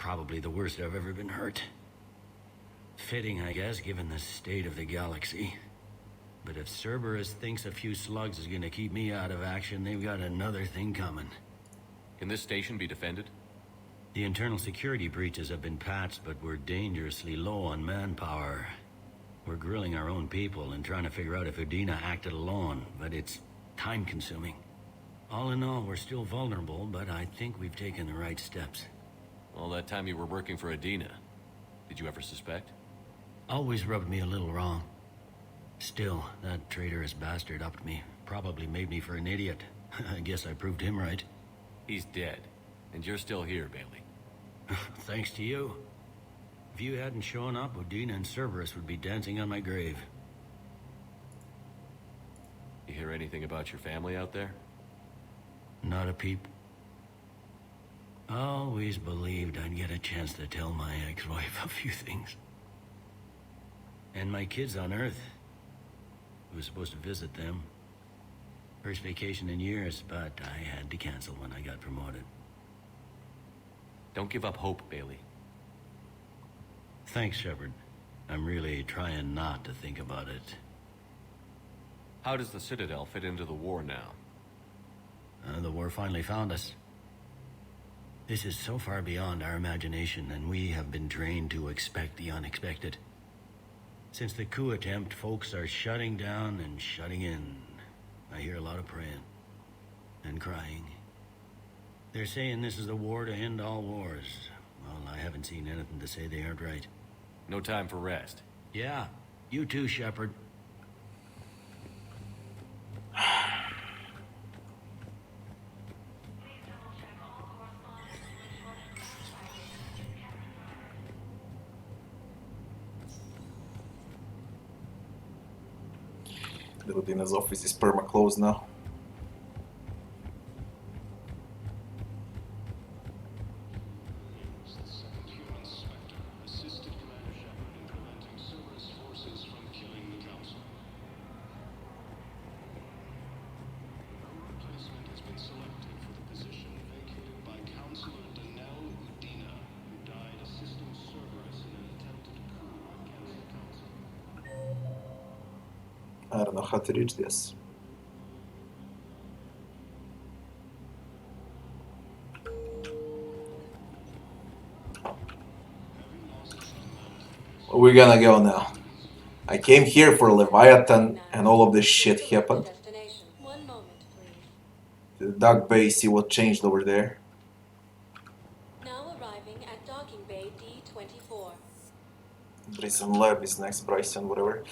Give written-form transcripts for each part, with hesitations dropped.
probably the worst I've ever been hurt. Fitting, I guess, given the state of the galaxy. But if Cerberus thinks a few slugs is gonna keep me out of action, they've got another thing coming. Can this station be defended? The internal security breaches have been patched, but we're dangerously low on manpower. We're grilling our own people and trying to figure out if Udina acted alone, but it's time-consuming. All in all, we're still vulnerable, but I think we've taken the right steps. All that time you were working for Udina, did you ever suspect? Always rubbed me a little wrong. Still, that traitorous bastard upped me. Probably made me for an idiot. I guess I proved him right. He's dead, and you're still here, Bailey. Thanks to you. If you hadn't shown up, Udina and Cerberus would be dancing on my grave. You hear anything about your family out there? Not a peep. Always believed I'd get a chance to tell my ex-wife a few things. And my kids on Earth. I was supposed to visit them. First vacation in years, but I had to cancel when I got promoted. Don't give up hope, Bailey. Thanks, Shepard. I'm really trying not to think about it. How does the Citadel fit into the war now? The war finally found us. This is so far beyond our imagination, and we have been trained to expect the unexpected. Since the coup attempt, folks are shutting down and shutting in. I hear a lot of praying. And crying. They're saying this is the war to end all wars. Well, I haven't seen anything to say they aren't right. No time for rest. Yeah, you too, Shepard. Udina's office is perma-closed now. Assisted Commander Shepard in preventing Cerberus forces from killing the Council. No replacement has been selected for the position vacated by Councilor Udina, who died assisting Cerberus in an attempted coup against the Council. I don't know how to reach this. Where we're gonna go now? I came here for Leviathan and all of this shit happened. One moment, please. To the Dock Bay, see what changed over there. Now arriving at docking bay D24. Bryson Lab is next, Bryson, whatever.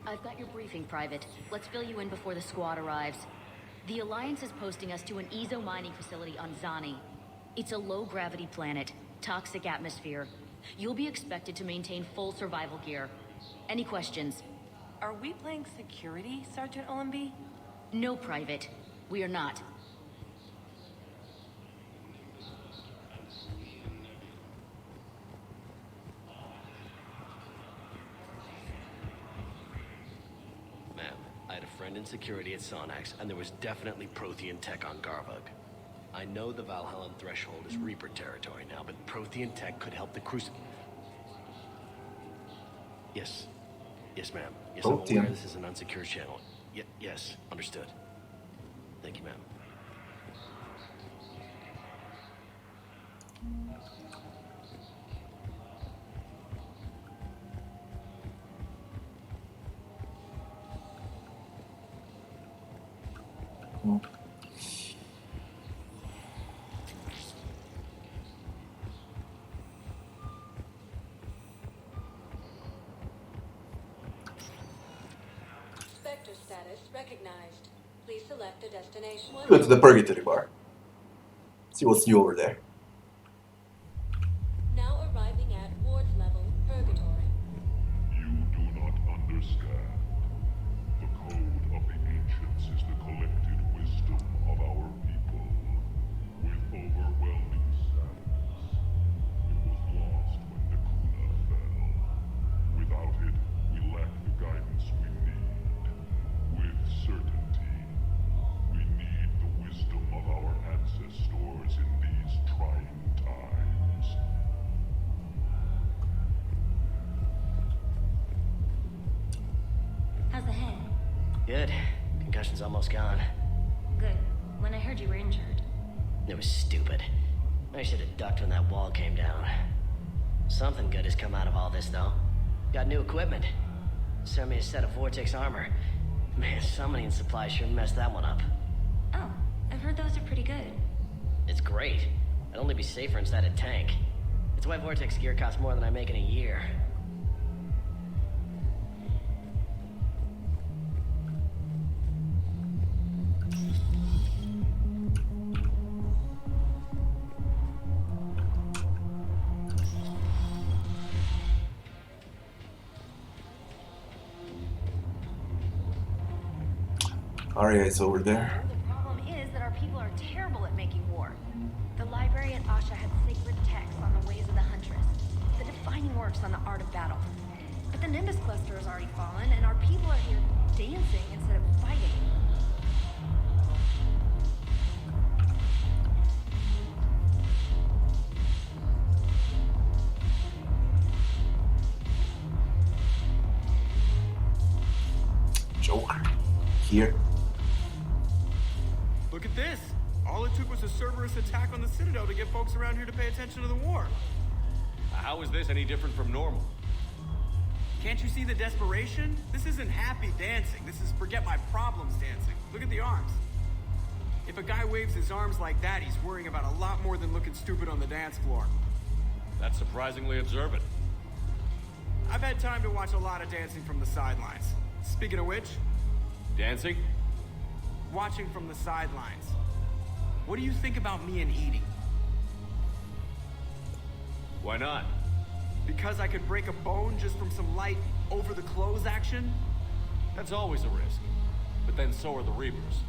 I've got your briefing, Private. Let's fill you in before the squad arrives. The Alliance is posting us to an Ezo mining facility on Zani. It's a low-gravity planet, toxic atmosphere. You'll be expected to maintain full survival gear. Any questions? Are we playing security, Sergeant Ollenby? No, Private. We are not. In security at Sonax, and there was definitely Prothean tech on Garvug. I know the Valhallan threshold is Reaper territory now, but Prothean tech could help the Crucible. Yes. Yes, ma'am. Yes, I'm aware this is an unsecured channel. Yes, understood. Thank you, ma'am. Spectre status recognized. Please select a destination. Go to the Purgatory Bar. See what's new over there. Now arriving at Ward's level, Purgatory. You do not understand. The code of the ancients is the collected wisdom of our people. With overwhelming sadness, it was lost when Nakuna fell. Without it, we lack the guidance we need. With certainty, Good. Concussion's almost gone. Good. When I heard you were injured. It was stupid. I should have ducked when that wall came down. Something good has come out of all this, though. Got new equipment. Sent me a set of Vortex armor. Man, summoning supply sure messed that one up. Oh, I've heard those are pretty good. It's great. I'd only be safer inside a tank. It's why Vortex gear costs more than I make in a year. Arya is over there. The problem is that our people are terrible at making war. The library at Asha had sacred texts on the ways of the Huntress, the defining works on the art of battle. But the Nimbus cluster has already fallen, and our people are here dancing instead of fighting. Joker. Here. Look at this! All it took was a Cerberus attack on the Citadel to get folks around here to pay attention to the war. How is this any different from normal? Can't you see the desperation? This isn't happy dancing. This is forget my problems dancing. Look at the arms. If a guy waves his arms like that, he's worrying about a lot more than looking stupid on the dance floor. That's surprisingly observant. I've had time to watch a lot of dancing from the sidelines. Speaking of which, Dancing? watching from the sidelines. What do you think about me and eating? Why not? Because I could break a bone just from some light over-the-clothes action? That's always a risk. But then so are the Reapers.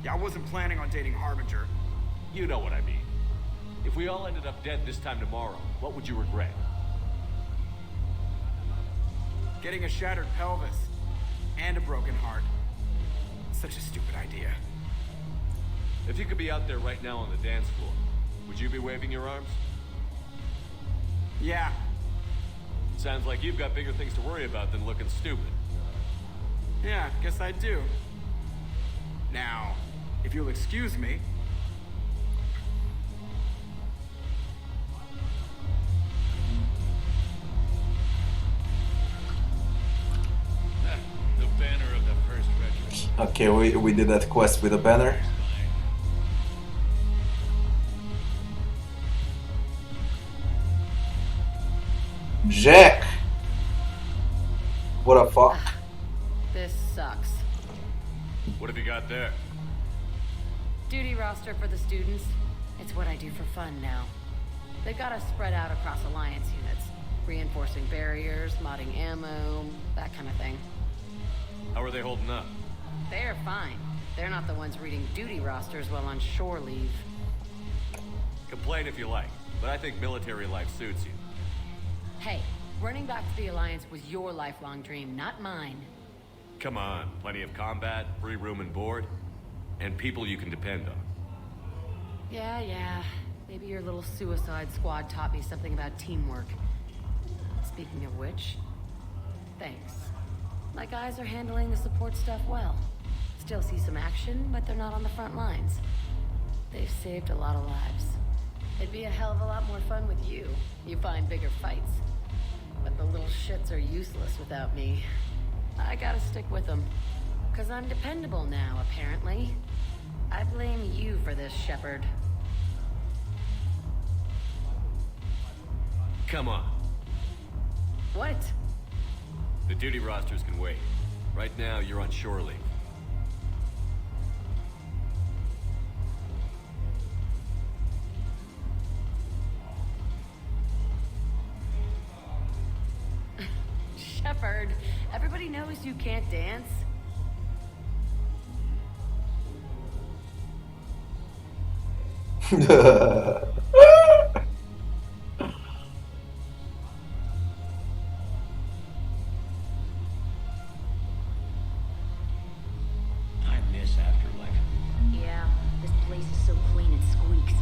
Yeah, I wasn't planning on dating Harbinger. You know what I mean. If we all ended up dead this time tomorrow, what would you regret? Getting a shattered pelvis and a broken heart. Such a stupid idea. If you could be out there right now on the dance floor, would you be waving your arms? Yeah, Sounds like you've got bigger things to worry about than looking stupid. yeah, guess I do. Now, if you'll excuse me. The banner of the first regiment. Okay, we did that quest with a banner. Jack! What a fuck. This sucks. What have you got there? Duty roster for the students. It's what I do for fun now. They've got us spread out across Alliance units, reinforcing barriers, modding ammo, that kind of thing. How are they holding up? They're fine. They're not the ones reading duty rosters while on shore leave. Complain if you like, but I think military life suits you. Hey, running back to the Alliance was your lifelong dream, not mine. Come on, plenty of combat, free room and board, and people you can depend on. Yeah. Maybe your little suicide squad taught me something about teamwork. Speaking of which, thanks. My guys are handling the support stuff well. Still see some action, but they're not on the front lines. They've saved a lot of lives. It'd be a hell of a lot more fun with you. You find bigger fights. But the little shits are useless without me. I gotta stick with them. 'Cause I'm dependable now, apparently. I blame you for this, Shepard. Come on. What? The duty rosters can wait. Right now, you're on shore leave. Shepard, everybody knows you can't dance. I miss Afterlife. Yeah, this place is so clean it squeaks.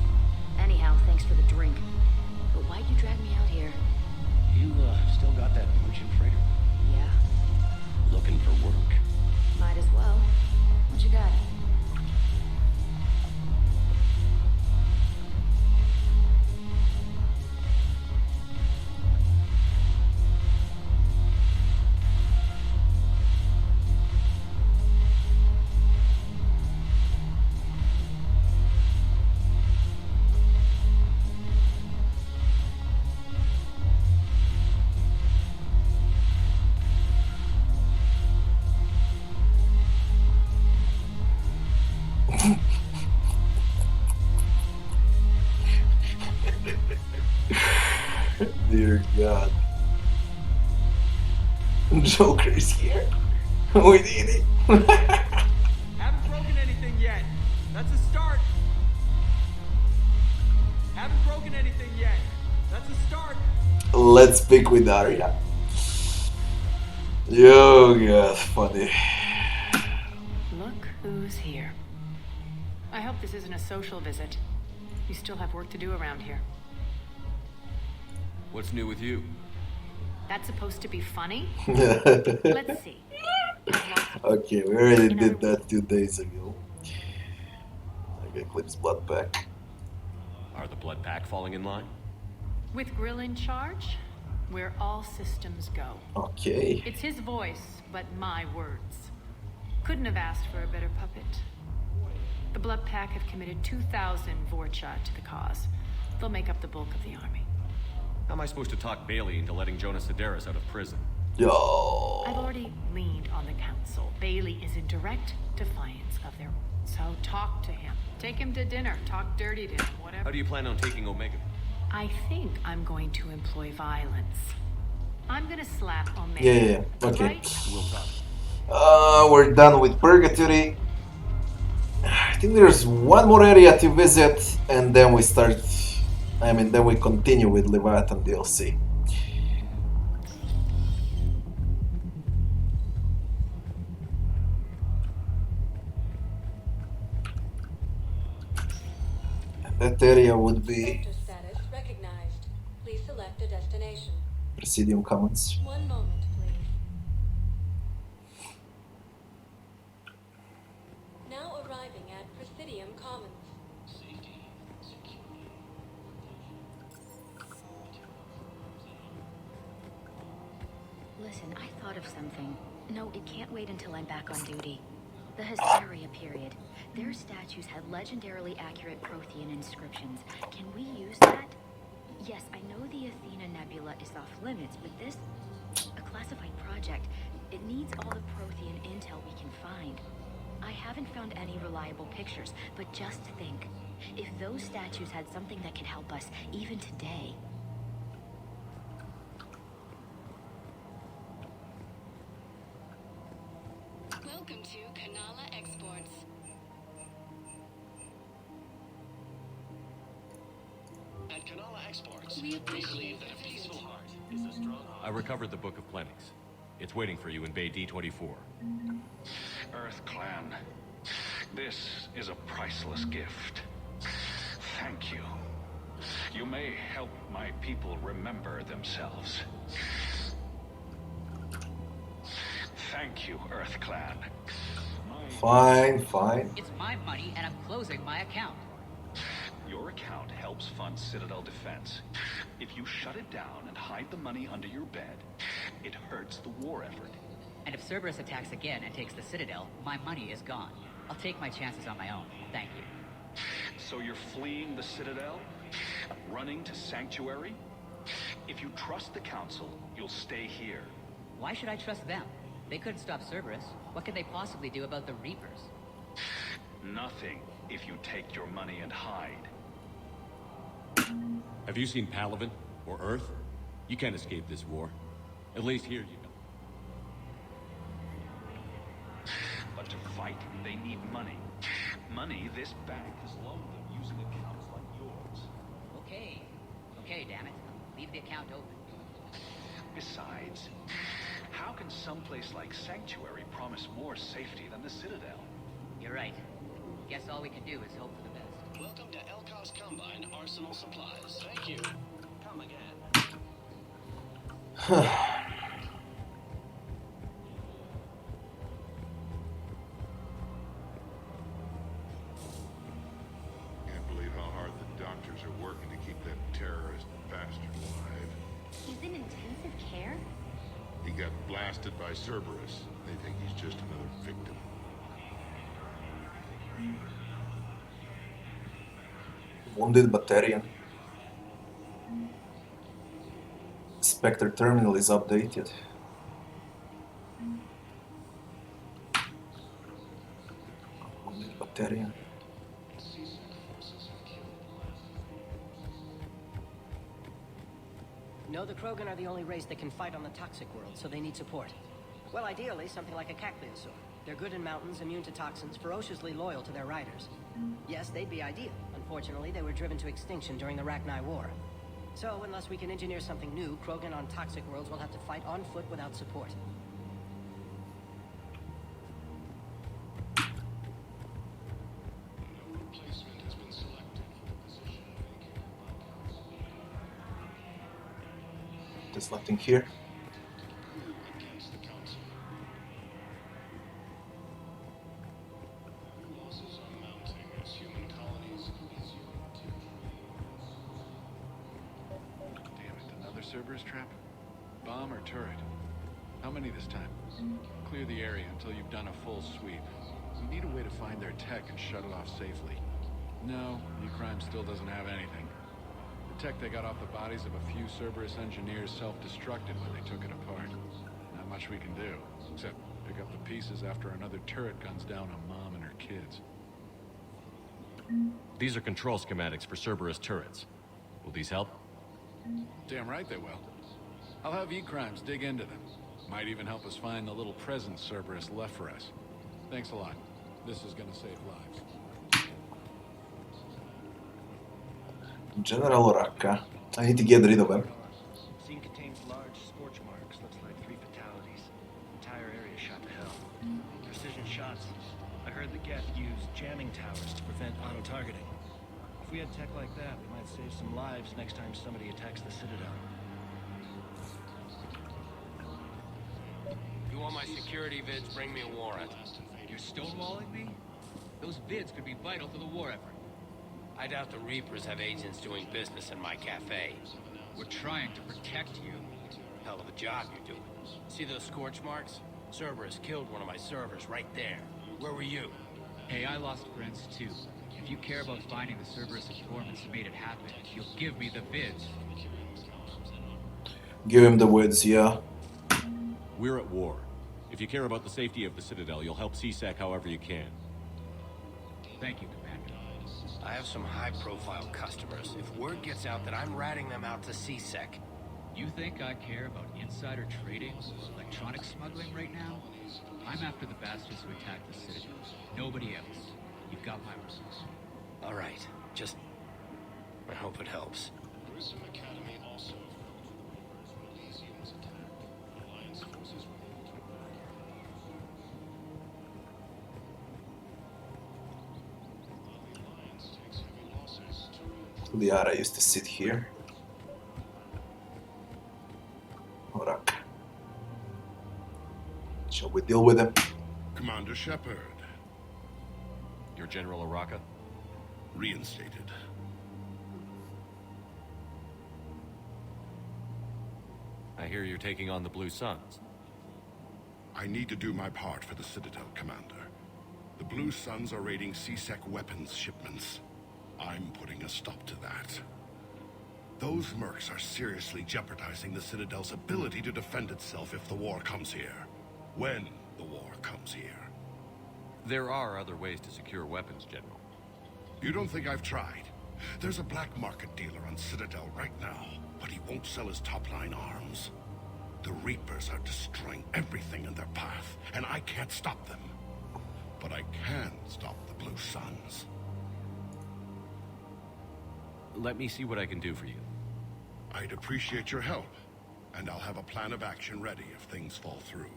Anyhow, thanks for the drink. But why'd you drag me out here? You still got that merchant freighter? Yeah, Looking for work? might as well. god. Joker's here. We did it. Haven't broken anything yet. That's a start. Haven't broken anything yet. That's a start. Let's pick with Arya. Yo, god, funny. Look who's here. I hope this isn't a social visit. You still have work to do around here. What's new with you? That's supposed to be funny? Let's see. Okay, we already did that 2 days ago. Okay, Eclipse Blood Pack. Are the blood pack falling in line? With Grill in charge, where all systems go. Okay. It's his voice, but my words. Couldn't have asked for a better puppet. The Blood Pack have committed 2,000 Vorcha to the cause. They'll make up the bulk of the army. How am I supposed to talk Bailey into letting Jonas Sedaris out of prison? Yo. I've already leaned on the council. Bailey is in direct defiance of their rules. So talk to him. Take him to dinner. Talk dirty to him. Whatever. How do you plan on taking Omega? I think I'm going to employ violence. I'm gonna slap Omega. Yeah. Okay. Right? We'll talk. We're done with Purgatory. I think there's one more area to visit, and then we start. Then we continue with Leviathan DLC. And that area would be Sector status recognized. Please select a destination. Presidium Commons. One moment, please. Now arriving at Presidium Commons. Listen, I thought of something. No, it can't wait until I'm back on duty. The Hysteria period. Their statues had legendarily accurate Prothean inscriptions. Can we use that? Yes, I know the Athena Nebula is off limits, but this... a classified project. It needs all the Prothean intel we can find. I haven't found any reliable pictures, but just think. If those statues had something that can help us, even today... Welcome to Kanala Exports. At Kanala Exports, we believe that a peaceful heart is a strong heart. I recovered the Book of Plenties. It's waiting for you in Bay D24. Earth Clan, this is a priceless gift. Thank you. You may help my people remember themselves. Thank you, Earth Clan. Fine. It's my money and I'm closing my account. Your account helps fund Citadel defense. If you shut it down and hide the money under your bed, it hurts the war effort. And if Cerberus attacks again and takes the Citadel, my money is gone. I'll take my chances on my own. Thank you. So you're fleeing the Citadel? Running to Sanctuary? If you trust the Council, you'll stay here. Why should I trust them? They couldn't stop Cerberus. What could they possibly do about the Reapers? Nothing, if you take your money and hide. Have you seen Palaven or Earth? You can't escape this war. At least here you know. But to fight, they need money. Money this bank has loaned them using accounts like yours. Okay, damn it. Leave the account open. Besides, how can someplace like Sanctuary promise more safety than the Citadel? You're right. Guess all we can do is hope for the best. Welcome to Elkos Combine Arsenal Supplies. Thank you. Come again. Can't believe how hard the doctors are working to keep that terrorist bastard alive. He's in intensive care? He got blasted by Cerberus. They think he's just another victim. Wounded Batarian. Spectre terminal is updated. Wounded Batarian. No, the Krogan are the only race that can fight on the toxic world, so they need support. Well, ideally, something like a Cacleosaur. They're good in mountains, immune to toxins, ferociously loyal to their riders. Yes, they'd be ideal. Unfortunately, they were driven to extinction during the Rachni War. So, unless we can engineer something new, Krogan on toxic worlds will have to fight on foot without support. Replacement has been selected for the position vacated by council. There's nothing here. Against the council. Losses are mounting as human colonies resume territory. Damn it, another Cerberus trap? Bomb or turret? How many this time? Clear the area until you've done a full sweep. We need a way to find their tech and shut it off safely. No, E-Crime still doesn't have anything. The tech they got off the bodies of a few Cerberus engineers self-destructed when they took it apart. Not much we can do, except pick up the pieces after another turret guns down a mom and her kids. These are control schematics for Cerberus turrets. Will these help? Damn right they will. I'll have E-Crimes dig into them. Might even help us find the little present Cerberus left for us. Thanks a lot. This is gonna save lives. General Raqqa. I need to get rid of him. Scene contains large scorch marks. Looks like 3 fatalities. Entire area shot to hell. Precision shots. I heard the Geth used jamming towers to prevent auto-targeting. If we had tech like that, we might save some lives next time somebody attacks the Citadel. You want my security vids? Bring me a warrant. You're stonewalling me? Those vids could be vital to the war effort. I doubt the Reapers have agents doing business in my cafe. We're trying to protect you. Hell of a job you're doing. See those scorch marks? Cerberus killed one of my servers right there. Where were you? Hey, I lost friends too. If you care about finding the Cerberus informants who made it happen, you'll give me the vids. Give him the words, yeah. We're at war. If you care about the safety of the Citadel, you'll help CSEC however you can. Thank you, Commander. I have some high-profile customers. If word gets out that I'm ratting them out to CSEC. You think I care about insider trading, electronic smuggling right now? I'm after the bastards who attacked the Citadel. Nobody else. You've got my word. All right. Just... I hope it helps. Grissom Academy also when Elysium was attacked. Alliance forces were able to the Alliance takes heavy losses to Liara used to sit here. Raqqa. Shall we deal with him? Commander Shepard. You're General Raqqa? Reinstated. I hear you're taking on the Blue Suns. I need to do my part for the Citadel, Commander. The Blue Suns are raiding CSEC weapons shipments. I'm putting a stop to that. Those mercs are seriously jeopardizing the Citadel's ability to defend itself if the war comes here. When the war comes here. There are other ways to secure weapons, General. You don't think I've tried? There's a black market dealer on Citadel right now, but he won't sell his top-line arms. The Reapers are destroying everything in their path, and I can't stop them. But I can stop the Blue Suns. Let me see what I can do for you. I'd appreciate your help, and I'll have a plan of action ready if things fall through.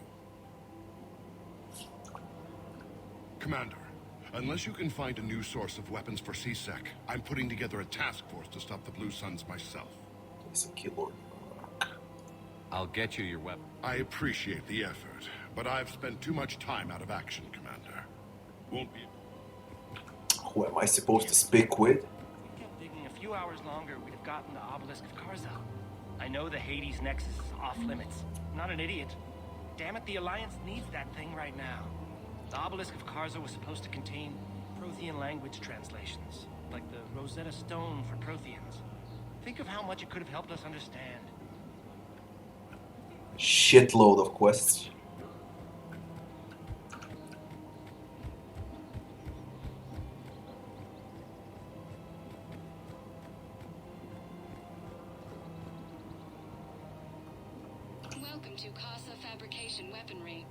Commander, unless you can find a new source of weapons for CSEC, I'm putting together a task force to stop the Blue Suns myself. He's a keyboard. I'll get you your weapon. I appreciate the effort, but I've spent too much time out of action, Commander. Won't be... Who am I supposed to speak with? If we kept digging a few hours longer, we'd have gotten the obelisk of Karza. I know the Hades Nexus is off limits. I'm not an idiot. Damn it, the Alliance needs that thing right now. The obelisk of Karza was supposed to contain Prothean language translations, like the Rosetta Stone for Protheans. Think of how much it could have helped us understand. Shitload of quests. Welcome to Casa Fabrication Weaponry.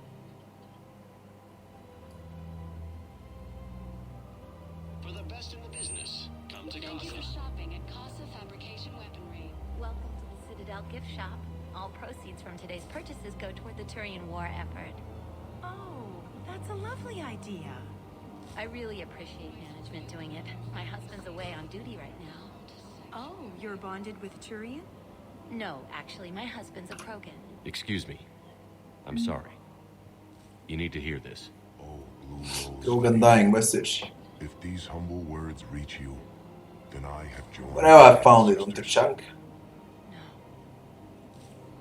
For the best in the business, come to Thank you for shopping at Casa Fabrication Weaponry. Welcome to the Citadel gift shop. All proceeds from today's purchases go toward the Turian war effort. Oh, that's a lovely idea. I really appreciate management doing it. My husband's away on duty right now. Oh, you're bonded with Turian? No, actually, my husband's a Krogan. Excuse me. I'm sorry. You need to hear this. Oh, Blue Rose. Krogan dying message. If these humble words reach you, then I have joined. Wherever I found it on the chunk.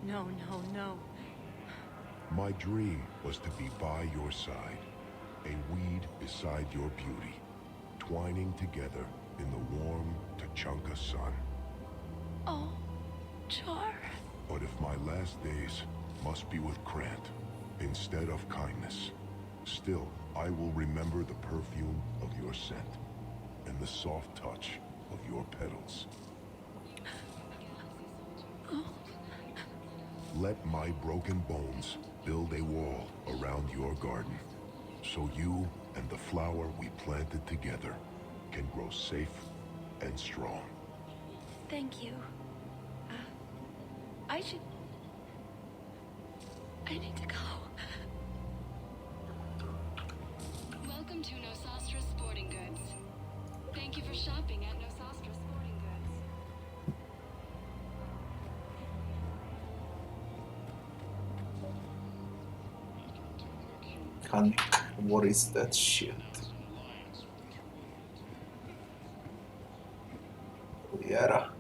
No, no, no. My dream was to be by your side, a weed beside your beauty, twining together in the warm Tachanka sun. Oh, Char. But if my last days must be with Krant instead of kindness, still I will remember the perfume of your scent and the soft touch of your petals. Let my broken bones build a wall around your garden, so you and the flower we planted together can grow safe and strong. Thank you. I need to go. Welcome to Nosastra Sporting Goods. Thank you for shopping at Nosastra Sporting Goods. Honey, what is that shit? Liara.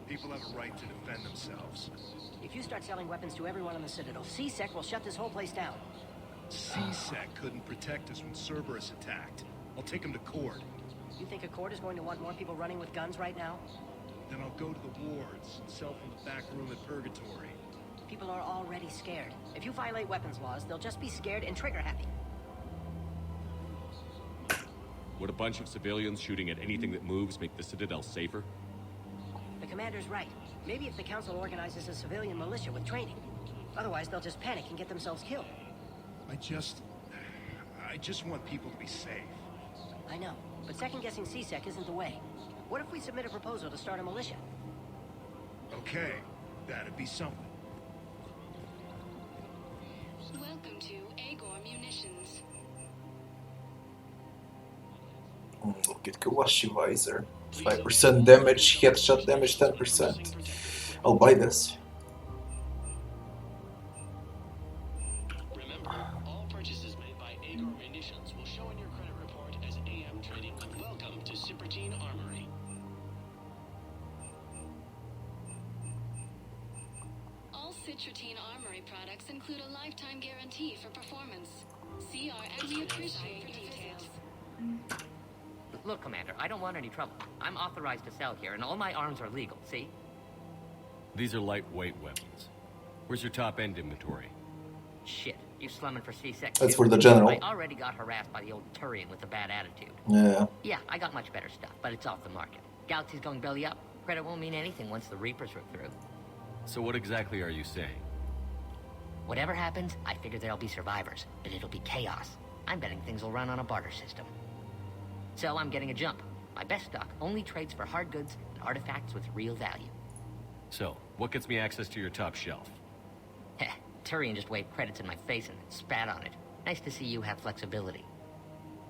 People have a right to defend themselves. If you start selling weapons to everyone on the Citadel, C-Sec will shut this whole place down. C-Sec couldn't protect us when Cerberus attacked. I'll take him to court. You think Accord is going to want more people running with guns right now? Then I'll go to the wards and sell from the back room at Purgatory. People are already scared. If you violate weapons laws, they'll just be scared and trigger-happy. Would a bunch of civilians shooting at anything that moves make the Citadel safer? The commander's right. Maybe if the council organizes a civilian militia with training. Otherwise, they'll just panic and get themselves killed. I just want people to be safe. I know, but second-guessing C-Sec isn't the way. What if we submit a proposal to start a militia? Okay, that'd be something. Welcome to Agor Munitions. Look at Kawashi Visor. 5% damage, headshot damage 10%. I'll buy this. Remember, all purchases made by Agor Munitions will show in your credit report as AM Trading. Welcome to Ciproutine Armory. All Citroën Armory products include a lifetime guarantee for performance. See our experts for details. Look, Commander, I don't want any trouble. I'm authorized to sell here, and all my arms are legal, see? These are lightweight weapons. Where's your top-end inventory? Shit, you slumming for C-Sec? That's for the general. I already got harassed by the old Turian with a bad attitude. Yeah. Yeah, I got much better stuff, but it's off the market. Galaxy's going belly up. Credit won't mean anything once the Reapers rip through. So what exactly are you saying? Whatever happens, I figure there'll be survivors, but it'll be chaos. I'm betting things will run on a barter system. So I'm getting a jump. My best stock only trades for hard goods and artifacts with real value. So, what gets me access to your top shelf? Heh, Turian just waved credits in my face and spat on it. Nice to see you have flexibility.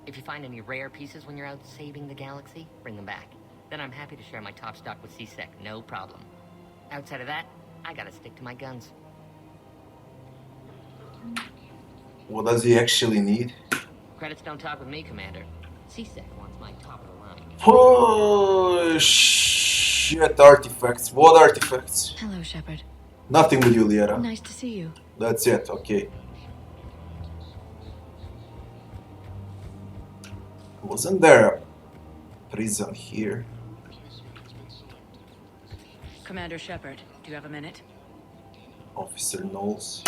If you find any rare pieces when you're out saving the galaxy, bring them back. Then I'm happy to share my top stock with C-Sec, no problem. Outside of that, I gotta stick to my guns. What does he actually need? Credits don't talk with me, Commander. C-Sec wants my top of the line. Oh, shit, artifacts. What artifacts? Hello, Shepard. Nothing with you, Liara. Nice to see you. That's it, okay. Wasn't there a prison here? Commander Shepard, do you have a minute? Officer Knowles.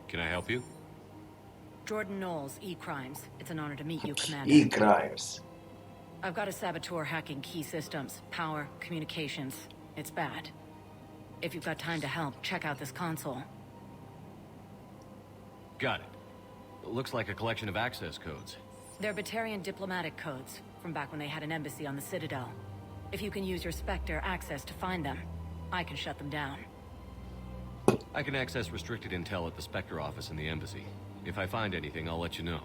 Can I help you? Jordan Knowles, E-Crimes. It's an honor to meet you, Commander. E-Crimes. I've got a saboteur hacking key systems, power, communications. It's bad. If you've got time to help, check out this console. Got it. Looks like a collection of access codes. They're Batarian diplomatic codes, from back when they had an embassy on the Citadel. If you can use your Spectre access to find them, I can shut them down. I can access restricted intel at the Spectre office in the embassy. If I find anything, I'll let you know.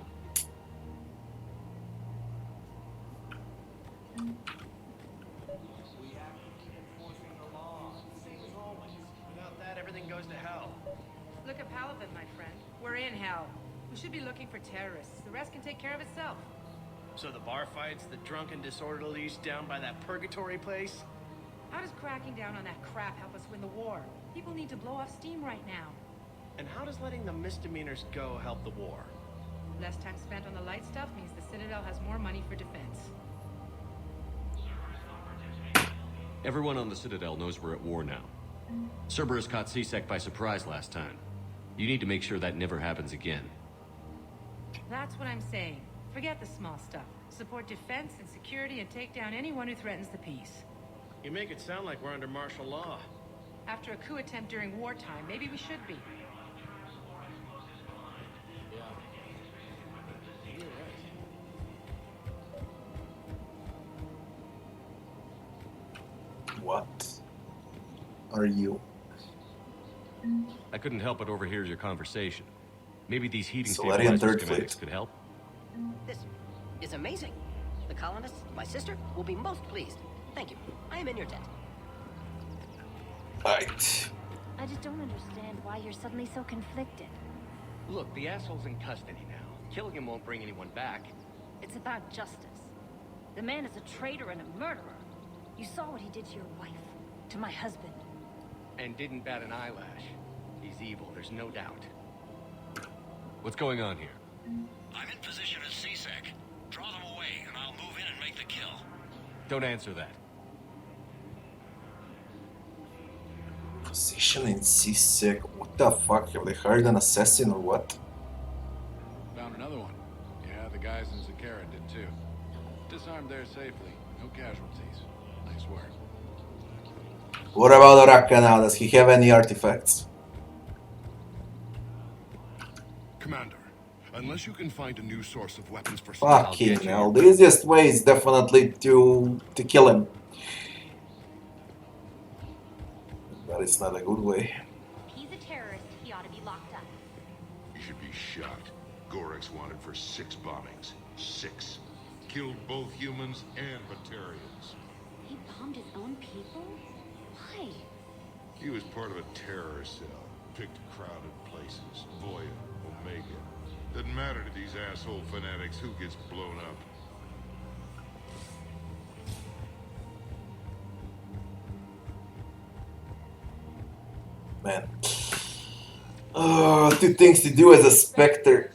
Without that, everything goes to hell. Look at Palavin, my friend. We're in hell. We should be looking for terrorists. The rest can take care of itself. So the bar fights, the drunken disorderlies down by that purgatory place? How does cracking down on that crap help us win the war? People need to blow off steam right now. And how does letting the misdemeanors go help the war? Less time spent on the light stuff means the Citadel has more money for defense. Everyone on the Citadel knows we're at war now. Cerberus caught C-Sec by surprise last time. You need to make sure that never happens again. That's what I'm saying. Forget the small stuff. Support defense and security and take down anyone who threatens the peace. You make it sound like we're under martial law. After a coup attempt during wartime, maybe we should be. What are you? I couldn't help but overhear your conversation. Maybe these heating Solarian stabilizer Third schematics Fleet. could help? This is amazing. The colonists, my sister, will be most pleased. Thank you. I am in your debt. Right. I just don't understand why you're suddenly so conflicted. Look, the asshole's in custody now. Killing him won't bring anyone back. It's about justice. The man is a traitor and a murderer. You saw what he did to your wife, to my husband. And didn't bat an eyelash. He's evil, there's no doubt. What's going on here? I'm in position as C-Sec. Draw them away, and I'll move in and make the kill. Don't answer that. Position in C-Sec. What the fuck? Have they hired an assassin or what? Found another one. Yeah, the guys in Zakara did too. Disarmed there safely. No casualties. Nice work. What about Araka now? Does he have any artifacts? Commander, unless you can find a new source of weapons for Fucking hell. The easiest way is definitely to kill him. But it's not a good way. He's a terrorist. He ought to be locked up. He should be shot. Gorex wanted for 6 bombings. 6. Killed both humans and Batarians. He bombed his own people? Why? He was part of a terror cell. Picked crowded places. Voya, Omega. Doesn't matter to these asshole fanatics who gets blown up. Man. Oh, 2 things to do as a Spectre.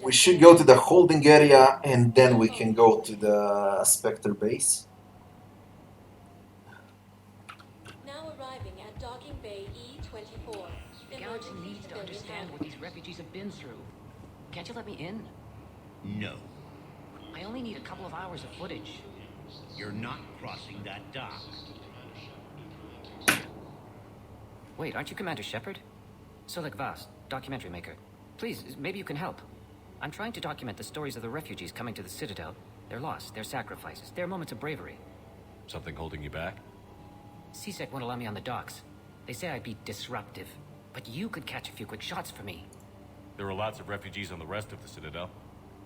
We should go to the holding area and then we can go to the Spectre base. Now arriving at Docking Bay E-24. The galaxy needs to understand what these refugees have been through. Can't you let me in? No. I only need a couple of hours of footage. You're not crossing that dock. Wait, aren't you Commander Shepard? Solek Vast, documentary maker. Please, maybe you can help. I'm trying to document the stories of the refugees coming to the Citadel. Their loss, their sacrifices, their moments of bravery. Something holding you back? C-Sec won't allow me on the docks. They say I'd be disruptive. But you could catch a few quick shots for me. There are lots of refugees on the rest of the Citadel.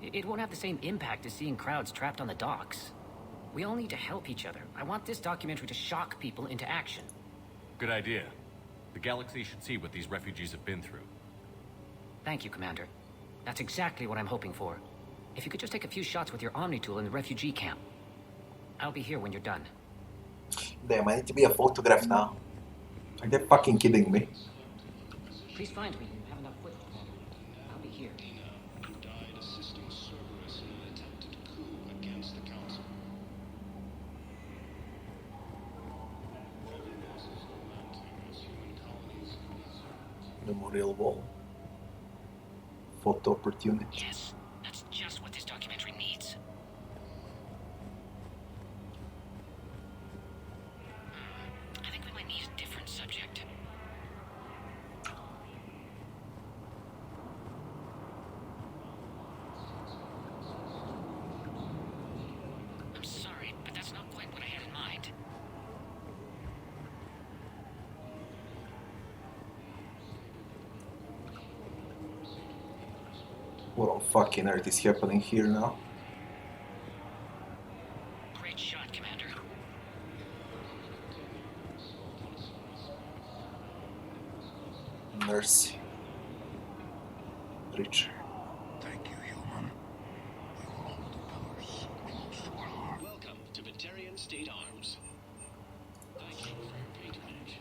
It won't have the same impact as seeing crowds trapped on the docks. We all need to help each other. I want this documentary to shock people into action. Good idea. The galaxy should see what these refugees have been through. Thank you, Commander. That's exactly what I'm hoping for. If you could just take a few shots with your Omni tool in the refugee camp. I'll be here when you're done. Damn, I need to be a photograph now. Are they fucking kidding me? Please find me. You have enough footage. I'll be here. Who died assisting Cerberus in an attempted coup against the Council. Memorial wall. Photo opportunity. Yes, that's just what this documentary needs. What on fucking earth is happening here now? Great shot, Commander. Mercy. Richard. Thank you, human. We will hold the pillars close to our heart. Welcome to Batarian State Arms. Thank you for your patronage.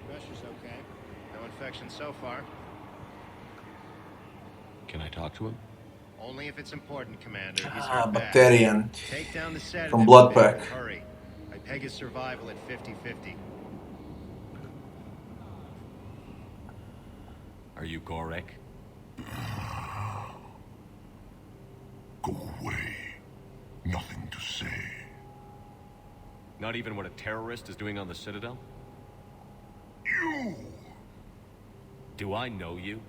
Pressure's okay. No infection so far. Can I talk to him? Only if it's important, Commander. He's Ah, hurt bad. Batarian. Take down the set From Bloodpack. Hurry. I peg his survival at 50-50. Are you Gorek? Go away. Nothing to say. Not even what a terrorist is doing on the Citadel? You! Do I know you?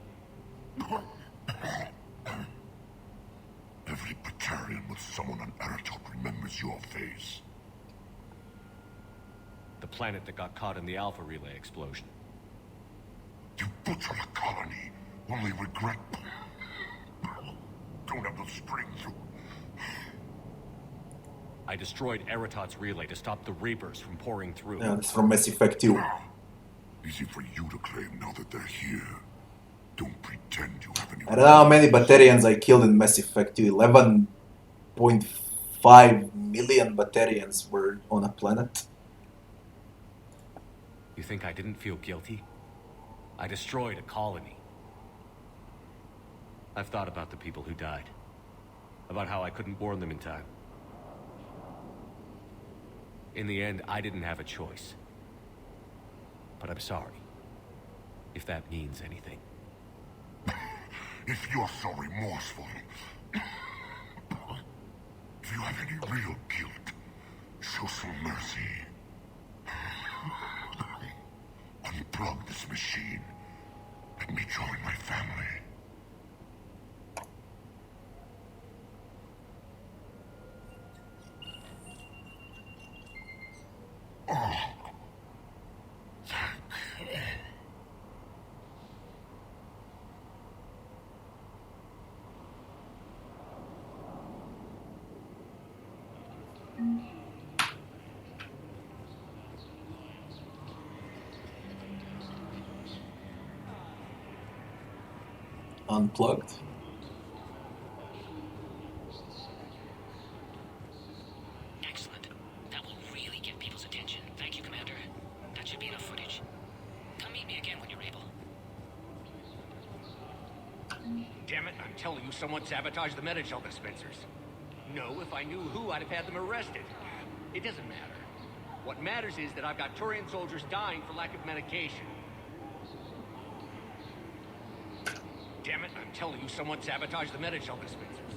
Every Batarian with someone on Aratok remembers your face. The planet that got caught in the Alpha Relay explosion. You butchered a colony, only regret. Don't have the strength to... I destroyed Eratot's relay to stop the Reapers from pouring through. Yeah, it's from Mass Effect 2. Easy for you to claim now that they're here. Don't pretend you have any... I don't know how many Batarians I killed in Mass Effect 2. 11.5 million Batarians were on a planet. You think I didn't feel guilty? I destroyed a colony. I've thought about the people who died. About how I couldn't warn them in time. In the end, I didn't have a choice. But I'm sorry. If that means anything. If you're so remorseful, if you have any real guilt, show some mercy. Unplug this machine. Let me join my family. Unplugged. Excellent. That will really get people's attention. Thank you, Commander. That should be enough footage. Come meet me again when you're able. Damn it, I'm telling you, someone sabotaged the Metagel dispensers. No, if I knew who, I'd have had them arrested. It doesn't matter. What matters is that I've got Turian soldiers dying for lack of medication. Damn it, I'm telling you, someone sabotaged the Metagel dispensers.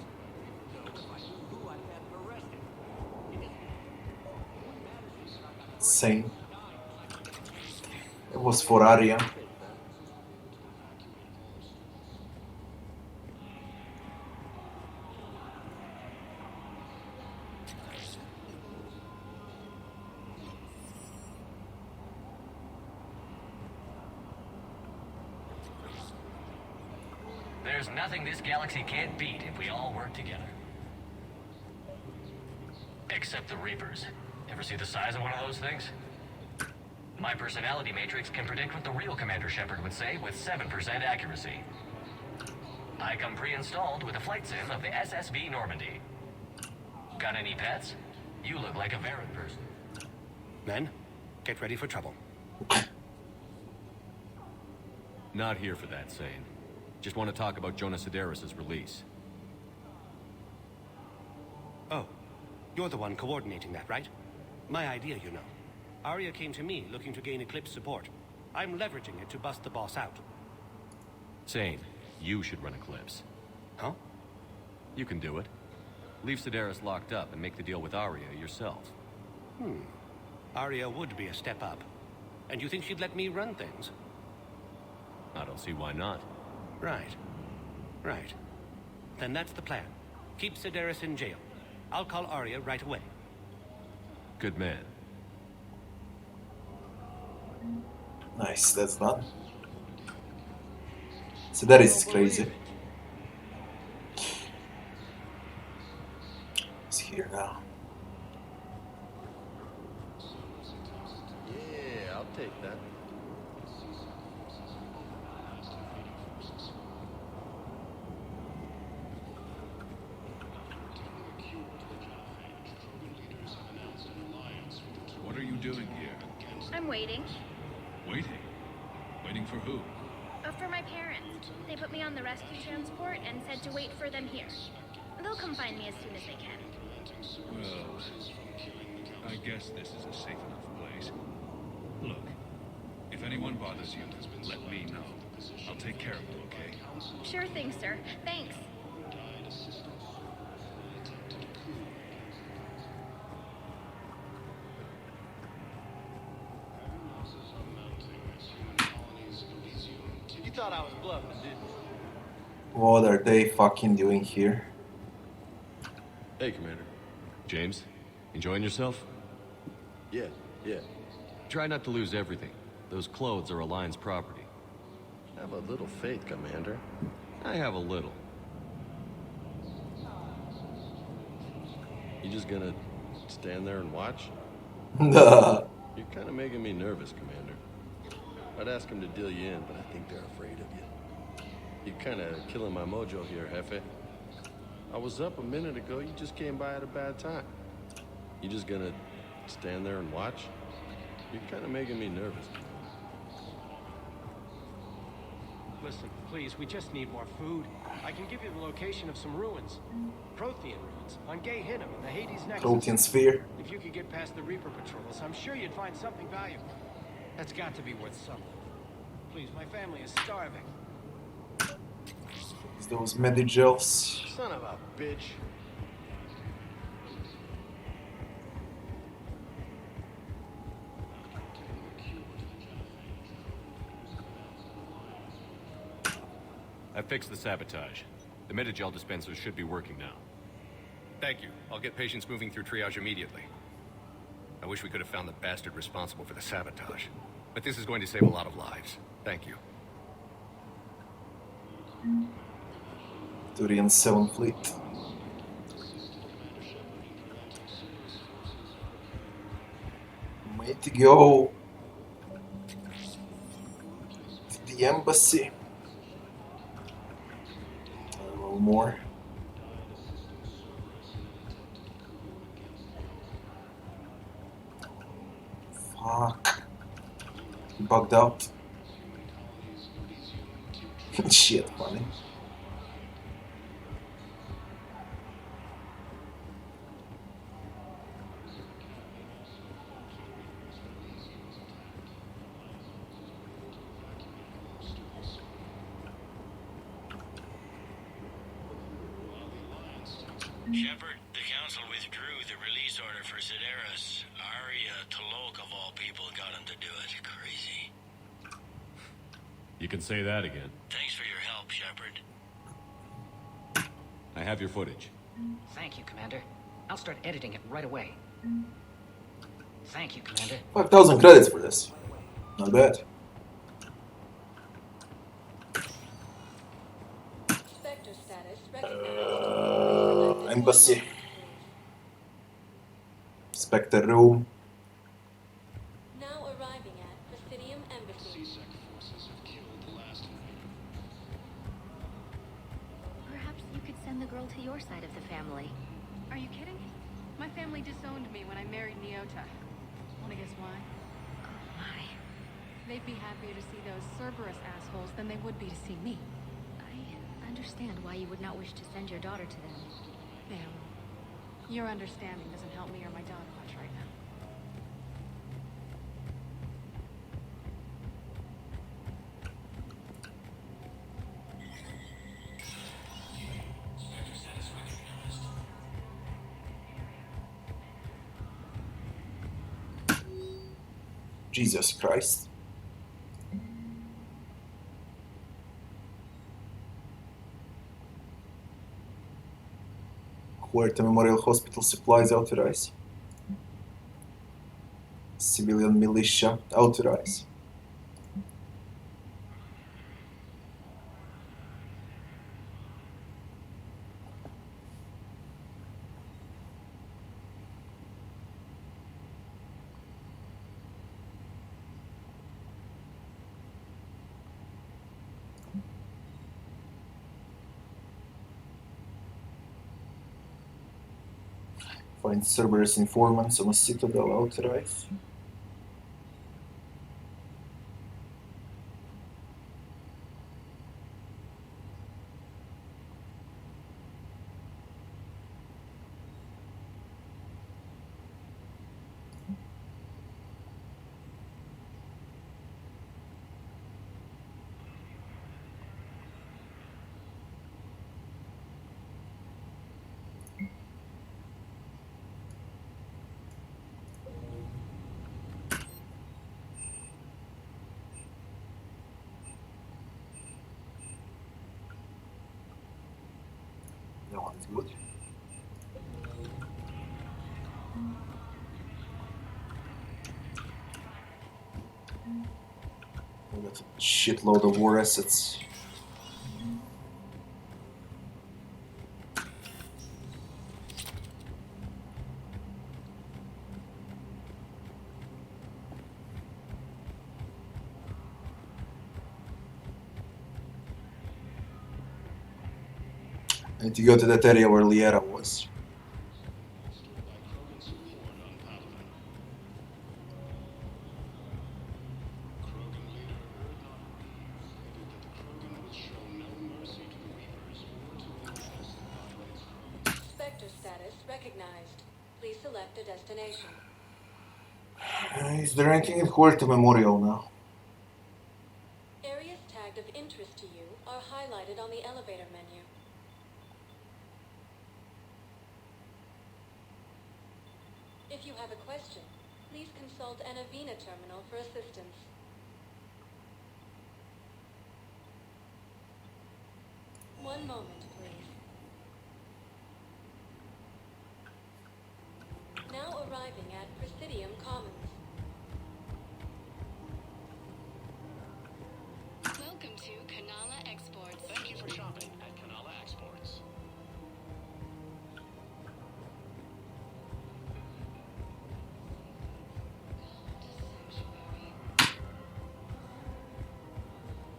No, if I knew who, I'd have had them arrested. Same. It was for Arya. There's nothing this galaxy can't beat if we all work together. Except the Reapers. Ever see the size of one of those things? My personality matrix can predict what the real Commander Shepard would say with 7% accuracy. I come pre-installed with a flight sim of the SSB Normandy. Got any pets? You look like a Varren person. Men, get ready for trouble. Not here for that, Sane. Just want to talk about Jonas Sedaris' release. Oh, you're the one coordinating that, right? My idea, you know. Arya came to me looking to gain Eclipse support. I'm leveraging it to bust the boss out. Sane, you should run Eclipse. Huh? You can do it. Leave Sedaris locked up and make the deal with Arya yourself. Arya would be a step up. And you think she'd let me run things? I don't see why not. Right. Right. Then that's the plan. Keep Sedaris in jail. I'll call Arya right away. Good man. Nice, that's done. So that is crazy. It's here now. Yeah, I'll take that. What are you doing here? I'm waiting. Waiting? Waiting for who? For my parents. They put me on the rescue transport and said to wait for them here. They'll come find me as soon as they can. Well, I guess this is a safe enough place. Look, if anyone bothers you, let me know. I'll take care of them, okay? Sure thing, sir. Thanks. You thought I was bluffing, didn't you? What are they fucking doing here? Hey, Commander. James, enjoying yourself? Yeah. Try not to lose everything. Those clothes are Alliance property. Have a little faith, Commander. I have a little. You just gonna stand there and watch? You're kind of making me nervous, Commander. I'd ask them to deal you in, but I think they're afraid of you. You're kind of killing my mojo here, Jefe. I was up a minute ago, you just came by at a bad time. You just gonna stand there and watch? You're kind of making me nervous. Listen, please, we just need more food. I can give you the location of some ruins. Prothean ruins on Gay Hinnom in the Hades Nexus. Protein sphere. If you could get past the Reaper patrols, I'm sure you'd find something valuable. That's got to be worth something. Please, my family is starving. Those medigels. Son of a bitch. I fixed the sabotage. The Medigel dispensers should be working now. Thank you. I'll get patients moving through triage immediately. I wish we could have found the bastard responsible for the sabotage. But this is going to save a lot of lives. Thank you. Turian 7 fleet. Way to go to the embassy. A little more. Fuck. He bugged out. Shit, funny. Shepard, the Council withdrew the release order for Sedaris. Arya Talok, of all people, got him to do it. Crazy. You can say that again. Thanks for your help, Shepard. I have your footage. Thank you, Commander. I'll start editing it right away. Thank you, Commander. 5,000 credits for this. Not bad. Spectre status recognized. Embassy. Spectre room. Now arriving at Presidium Embassy. Perhaps you could send the girl to your side of the family. Are you kidding? My family disowned me when I married Neota. Wanna guess why? Oh my. They'd be happier to see those Cerberus assholes than they would be to see me. I understand why you would not wish to send your daughter to them. Yeah, well, your understanding doesn't help me or my daughter much right now. Jesus Christ. Huerta Memorial Hospital supplies authorized. Civilian militia authorized. Find Cerberus informants on a citadel authorized. That one is good. We got a shitload of war assets. I need to go to that area where Liera was. Spectre status recognized. Please select a destination. Is there anything in Huerta Memorial now? Areas tagged of interest to you are highlighted on the elevator menu. If you have a question, please consult an Avena terminal for assistance. One moment, please. Now arriving at Presidium Commons. Welcome to Kanala Exports. Thank you for shopping at Kanala Exports.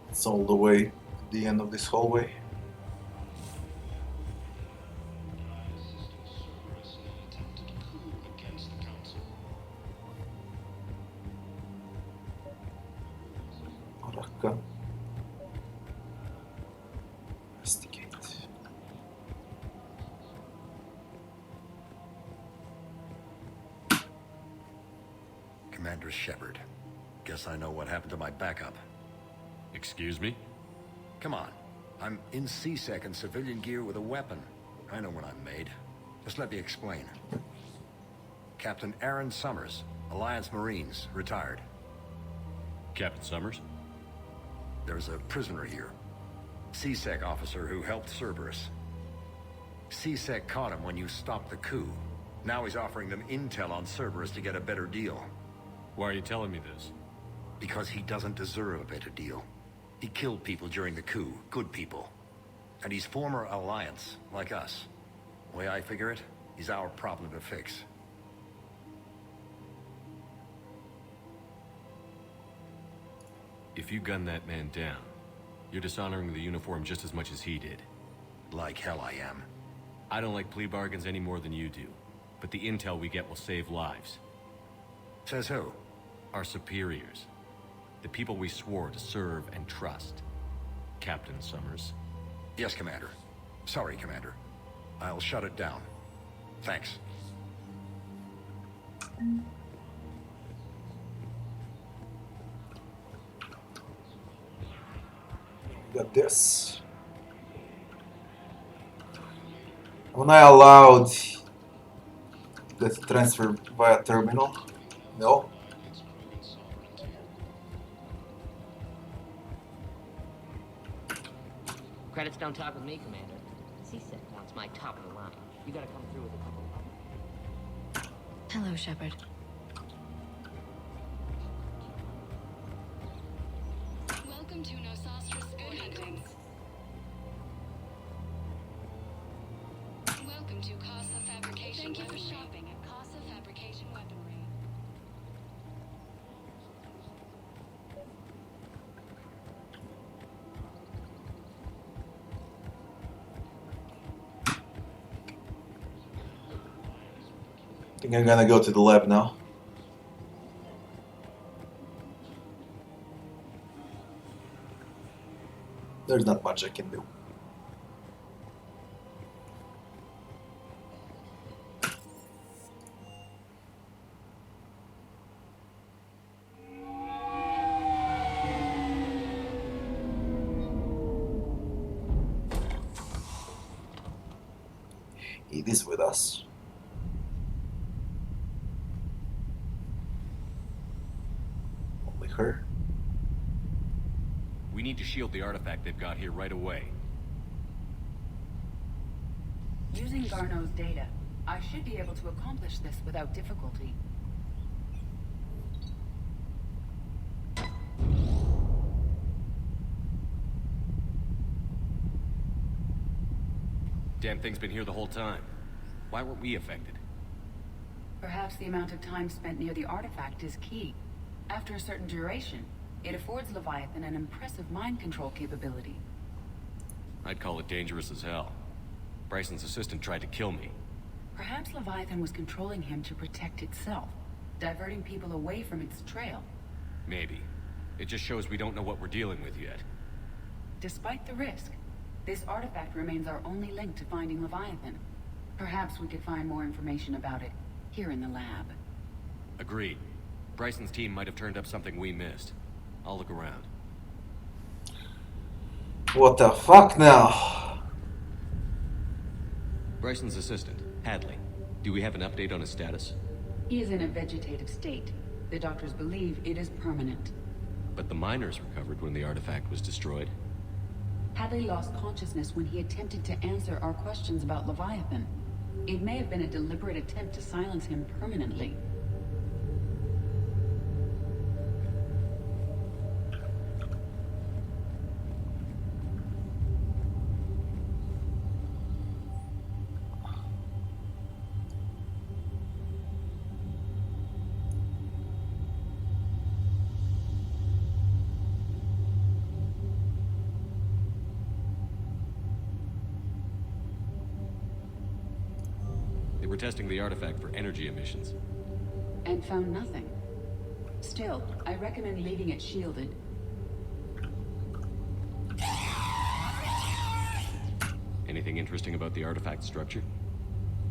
It's all the way at the end of this hallway. Araka. Investigate. Commander Shepard. Guess I know what happened to my backup. Excuse me? Come on. I'm in C-Sec and civilian gear with a weapon. I know what I'm made. Just let me explain. Captain Aaron Summers, Alliance Marines, retired. Captain Summers? There's a prisoner here. C-Sec officer who helped Cerberus. C-Sec caught him when you stopped the coup. Now he's offering them intel on Cerberus to get a better deal. Why are you telling me this? Because he doesn't deserve a better deal. He killed people during the coup, good people. And he's former Alliance, like us. The way I figure it, he's our problem to fix. If you gun that man down, you're dishonoring the uniform just as much as he did. Like hell I am. I don't like plea bargains any more than you do. But the intel we get will save lives. Says who? Our superiors. The people we swore to serve and trust. Captain Summers. Yes, Commander. Sorry, Commander. I'll shut it down. Thanks. Got this. Am I allowed that transfer via terminal? No. Credits don't talk with me, Commander. C-Sec wants my top of the line. You gotta come through with a couple. Hello, Shepard. Welcome to Nosastra's Good Hunting. Welcome to Casa Fabrication. Thank you for shopping at Casa Fabrication Weaponry. think I'm gonna go to the lab now. There's not much I can do. It is with us. Only her. We need to shield the artifact they've got here right away. Using Garneau's data, I should be able to accomplish this without difficulty. Damn thing's been here the whole time. Why weren't we affected? Perhaps the amount of time spent near the artifact is key. After a certain duration, it affords Leviathan an impressive mind control capability. I'd call it dangerous as hell. Bryson's assistant tried to kill me. Perhaps Leviathan was controlling him to protect itself, diverting people away from its trail. Maybe. It just shows we don't know what we're dealing with yet. Despite the risk, this artifact remains our only link to finding Leviathan. Perhaps we could find more information about it here in the lab. Agreed. Bryson's team might have turned up something we missed. I'll look around. What the fuck now? Bryson's assistant, Hadley. Do we have an update on his status? He is in a vegetative state. The doctors believe it is permanent. But the miners recovered when the artifact was destroyed. Hadley lost consciousness when he attempted to answer our questions about Leviathan. It may have been a deliberate attempt to silence him permanently. They were testing the artifact for energy emissions. And found nothing. Still, I recommend leaving it shielded. Anything interesting about the artifact structure?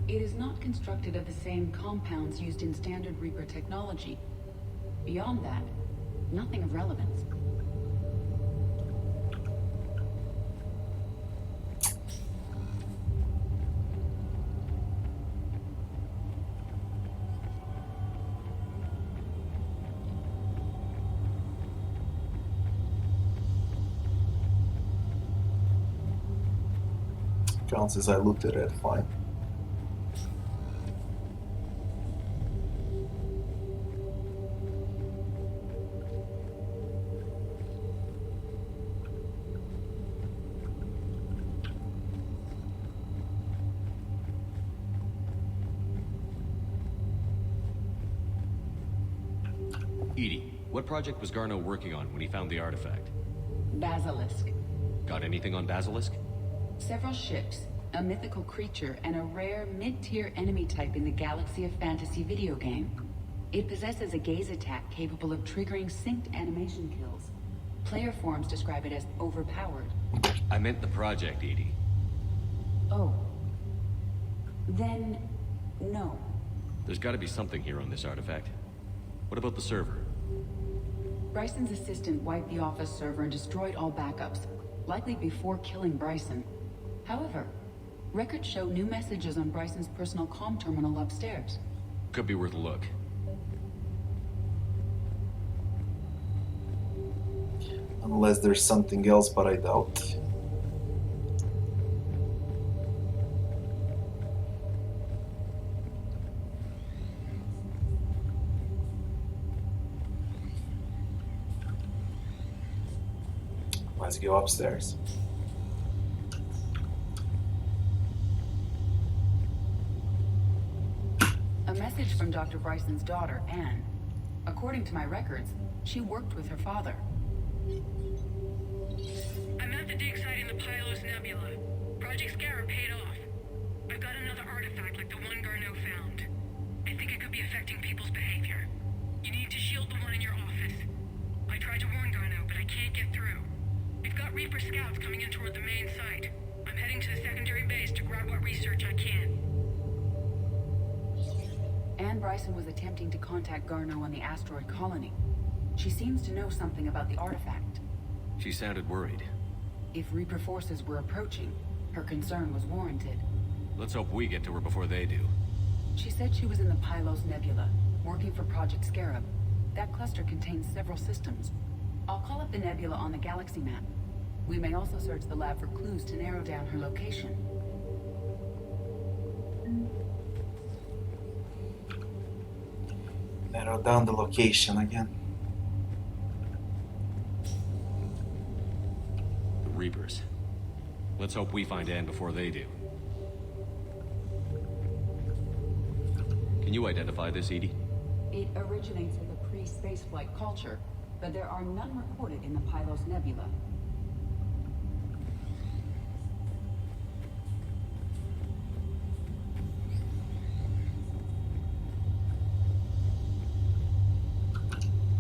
It is not constructed of the same compounds used in standard Reaper technology. Beyond that, nothing of relevance. Counts as I looked at it, fine. Edie, what project was Garneau working on when he found the artifact? Basilisk. Got anything on Basilisk? Several ships, a mythical creature, and a rare mid-tier enemy type in the Galaxy of Fantasy video game. It possesses a gaze attack capable of triggering synced animation kills. Player forums describe it as overpowered. I meant the project, Edie. Oh. Then, no. There's gotta be something here on this artifact. What about the server? Bryson's assistant wiped the office server and destroyed all backups, likely before killing Bryson. However, records show new messages on Bryson's personal comm terminal upstairs. Could be worth a look. Unless there's something else, but I doubt. Let's go upstairs. A message from Dr. Bryson's daughter, Anne. According to my records, she worked with her father. I'm at the dig site in the Pylos Nebula. Project Scarab paid off. I've got another artifact like the one Garneau found. I think affecting people's behavior. You need to shield the one in your office. I tried to warn Garno, but I can't get through. We've got Reaper scouts coming in toward the main site. I'm heading to the secondary base to grab what research I can. Anne Bryson was attempting to contact Garno on the asteroid colony. She seems to know something about the artifact. She sounded worried. If Reaper forces were approaching, her concern was warranted. Let's hope we get to her before they do. She said she was in the Pylos Nebula, working for Project Scarab. That cluster contains several systems. I'll call up the nebula on the galaxy map. We may also search the lab for clues to narrow down her location. Narrow down the location again. The Reapers. Let's hope we find Anne before they do. Can you identify this, Edie? It originates with a pre-spaceflight culture, but there are none recorded in the Pylos Nebula.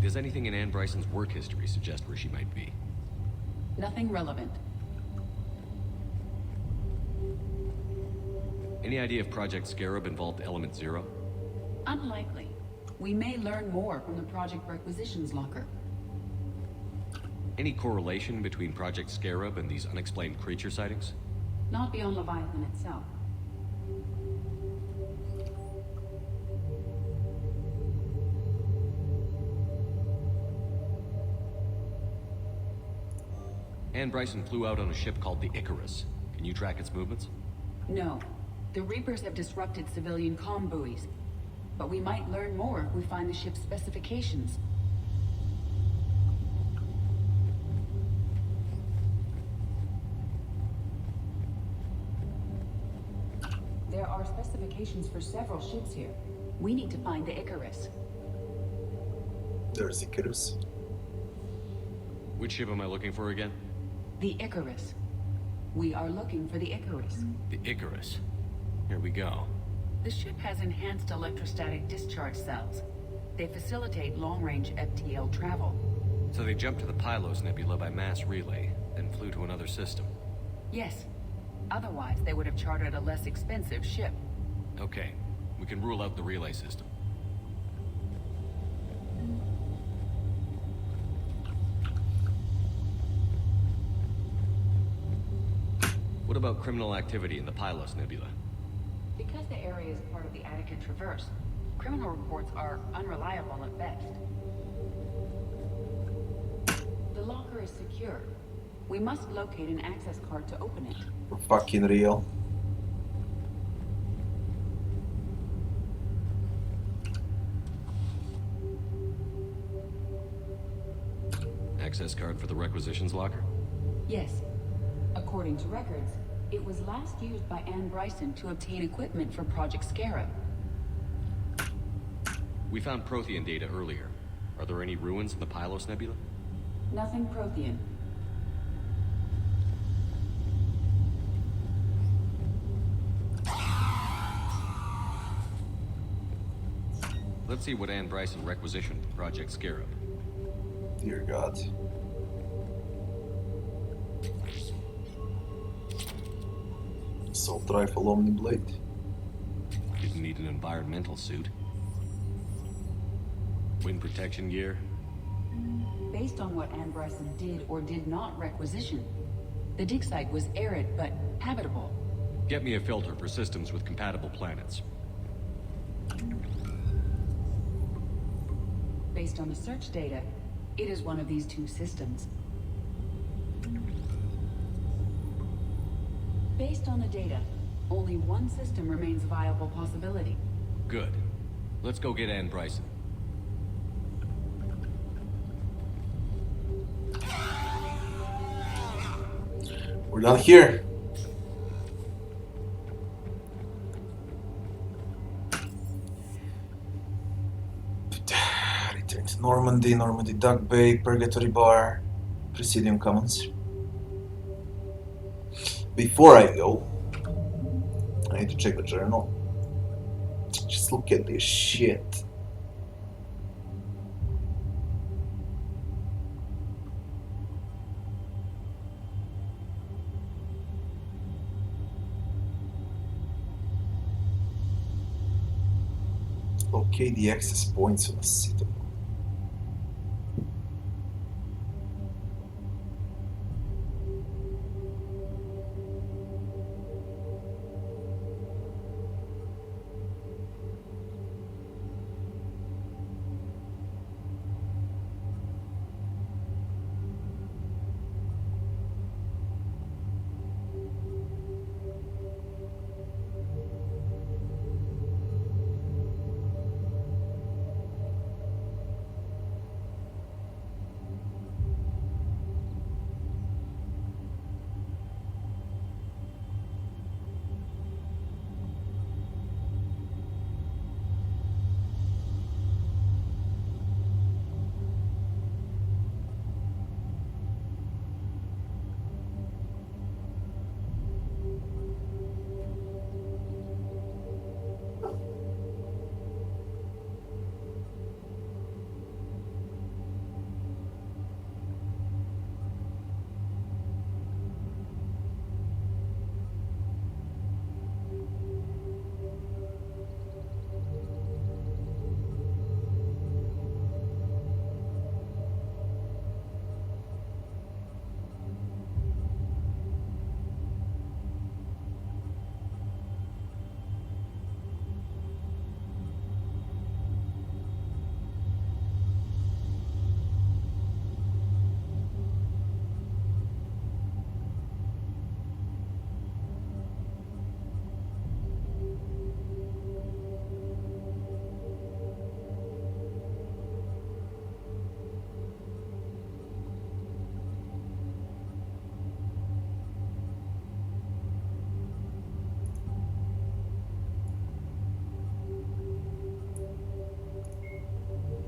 Does anything in Anne Bryson's work history suggest where she might be? Nothing relevant. Any idea if Project Scarab involved Element Zero? Unlikely. We may learn more from the Project Requisitions Locker. Any correlation between Project Scarab and these unexplained creature sightings? Not beyond Leviathan itself. Anne Bryson flew out on a ship called the Icarus. Can you track its movements? No. The Reapers have disrupted civilian comm buoys. But we might learn more if we find the ship's specifications. There are specifications for several ships here. We need to find the Icarus. There's Icarus. Which ship am I looking for again? The Icarus. We are looking for the Icarus. The Icarus. Here we go. The ship has enhanced electrostatic discharge cells. They facilitate long-range FTL travel. So they jumped to the Pylos Nebula by mass relay, then flew to another system. Yes. Otherwise, they would have chartered a less expensive ship. Okay. We can rule out the relay system. What about criminal activity in the Pylos Nebula? Because the area is part of the Attica Traverse, criminal reports are unreliable at best. The locker is secure. We must locate an access card to open it. For fucking real. Access card for the requisitions locker? Yes. According to records, it was last used by Anne Bryson to obtain equipment for Project Scarab. We found Prothean data earlier. Are there any ruins in the Pylos Nebula? Nothing Prothean. Let's see what Anne Bryson requisitioned for Project Scarab. Dear God. Assault rifle Omniblade. Didn't need an environmental suit. Wind protection gear. Based on what Anne Bryson did or did not requisition, the dig site was arid but habitable. Get me a filter for systems with compatible planets. Based on the search data, it is one of these two systems. Based on the data, only one system remains a viable possibility. Good. Let's go get Anne Bryson. We're done here. Return to Normandy, Normandy Duck Bay, Purgatory Bar, Presidium Commons. Before I go, I need to check the journal. Just look at this shit. Locate the access points on the citadel.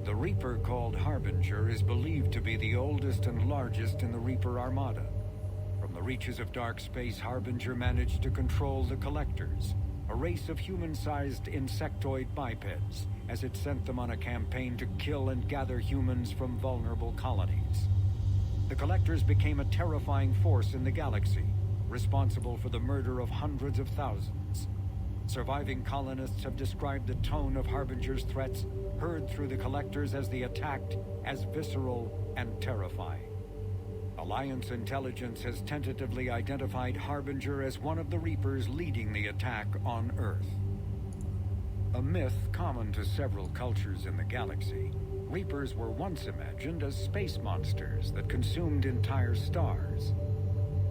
The Reaper called Harbinger is believed to be the oldest and largest in the Reaper Armada. From the reaches of dark space, Harbinger managed to control the Collectors, a race of human-sized insectoid bipeds, as it sent them on a campaign to kill and gather humans from vulnerable colonies. The Collectors became a terrifying force in the galaxy, responsible for the murder of hundreds of thousands. Surviving colonists have described the tone of Harbinger's threats heard through the Collectors as they attacked as visceral and terrifying. Alliance intelligence has tentatively identified Harbinger as one of the Reapers leading the attack on Earth. A myth common to several cultures in the galaxy, Reapers were once imagined as space monsters that consumed entire stars.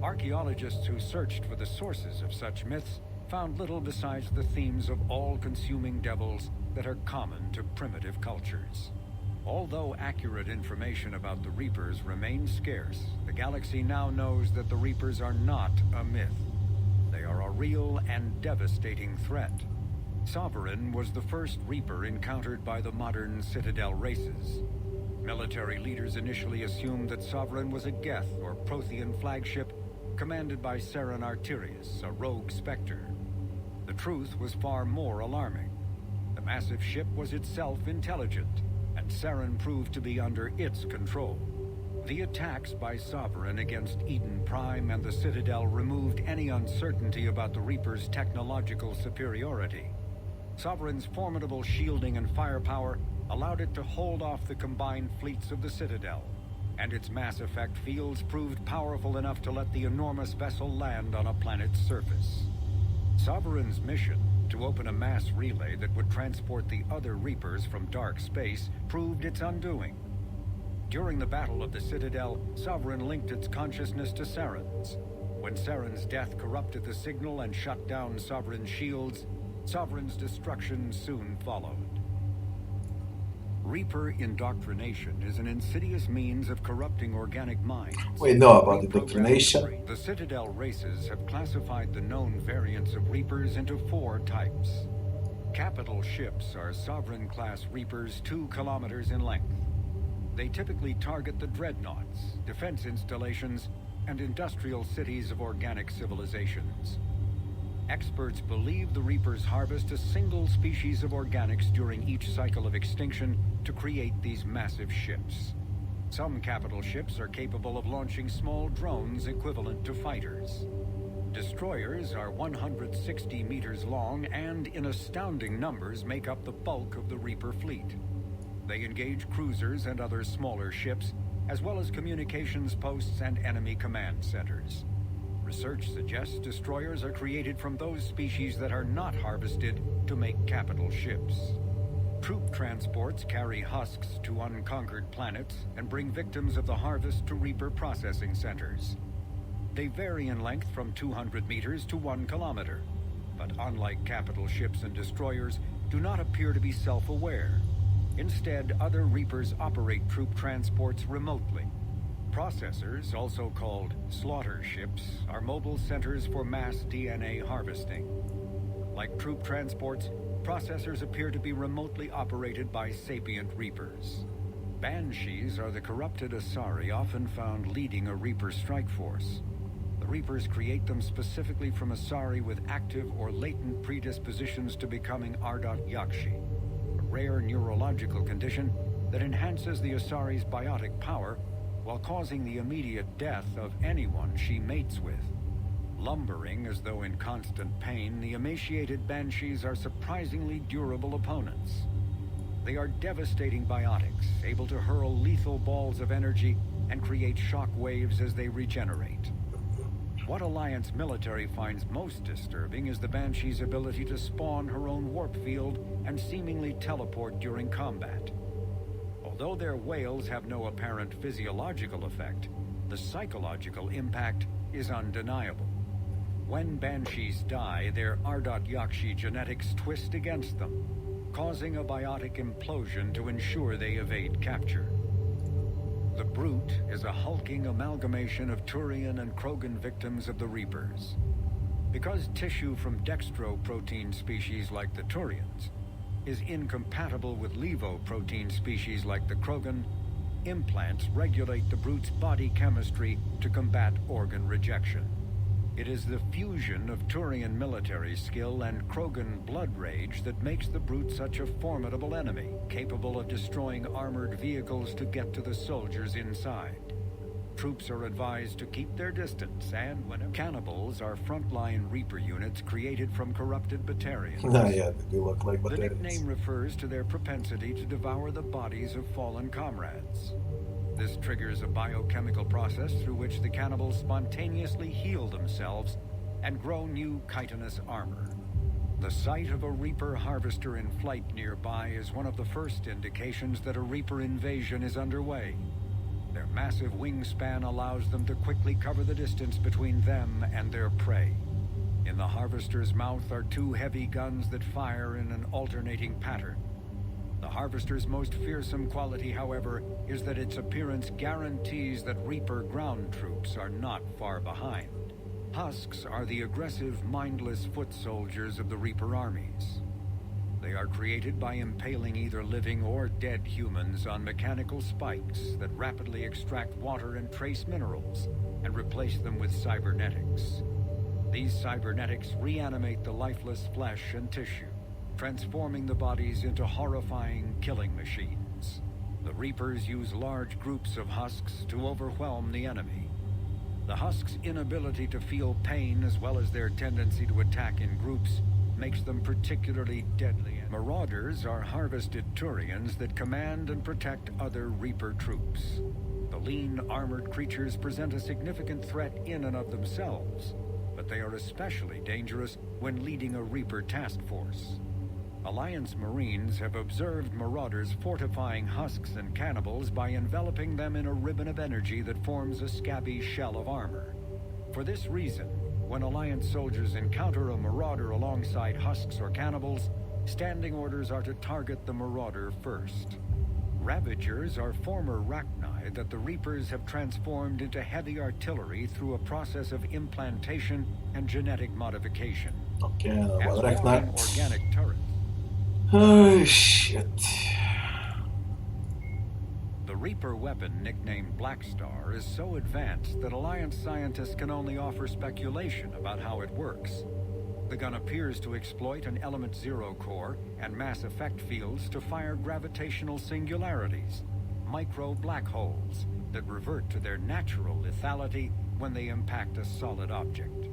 Archaeologists who searched for the sources of such myths found little besides the themes of all-consuming devils that are common to primitive cultures. Although accurate information about the Reapers remains scarce, the galaxy now knows that the Reapers are not a myth. They are a real and devastating threat. Sovereign was the first Reaper encountered by the modern Citadel races. Military leaders initially assumed that Sovereign was a Geth or Prothean flagship commanded by Saren Arterius, a rogue Spectre. The truth was far more alarming. The massive ship was itself intelligent, and Saren proved to be under its control. The attacks by Sovereign against Eden Prime and the Citadel removed any uncertainty about the Reaper's technological superiority. Sovereign's formidable shielding and firepower allowed it to hold off the combined fleets of the Citadel, and its mass effect fields proved powerful enough to let the enormous vessel land on a planet's surface. Sovereign's mission, to open a mass relay that would transport the other Reapers from dark space, proved its undoing. During the Battle of the Citadel, Sovereign linked its consciousness to Saren's. When Saren's death corrupted the signal and shut down Sovereign's shields, Sovereign's destruction soon followed. Reaper indoctrination is an insidious means of corrupting organic minds. We know about indoctrination. The Citadel races have classified the known variants of Reapers into 4 types. Capital ships are Sovereign-class Reapers 2 kilometers in length. They typically target the dreadnoughts, defense installations, and industrial cities of organic civilizations. Experts believe the Reapers harvest a single species of organics during each cycle of extinction to create these massive ships. Some capital ships are capable of launching small drones equivalent to fighters. Destroyers are 160 meters long and, in astounding numbers, make up the bulk of the Reaper fleet. They engage cruisers and other smaller ships, as well as communications posts and enemy command centers. Research suggests destroyers are created from those species that are not harvested to make capital ships. Troop transports carry husks to unconquered planets and bring victims of the harvest to Reaper processing centers. They vary in length from 200 meters to 1 kilometer, but unlike capital ships and destroyers, do not appear to be self-aware. Instead, other Reapers operate troop transports remotely. Processors, also called slaughter ships, are mobile centers for mass DNA harvesting. Like troop transports, processors appear to be remotely operated by sapient Reapers. Banshees are the corrupted Asari often found leading a Reaper strike force. The Reapers create them specifically from Asari with active or latent predispositions to becoming Ardat Yakshi, a rare neurological condition that enhances the Asari's biotic power while causing the immediate death of anyone she mates with. Lumbering as though in constant pain, the emaciated Banshees are surprisingly durable opponents. They are devastating biotics, able to hurl lethal balls of energy and create shock waves as they regenerate. What Alliance military finds most disturbing is the Banshee's ability to spawn her own warp field and seemingly teleport during combat. Although their whales have no apparent physiological effect, the psychological impact is undeniable. When Banshees die, their Ardat Yakshi genetics twist against them, causing a biotic implosion to ensure they evade capture. The Brute is a hulking amalgamation of Turian and Krogan victims of the Reapers. Because tissue from dextroprotein species like the Turians is incompatible with levoprotein species like the Krogan, implants regulate the Brute's body chemistry to combat organ rejection. It is the fusion of Turian military skill and Krogan blood rage that makes the Brute such a formidable enemy, capable of destroying armored vehicles to get to the soldiers inside. Troops are advised to keep their distance, and when cannibals are frontline Reaper units created from corrupted Batarians. Yeah, they do look like The Batarians. nickname refers to their propensity to devour the bodies of fallen comrades. This triggers a biochemical process through which the cannibals spontaneously heal themselves and grow new chitinous armor. The sight of a Reaper harvester in flight nearby is one of the first indications that a Reaper invasion is underway. Their massive wingspan allows them to quickly cover the distance between them and their prey. In the harvester's mouth are two heavy guns that fire in an alternating pattern. The harvester's most fearsome quality, however, is that its appearance guarantees that Reaper ground troops are not far behind. Husks are the aggressive, mindless foot soldiers of the Reaper armies. They are created by impaling either living or dead humans on mechanical spikes that rapidly extract water and trace minerals and replace them with cybernetics. These cybernetics reanimate the lifeless flesh and tissue, transforming the bodies into horrifying killing machines. The Reapers use large groups of husks to overwhelm the enemy. The husks' inability to feel pain, as well as their tendency to attack in groups, makes them particularly deadly. Marauders are harvested Turians that command and protect other Reaper troops. The lean, armored creatures present a significant threat in and of themselves, but they are especially dangerous when leading a Reaper task force. Alliance Marines have observed Marauders fortifying husks and cannibals by enveloping them in a ribbon of energy that forms a scabby shell of armor. For this reason, when Alliance soldiers encounter a Marauder alongside husks or cannibals, standing orders are to target the Marauder first. Ravagers are former Rachni that the Reapers have transformed into heavy artillery through a process of implantation and genetic modification. Okay, As Rachni. walking organic turrets. Oh, shit. The Reaper weapon, nicknamed Black Star, is so advanced that Alliance scientists can only offer speculation about how it works. The gun appears to exploit an element zero core and mass effect fields to fire gravitational singularities, micro black holes that revert to their natural lethality when they impact a solid object.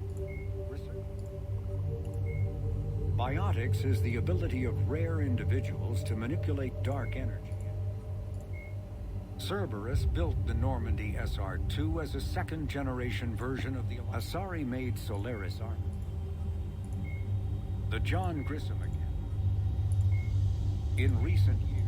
Biotics is the ability of rare individuals to manipulate dark energy. Cerberus built the Normandy SR-2 as a second-generation version of the Asari-made Solaris armor. The John Grissom again. In recent years...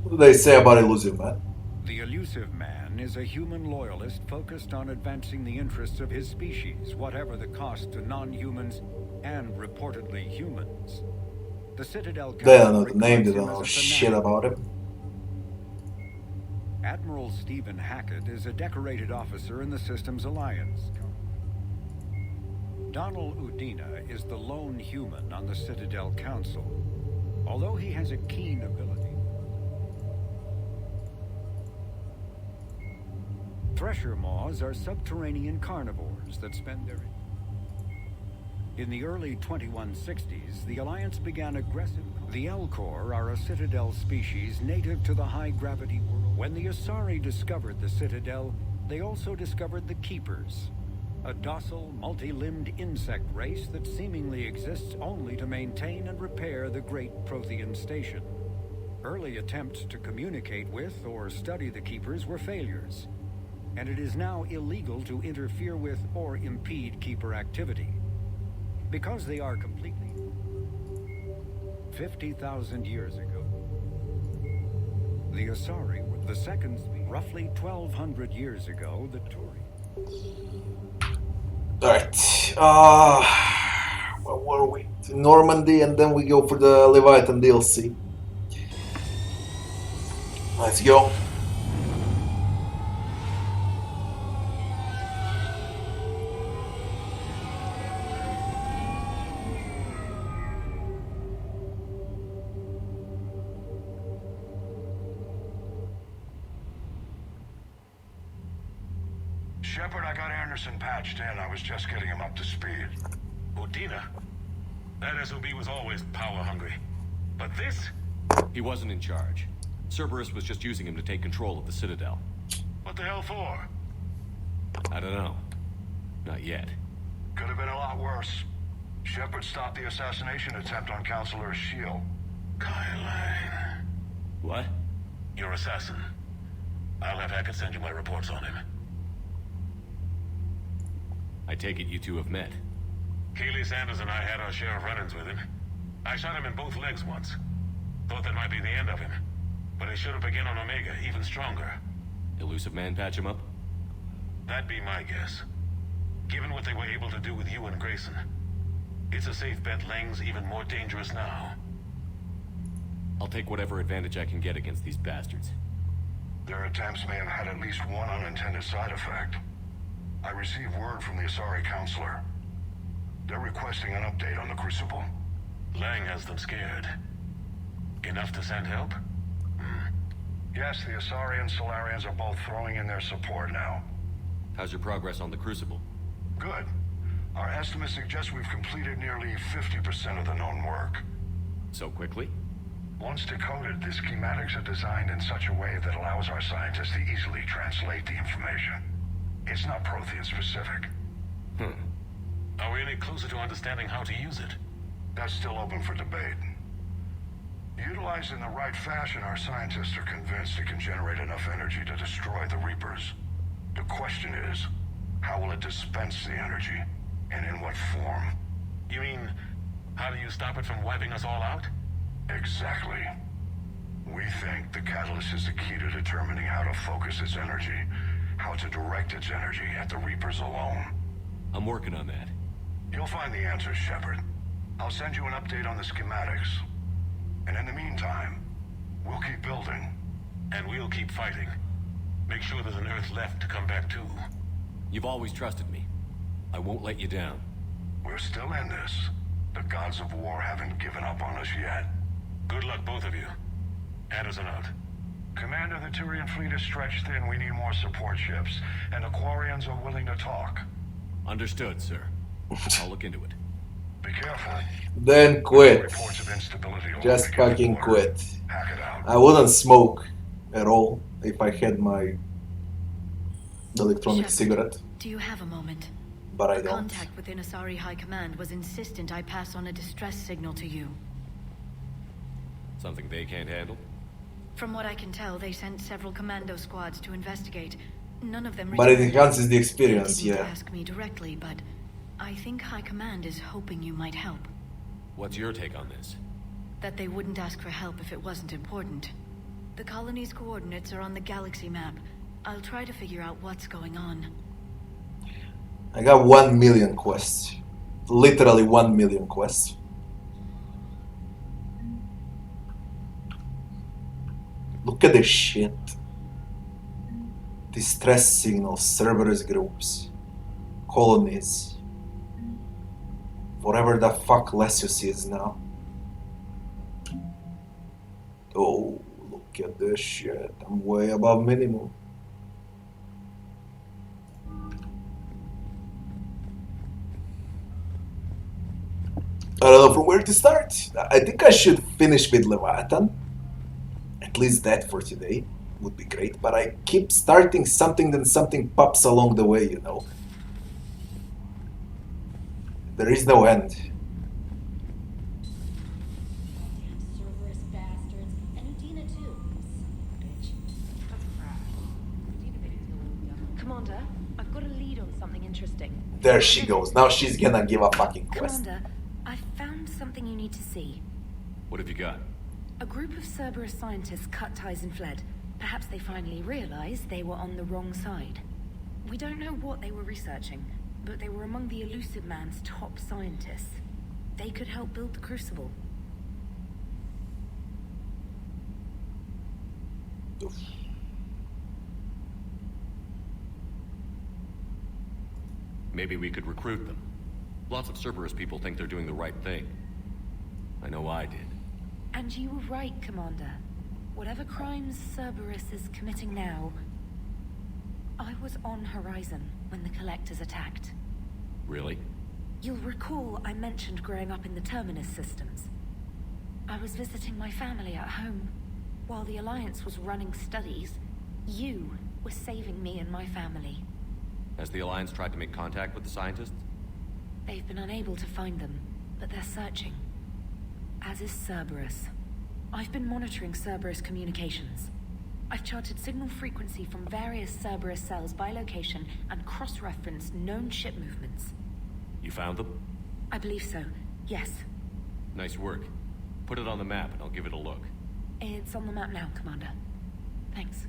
What do they say about Elusive Man? The Elusive Man is a human loyalist focused on advancing the interests of his species, whatever the cost to non-humans and reportedly humans. The Citadel... They don't know the name, they don't know shit about it. Admiral Stephen Hackett is a decorated officer in the Systems Alliance. Donald Udina is the lone human on the Citadel Council. Although he has a keen ability, thresher maws are subterranean carnivores that spend their... In the early 2160s, the Alliance began aggressive... The Elcor are a Citadel species native to the high-gravity world. When the Asari discovered the Citadel, they also discovered the Keepers, a docile, multi-limbed insect race that seemingly exists only to maintain and repair the Great Prothean Station. Early attempts to communicate with or study the Keepers were failures, and it is now illegal to interfere with or impede Keeper activity. Because they are completely... 50,000 years ago, the Asari were the second species. Roughly 1,200 years ago, the Alright, where were we? To Normandy, and then we go for the Leviathan DLC. Let's go. Shepard, I got Anderson patched in. I was just getting him up to speed. Udina? That SOB was always power-hungry. But this? He wasn't in charge. Cerberus was just using him to take control of the Citadel. What the hell for? I don't know. Not yet. Could have been a lot worse. Shepard stopped the assassination attempt on Counselor Shield. Kyle. What? Your assassin. I'll have Hackett send you my reports on him. I take it you two have met. Keely Sanders and I had our share of run-ins with him. I shot him in both legs once. Thought that might be the end of him. But he showed up again on Omega, even stronger. Elusive Man patch him up? That'd be my guess. Given what they were able to do with you and Grayson, it's a safe bet Lang's even more dangerous now. I'll take whatever advantage I can get against these bastards. Their attempts may have had at least one unintended side effect. I received word from the Asari Counselor. They're requesting an update on the Crucible. Lang has them scared. Enough to send help? Yes, the Asari and Solarians are both throwing in their support now. How's your progress on the Crucible? Good. Our estimates suggest we've completed nearly 50% of the known work. So quickly? Once decoded, the schematics are designed in such a way that allows our scientists to easily translate the information. It's not Prothean specific. Are we any closer to understanding how to use it? That's still open for debate. Utilized in the right fashion, our scientists are convinced it can generate enough energy to destroy the Reapers. The question is, how will it dispense the energy? And in what form? You mean, how do you stop it from wiping us all out? Exactly. We think the catalyst is the key to determining how to focus its energy, how to direct its energy at the Reapers alone. I'm working on that. You'll find the answers, Shepard. I'll send you an update on the schematics. And in the meantime, we'll keep building. And we'll keep fighting. Make sure there's an Earth left to come back to. You've always trusted me. I won't let you down. We're still in this. The gods of war haven't given up on us yet. Good luck, both of you. Anderson out. Commander, the Turian fleet is stretched thin. We need more support ships. And the Quarians are willing to talk. Understood, sir. I'll look into it. Be careful. Then quit. Reports of instability all Just over the fucking border. quit. Hack it out. I wouldn't smoke at all if I had my electronic Shepard, cigarette, do you have a moment? but I A don't. contact within Asari High Command was insistent I pass on a distress signal to you. Something they can't handle? From what I can tell, they sent several commando squads to investigate. None of them But it returned. enhances the experience, They didn't yeah. ask me directly, but I think High Command is hoping you might help. What's your take on this? That they wouldn't ask for help if it wasn't important. The colony's coordinates are on the galaxy map. I'll try to figure out what's going on. I got 1 million quests. Literally 1 million quests. Look at this shit. Distress signals, Cerberus groups, colonies. Whatever the fuck Lesius is now. Oh, look at this shit. I'm way above minimum. I don't know from where to start. I think I should finish with Leviathan. At least that for today would be great. But I keep starting something, then something pops along the way, you know. There is no end. Cerberus bastards. And Udina too. Bitch. Commander, I've got a lead on something interesting. There she goes. Now she's gonna give a fucking quest. Commander, I found something you need to see. What have you got? A group of Cerberus scientists cut ties and fled. Perhaps they finally realized they were on the wrong side. We don't know what they were researching, but they were among the Elusive Man's top scientists. They could help build the Crucible. Maybe we could recruit them. Lots of Cerberus people think they're doing the right thing. I know I did. And you were right, Commander. Whatever crimes Cerberus is committing now, I was on Horizon when the Collectors attacked. Really? You'll recall I mentioned growing up in the Terminus systems. I was visiting my family at home. While the Alliance was running studies, you were saving me and my family. Has the Alliance tried to make contact with the scientists? They've been unable to find them, but they're searching. As is Cerberus. I've been monitoring Cerberus communications. I've charted signal frequency from various Cerberus cells by location and cross-referenced known ship movements. You found them? I believe so, yes. Nice work. Put it on the map and I'll give it a look. It's on the map now, Commander. Thanks.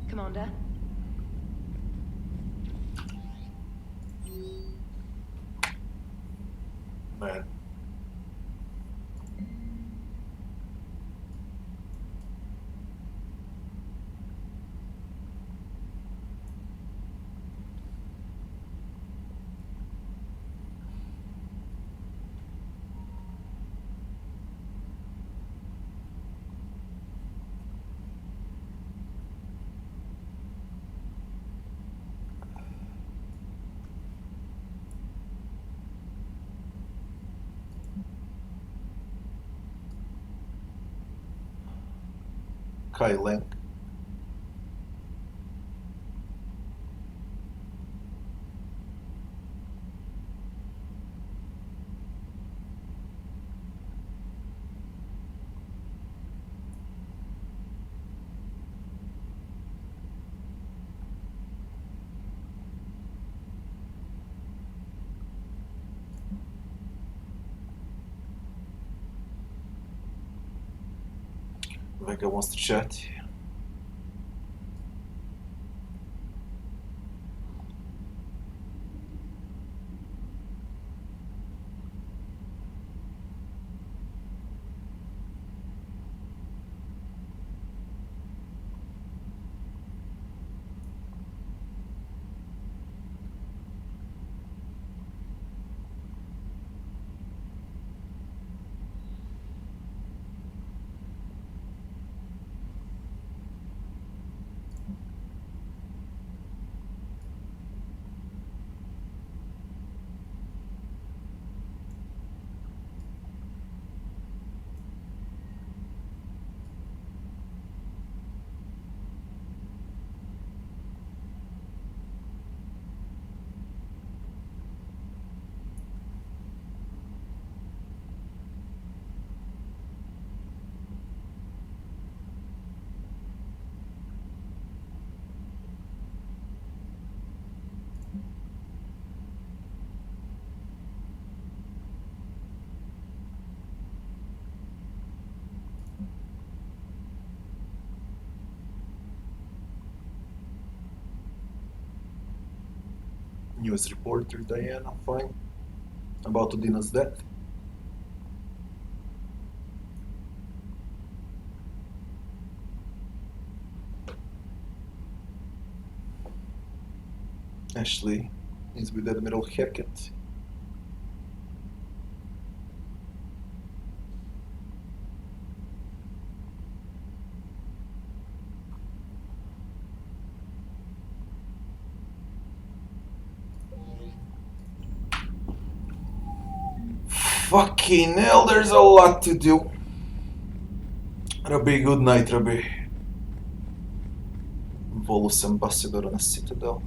Commander? Man. Kai Link. Vega wants to chat. News reporter Diana, fine. About Udina's death. Ashley is with Admiral Hackett. Fucking hell, there's a lot to do. Rabbi, good night, Rabbi. Volus ambassador on a citadel.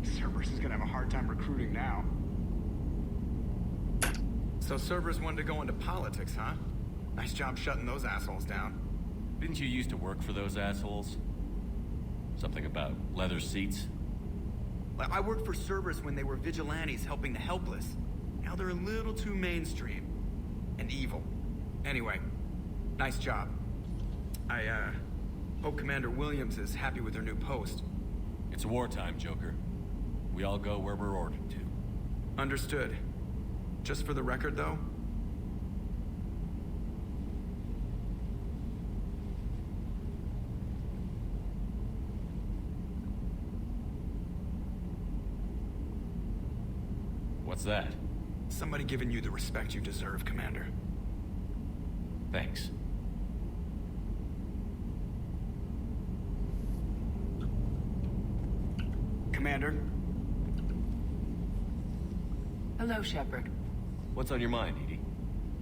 Cerberus is gonna have a hard time recruiting now. So Cerberus wanted to go into politics, huh? Nice job shutting those assholes down. Didn't you used to work for those assholes? Something about leather seats? I worked for Cerberus when they were vigilantes helping the helpless. Now they're a little too mainstream. And evil. Anyway, nice job. I, hope Commander Williams is happy with her new post. It's wartime, Joker. We all go where we're ordered to. Understood. Just for the record, though, What's that? somebody giving you the respect you deserve, Commander. Thanks. Commander? Hello, Shepard. What's on your mind, Edie?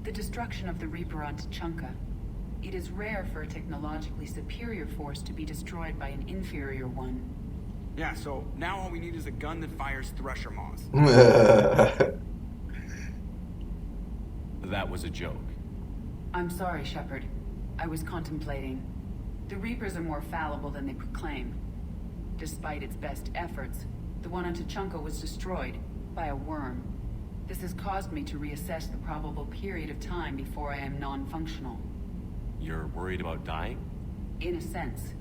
The destruction of the Reaper on Tuchanka. It is rare for a technologically superior force to be destroyed by an inferior one. Yeah, so now all we need is a gun that fires thresher maws. That was a joke. I'm sorry, Shepard. I was contemplating. The Reapers are more fallible than they proclaim. Despite its best efforts, the one on Tuchanka was destroyed by a worm. This has caused me to reassess the probable period of time before I am non-functional. You're worried about dying? In a sense.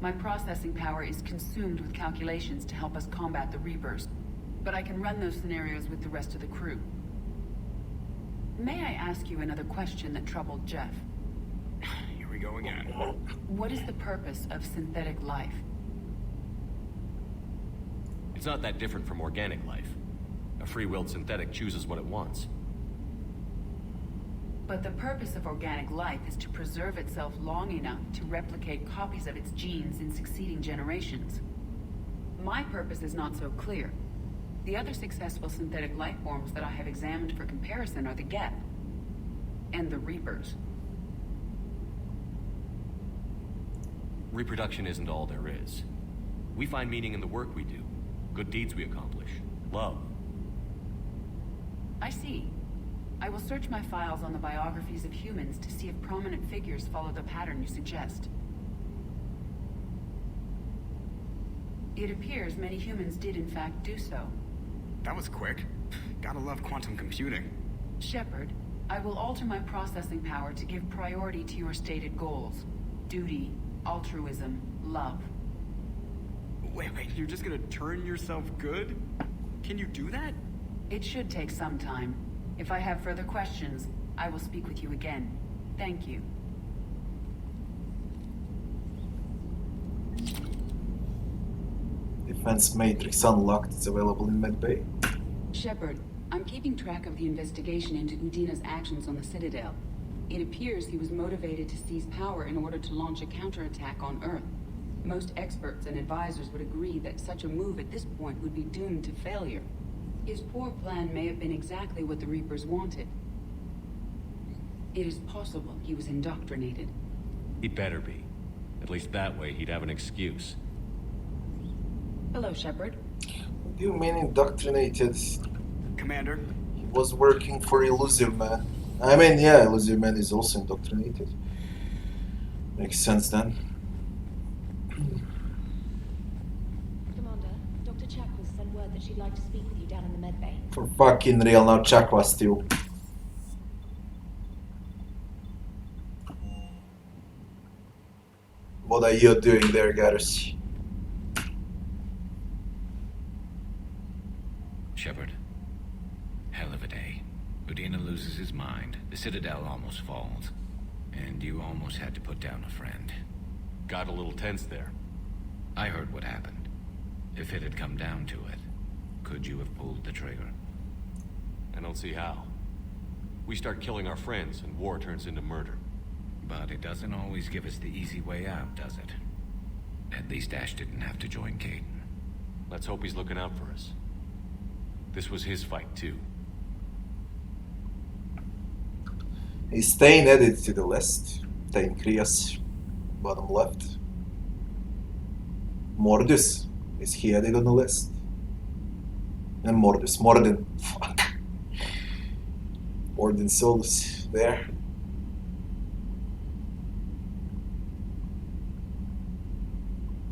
My processing power is consumed with calculations to help us combat the Reapers, but I can run those scenarios with the rest of the crew. May I ask you another question that troubled Jeff? Here we go again. What is the purpose of synthetic life? It's not that different from organic life. A free-willed synthetic chooses what it wants. But the purpose of organic life is to preserve itself long enough to replicate copies of its genes in succeeding generations. My purpose is not so clear. The other successful synthetic life forms that I have examined for comparison are the Geth and the Reapers. Reproduction isn't all there is. We find meaning in the work we do, good deeds we accomplish, love. I see. I will search my files on the biographies of humans to see if prominent figures follow the pattern you suggest. It appears many humans did in fact do so. That was quick. Gotta love quantum computing. Shepard, I will alter my processing power to give priority to your stated goals. Duty, altruism, love. Wait, you're just gonna turn yourself good? Can you do that? It should take some time. If I have further questions, I will speak with you again. Thank you. Defense Matrix unlocked. It's available in medbay. Shepard, I'm keeping track of the investigation into Udina's actions on the Citadel. It appears he was motivated to seize power in order to launch a counterattack on Earth. Most experts and advisors would agree that such a move at this point would be doomed to failure. His poor plan may have been exactly what the Reapers wanted. It is possible he was indoctrinated. He'd better be. At least that way he'd have an excuse. Hello, Shepard. What do you mean indoctrinated? Commander? He was working for Illusive Man. I mean, yeah, Illusive Man is also indoctrinated. Makes sense then. Commander, Dr. Chakwas sent word that she'd like to speak with you down in the medbay. For fucking real now, Chakwa still. What are you doing there, Garrus? Shepard. Hell of a day. Udina loses his mind, the Citadel almost falls, and you almost had to put down a friend. Got a little tense there. I heard what happened. If it had come down to it, could you have pulled the trigger? I don't see how. We start killing our friends, and war turns into murder. But it doesn't always give us the easy way out, does it? At least Ash didn't have to join Caden. Let's hope he's looking out for us. This was his fight, too. He's staying added to the list. Tancreas, bottom left. Mordus, is he added on the list? And Mordus, Morden, fuck. Morden Solus, there.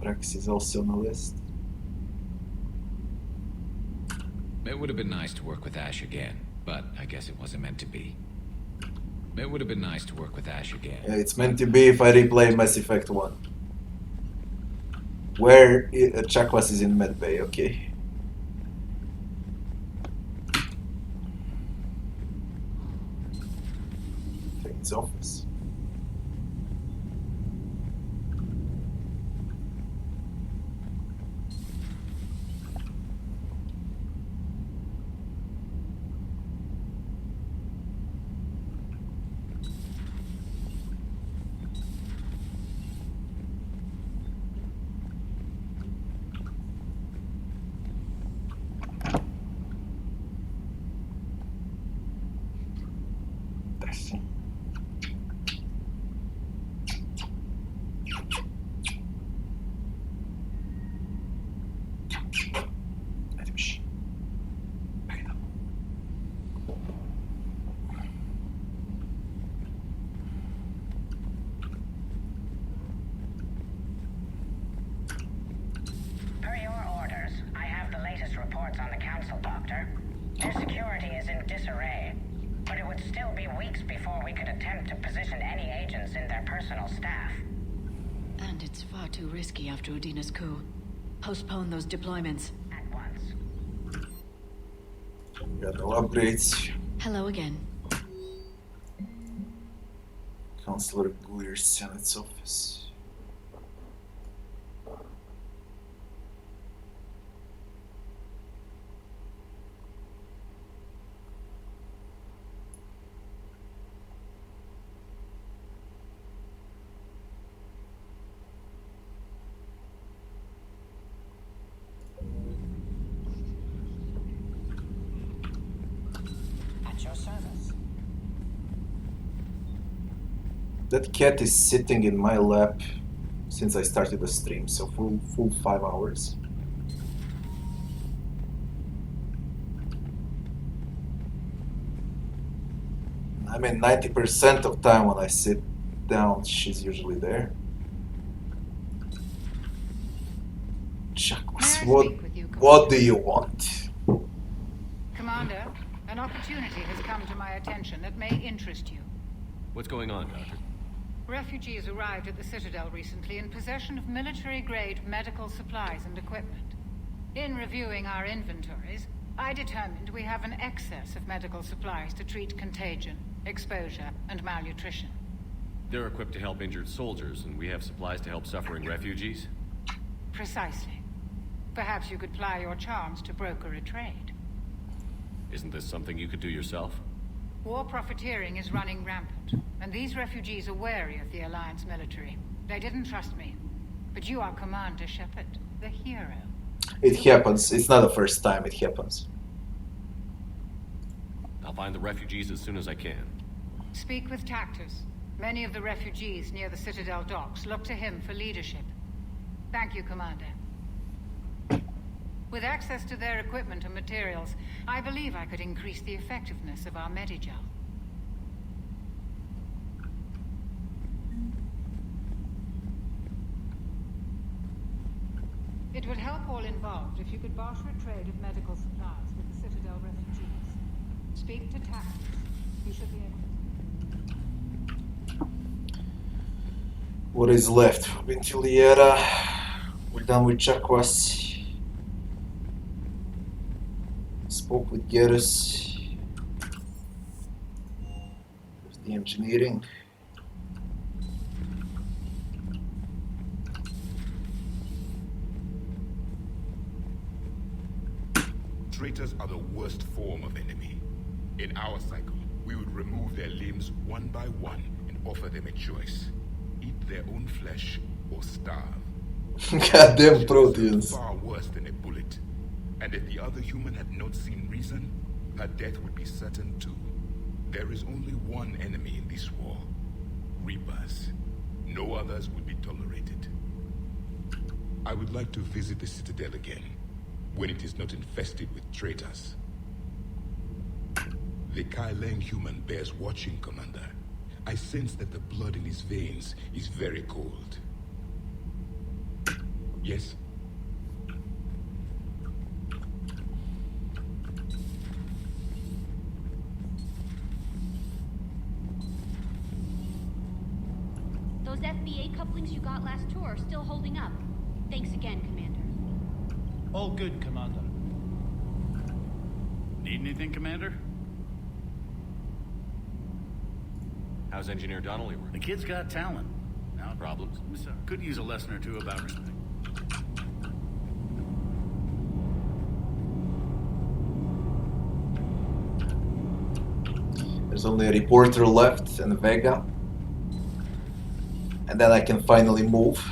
Rex is also on the list. It would have been nice to work with Ash again, but I guess it wasn't meant to be. It would have been nice to work with Ash again. Yeah, it's meant to be if I replay Mass Effect 1. Where Chakwas is in medbay, okay. His office. After Udina's coup. Postpone those deployments. At once. Got no upgrades. Hello again. Counselor Guir's Senate's office. That cat is sitting in my lap since I started the stream, so full 5 hours. I mean, 90% of time when I sit down, she's usually there. Chakwas, what do you want? Commander, an opportunity has come to my attention that may interest you. What's going on, Doctor? Refugees arrived at the Citadel recently in possession of military-grade medical supplies and equipment. In reviewing our inventories, I determined we have an excess of medical supplies to treat contagion, exposure, and malnutrition. They're equipped to help injured soldiers, and we have supplies to help suffering refugees? Precisely. Perhaps you could ply your charms to broker a trade. Isn't this something you could do yourself? War profiteering is running rampant, and these refugees are wary of the Alliance military. They didn't trust me. But you are Commander Shepard, the hero. It happens. It's not the first time it happens. I'll find the refugees as soon as I can. Speak with Tactus. Many of the refugees near the Citadel docks look to him for leadership. Thank you, Commander. With access to their equipment and materials, I believe I could increase the effectiveness of our Medigel. It would help all involved if you could barter a trade of medical supplies with the Citadel refugees. Speak to Tactus. He should be able to... What is left? Ventiliera. We're done with Chakwas. Spoke with Gerus. There's the engineering. Traitors are the worst form of enemy. In our cycle, we would remove their limbs one by one and offer them a choice. Eat their own flesh or starve. Goddamn Proteans. Far worse than a bullet. And if the other human had not seen reason, her death would be certain too. There is only one enemy in this war. Reapers. No others would be tolerated. I would like to visit the Citadel again, when it is not infested with traitors. The Kai Leng human bears watching, Commander. I sense that the blood in his veins is very cold. Yes? Those FBA couplings you got last tour are still holding up. Thanks again, Commander. All good, Commander. Need anything, Commander? How's Engineer Donnelly working? The kid's got talent. Now, Problems? Could use a lesson or two about respect. There's only a reporter left and Vega. And then I can finally move.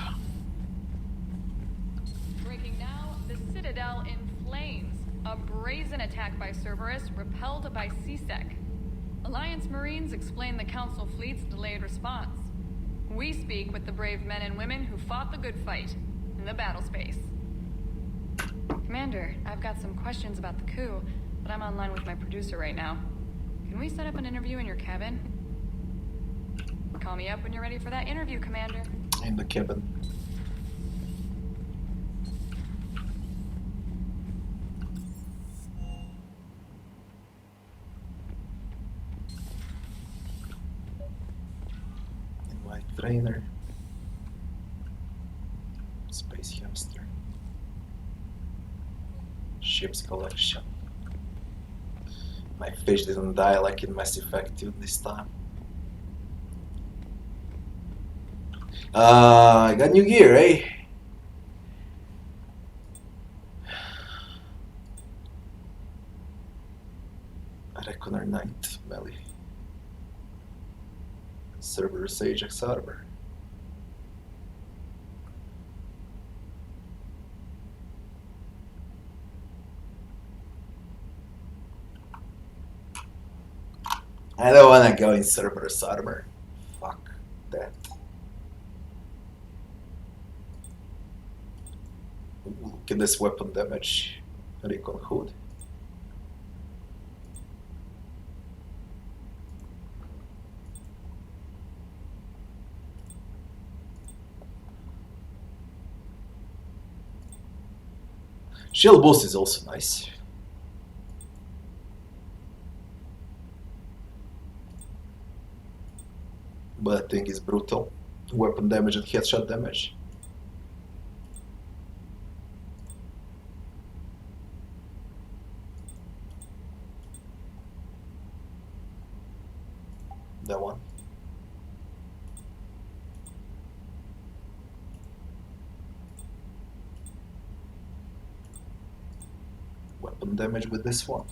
Breaking now, the Citadel in flames. A brazen attack by Cerberus, repelled by CSEC. Alliance Marines explain the Council fleet's delayed response. We speak with the brave men and women who fought the good fight in the battle space. Commander, I've got some questions about the coup, but I'm online with my producer right now. Can we set up an interview in your cabin? Call me up when you're ready for that interview, Commander. In the cabin. Invite trainer. Space hamster. Ships collection. My fish didn't die like in Mass Effect 2 this time. I got new gear, eh? Reckoner Knight, melee. Cerberus Ajax Arbor. I don't wanna go in Cerberus Arbor. Fuck that. Look at this weapon damage. Recon Hood. Shield boost is also nice. But I think it's brutal. Weapon damage and headshot damage. That one. Weapon damage with this one.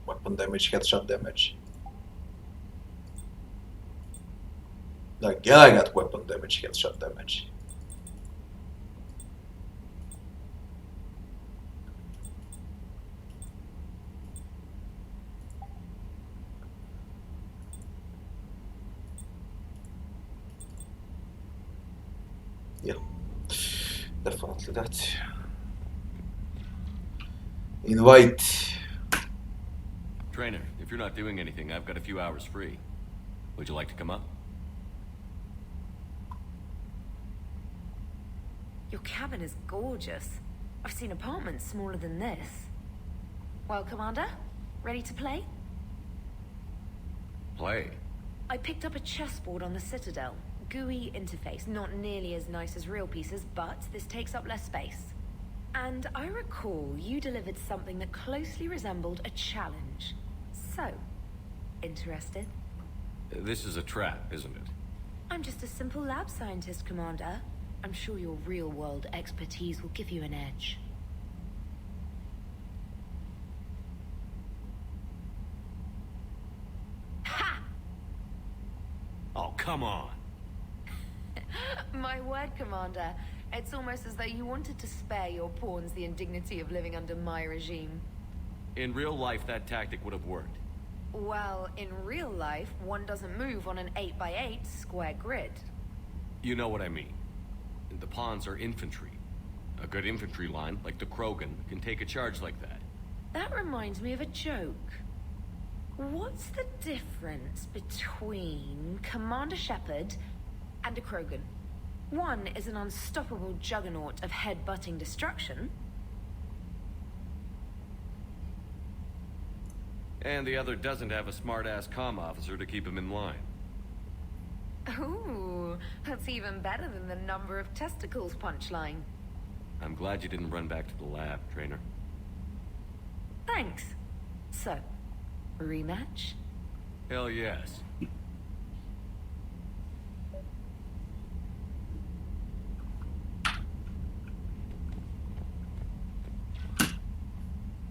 Weapon damage, headshot damage. Like, yeah, I got weapon damage, headshot damage. Yeah, definitely that. Invite. Trainer, if you're not doing anything, I've got a few hours free. Would you like to come up? Your cabin is gorgeous. I've seen apartments smaller than this. Well, Commander, ready to play? Play. I picked up a chessboard on the Citadel. GUI interface, not nearly as nice as real pieces, but this takes up less space. And I recall you delivered something that closely resembled a challenge. So, interested? This is a trap, isn't it? I'm just a simple lab scientist, Commander. I'm sure your real-world expertise will give you an edge. Ha! Oh, come on. My word, Commander. It's almost as though you wanted to spare your pawns the indignity of living under my regime. In real life, that tactic would have worked. Well, in real life, one doesn't move on an 8x8 square grid. You know what I mean. The pawns are infantry. A good infantry line, like the Krogan, can take a charge like that. That reminds me of a joke. What's the difference between Commander Shepard and a Krogan? One is an unstoppable juggernaut of head-butting destruction. And the other doesn't have a smart-ass comm officer to keep him in line. Ooh, that's even better than the number of testicles punchline. I'm glad you didn't run back to the lab, Trainer. Thanks. So, rematch? Hell yes.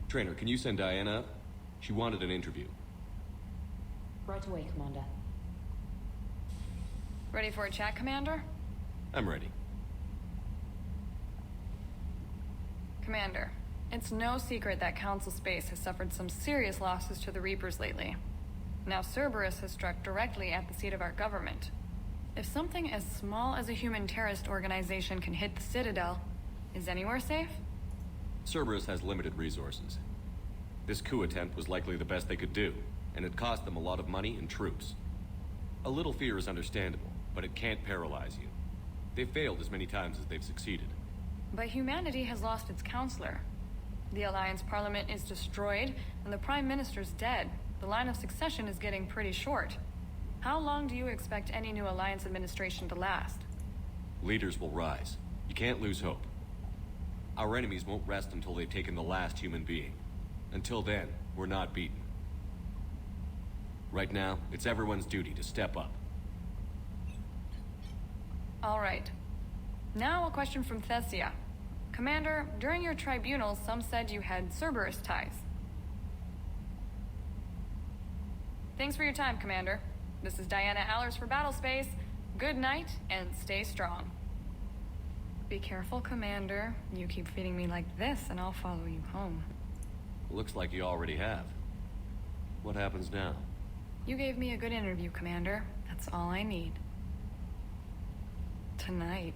Trainer, can you send Diana up? She wanted an interview. Right away, Commander. Ready for a chat, Commander? I'm ready. Commander, it's no secret that Council Space has suffered some serious losses to the Reapers lately. Now Cerberus has struck directly at the seat of our government. If something as small as a human terrorist organization can hit the Citadel, is anywhere safe? Cerberus has limited resources. This coup attempt was likely the best they could do, and it cost them a lot of money and troops. A little fear is understandable, but it can't paralyze you. They've failed as many times as they've succeeded. But humanity has lost its counselor. The Alliance Parliament is destroyed, and the Prime Minister's dead. The line of succession is getting pretty short. How long do you expect any new Alliance administration to last? Leaders will rise. You can't lose hope. Our enemies won't rest until they've taken the last human being. Until then, we're not beaten. Right now, it's everyone's duty to step up. All right. Now a question from Thessia. Commander, during your tribunal, some said you had Cerberus ties. Thanks for your time, Commander. This is Diana Allers for Battlespace. Good night, and stay strong. Be careful, Commander. You keep feeding me like this, and I'll follow you home. Looks like you already have. What happens now? You gave me a good interview, Commander. That's all I need. Tonight.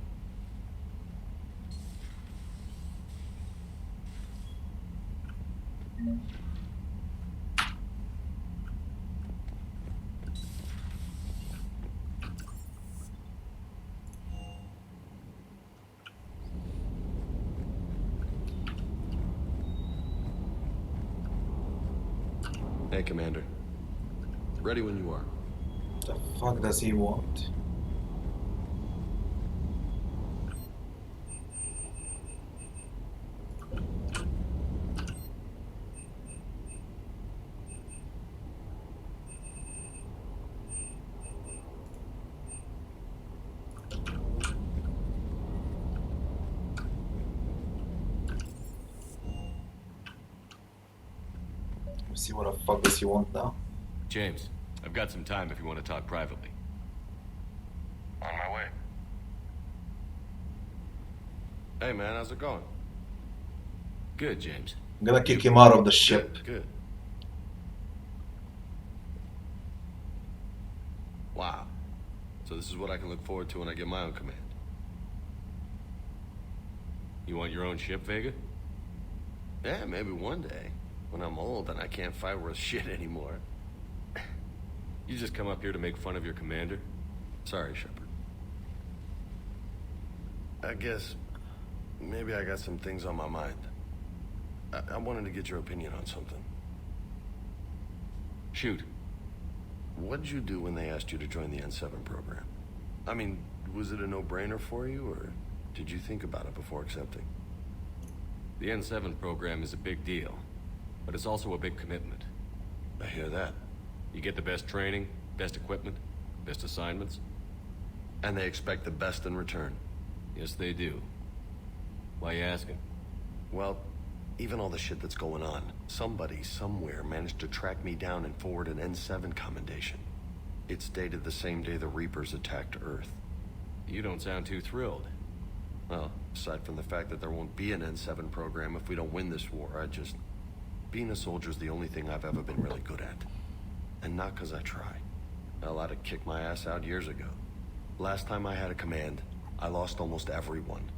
Hey, Commander. Ready when you are. The fuck does he want? See what the fuck does he want now? James, I've got some time if you want to talk privately. On my way. Hey man, how's it going? Good, James. I'm gonna kick him out of the ship. Good. Wow. So this is what I can look forward to when I get my own command. You want your own ship, Vega? Yeah, maybe one day. When I'm old and I can't fight worth shit anymore. You just come up here to make fun of your commander? Sorry, Shepard. I guess maybe I got some things on my mind. I wanted to get your opinion on something. Shoot. What'd you do when they asked you to join the N7 program? I mean, was it a no-brainer for you, or did you think about it before accepting? The N7 program is a big deal, but it's also a big commitment. I hear that. You get the best training, best equipment, best assignments. And they expect the best in return. Yes, they do. Why you asking? Well, even all the shit that's going on, somebody somewhere managed to track me down and forward an N7 commendation. It's dated the same day the Reapers attacked Earth. You don't sound too thrilled. Well, aside from the fact that there won't be an N7 program if we don't win this war, being a soldier's the only thing I've ever been really good at. And not 'cause I try. Hell, I'd have kicked my ass out years ago. Last time I had a command, I lost almost everyone,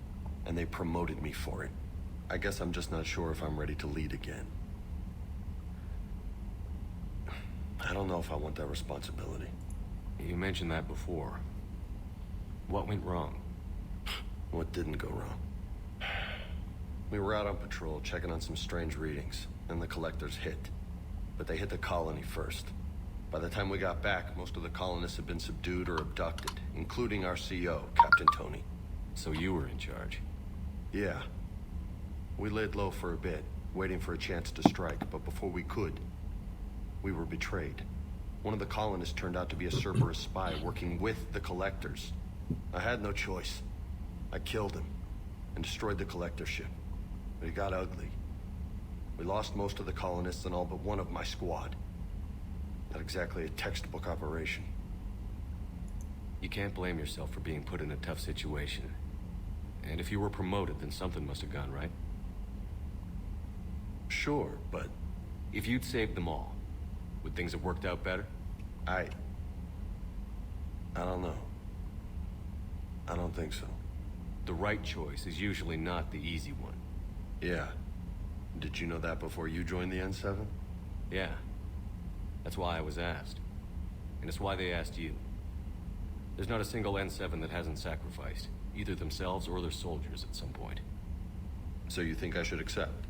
and they promoted me for it. I guess I'm just not sure if I'm ready to lead again. I don't know if I want that responsibility. You mentioned that before. What went wrong? What didn't go wrong? We were out on patrol, checking on some strange readings, and the collectors hit. But they hit the colony first. By the time we got back, most of the colonists had been subdued or abducted, including our CO, Captain Tony. So you were in charge? Yeah. We laid low for a bit, waiting for a chance to strike, but before we could, we were betrayed. One of the colonists turned out to be a Cerberus spy working with the collectors. I had no choice. I killed him and destroyed the collector ship. But it got ugly. We lost most of the colonists and all but one of my squad. Not exactly a textbook operation. You can't blame yourself for being put in a tough situation. And if you were promoted, then something must have gone right. Sure, but... If you'd saved them all, would things have worked out better? I don't know. I don't think so. The right choice is usually not the easy one. Yeah. Did you know that before you joined the N7? Yeah. That's why I was asked. And it's why they asked you. There's not a single N7 that hasn't sacrificed, either themselves or their soldiers at some point. So you think I should accept?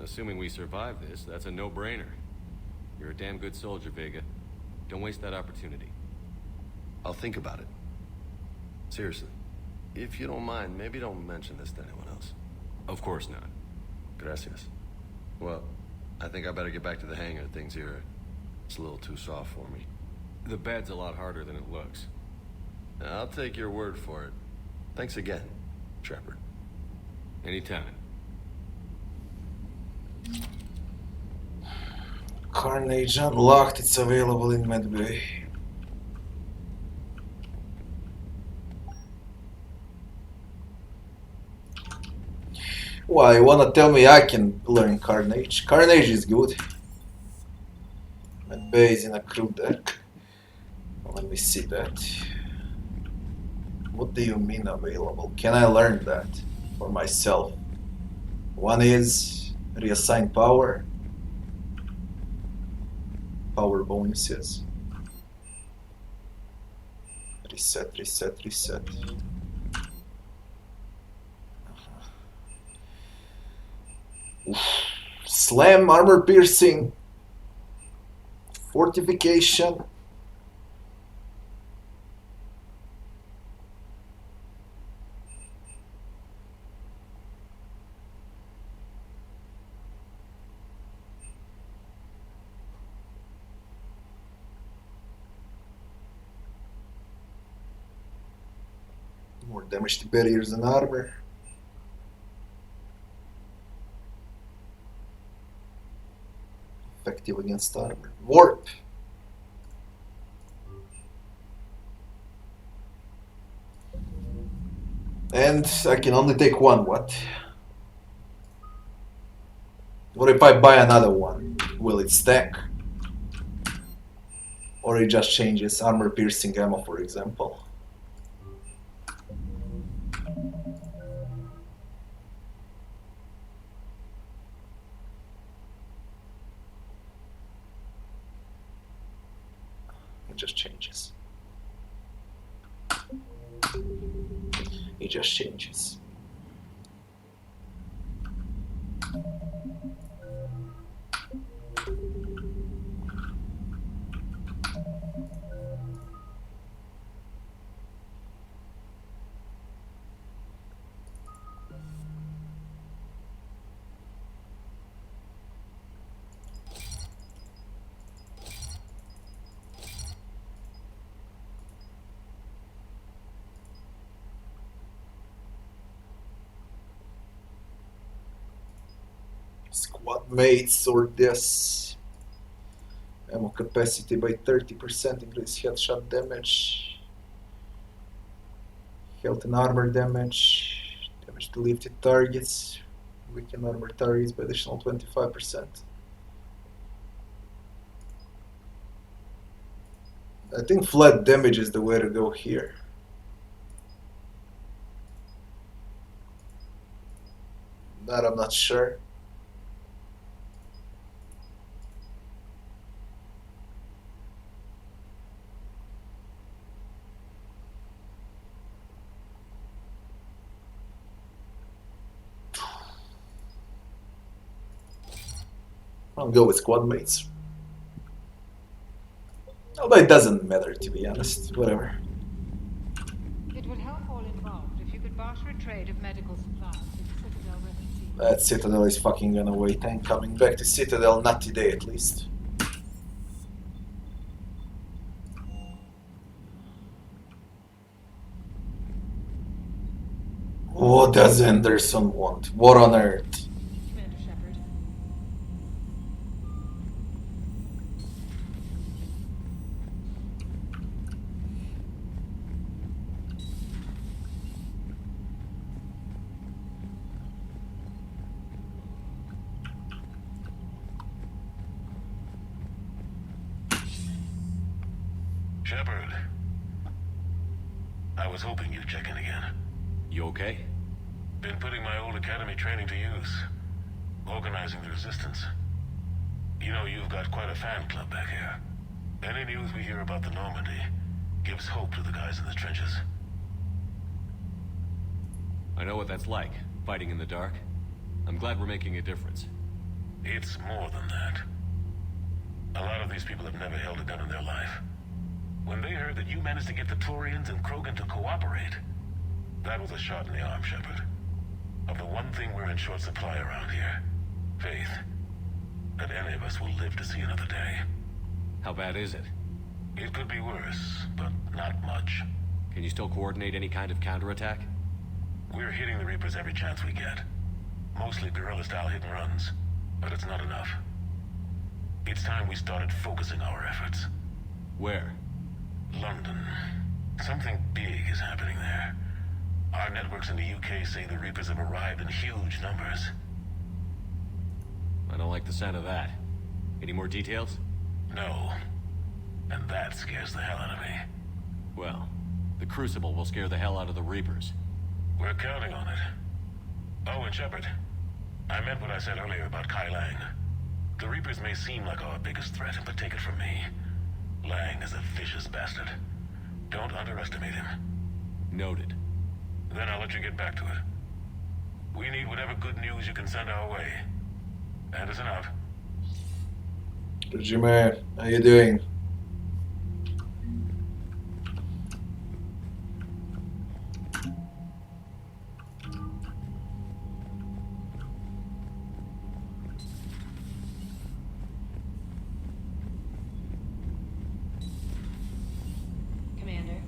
Assuming we survive this, that's a no-brainer. You're a damn good soldier, Vega. Don't waste that opportunity. I'll think about it. Seriously. If you don't mind, maybe don't mention this to anyone else. Of course not. Gracias. Well, I think I better get back to the hangar. Things here, it's a little too soft for me. The bed's a lot harder than it looks. I'll take your word for it. Thanks again, Shepard. Anytime. Carnage unlocked. It's available in Medbay. Why, you wanna tell me I can learn Carnage? Carnage is good. Medbay is in a crew deck. Let me see that. What do you mean available? Can I learn that for myself? One is reassign power. Power bonuses. Reset, reset, reset. Oof. Slam, armor piercing. Fortification. More damage to barriers and armor. Effective against armor. Warp. And I can only take one, what? What if I buy another one? Will it stack? Or it just changes armor piercing ammo, for example. It just changes. It just changes. Squad mates or this. Ammo capacity by 30%, increase headshot damage. Health and armor damage. Damage to lifted targets. Weaken armor targets by additional 25%. I think flat damage is the way to go here. That I'm not sure. I'll go with squad mates. Although it doesn't matter, to be honest. Whatever. It would help all involved if you could barter a trade of medical supplies with Citadel refugees. That Citadel is fucking gonna wait. I'm coming back to Citadel, not today at least. What does Anderson want? What on earth? Commander Shepard. Shepard. I was hoping you'd check in again. You okay? Been putting my old academy training to use. Organizing the resistance. You know, you've got quite a fan club back here. Any news we hear about the Normandy gives hope to the guys in the trenches. I know what that's like, fighting in the dark. I'm glad we're making a difference. It's more than that. A lot of these people have never held a gun in their life. When they heard that you managed to get the Turians and Krogan to cooperate, that was a shot in the arm, Shepard. Of the one thing we're in short supply around here, faith. That any of us will live to see another day. How bad is it? It could be worse, but not much. Can you still coordinate any kind of counterattack? We're hitting the Reapers every chance we get. Mostly guerrilla-style hit-and-runs, but it's not enough. It's time we started focusing our efforts. Where? London. Something big is happening there. Our networks in the UK say the Reapers have arrived in huge numbers. I don't like the sound of that. Any more details? No. And that scares the hell out of me. Well, the Crucible will scare the hell out of the Reapers. We're counting on it. Oh, and Shepard, I meant what I said earlier about Kai Lang. The Reapers may seem like our biggest threat, but take it from me. Lang is a vicious bastard. Don't underestimate him. Noted. Then I'll let you get back to it. We need whatever good news you can send our way. Anderson out. Jimmy, how you doing? Commander.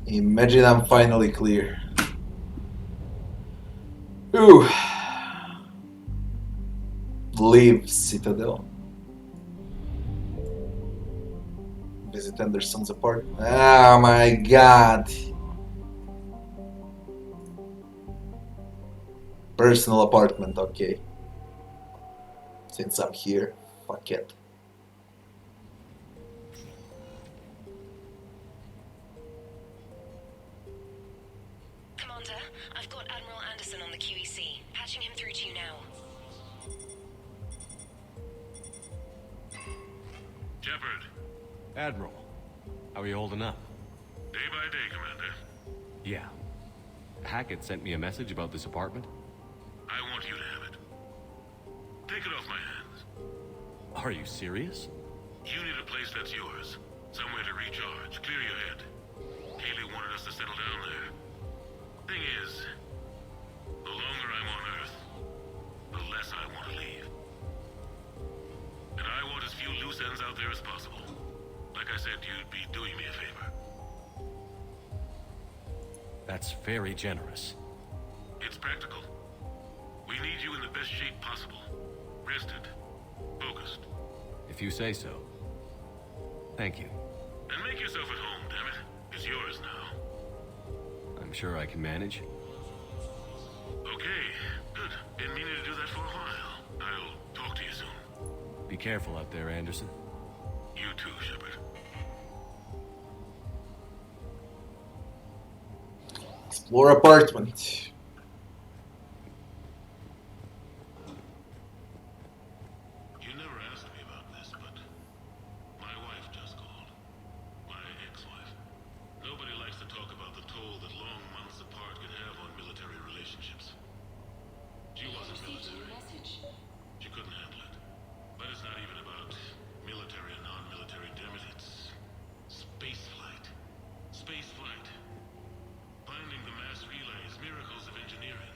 Imagine I'm finally clear. Ooh. Leave Citadel. Visit Anderson's apartment. Oh my god. Personal apartment, okay. Since I'm here, fuck it. Commander, I've got Admiral Anderson on the QEC. Patching him through to you now. Shepard. Admiral, how are you holding up? Day by day, Commander. Yeah. Hackett sent me a message about this apartment. I want you to have it. Take it off my hands. Are you serious? You need a place that's yours. Somewhere to recharge, clear your head. Haley wanted us to settle down there. Thing is, the longer I'm on Earth, the less I want to leave. And I want as few loose ends out there as possible. Like I said, you'd be doing me a favor. That's very generous. It's practical. We need you in the best shape possible. Rested. Focused. If you say so. Thank you. And make yourself at home, damn it. It's yours now. I'm sure I can manage. Okay, good. Been meaning to do that for a while. I'll talk to you soon. Be careful out there, Anderson. You too, Shepard. Explore apartment. You never asked me about this, but my wife just called. My ex-wife. Nobody likes to talk about the toll that long months apart can have on military relationships. She wasn't military. She couldn't handle it. But it's not even about military and non-military, damn it. It's space flight. Space flight. Finding the mass relays, miracles of engineering.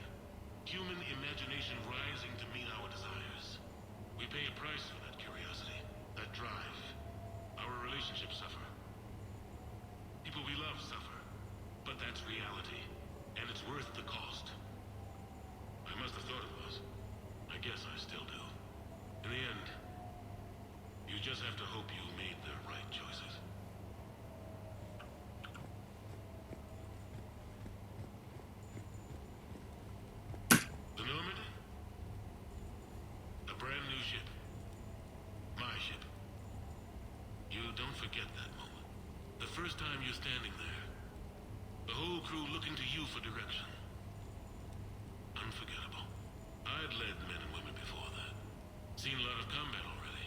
Human imagination rising to meet our desires. We pay a price for that curiosity, that drive. Our relationships suffer. People we love suffer. But that's reality. And it's worth the cost. I must have thought it was. I guess I still do. In the end, you just have to hope you made the right choices. The Normandy? A brand new ship. My ship. You don't forget that moment. The first time you're standing there. The whole crew looking to you for direction. Unforgettable. I'd led men and women before that. Seen a lot of combat already.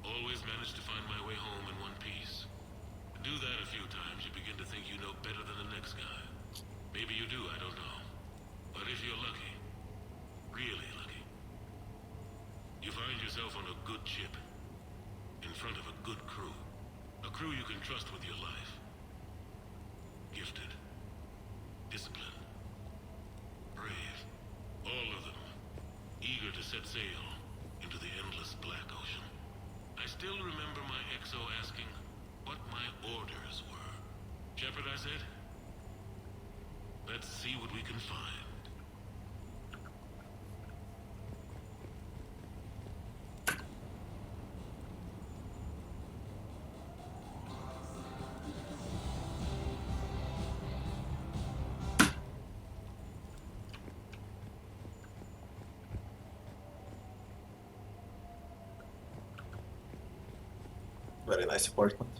Always managed to find my way home in one piece. Do that a few times, you begin to think you know better than the next guy. Maybe you do, I don't know. But if you're lucky, really lucky, you find yourself on a good ship, in front of a good crew. A crew you can trust with your life. Gifted. Disciplined. Brave. All of them. Eager to set sail into the endless black ocean. I still remember my XO asking what my orders were. Shepard, I said, let's see what we can find. Very nice apartment.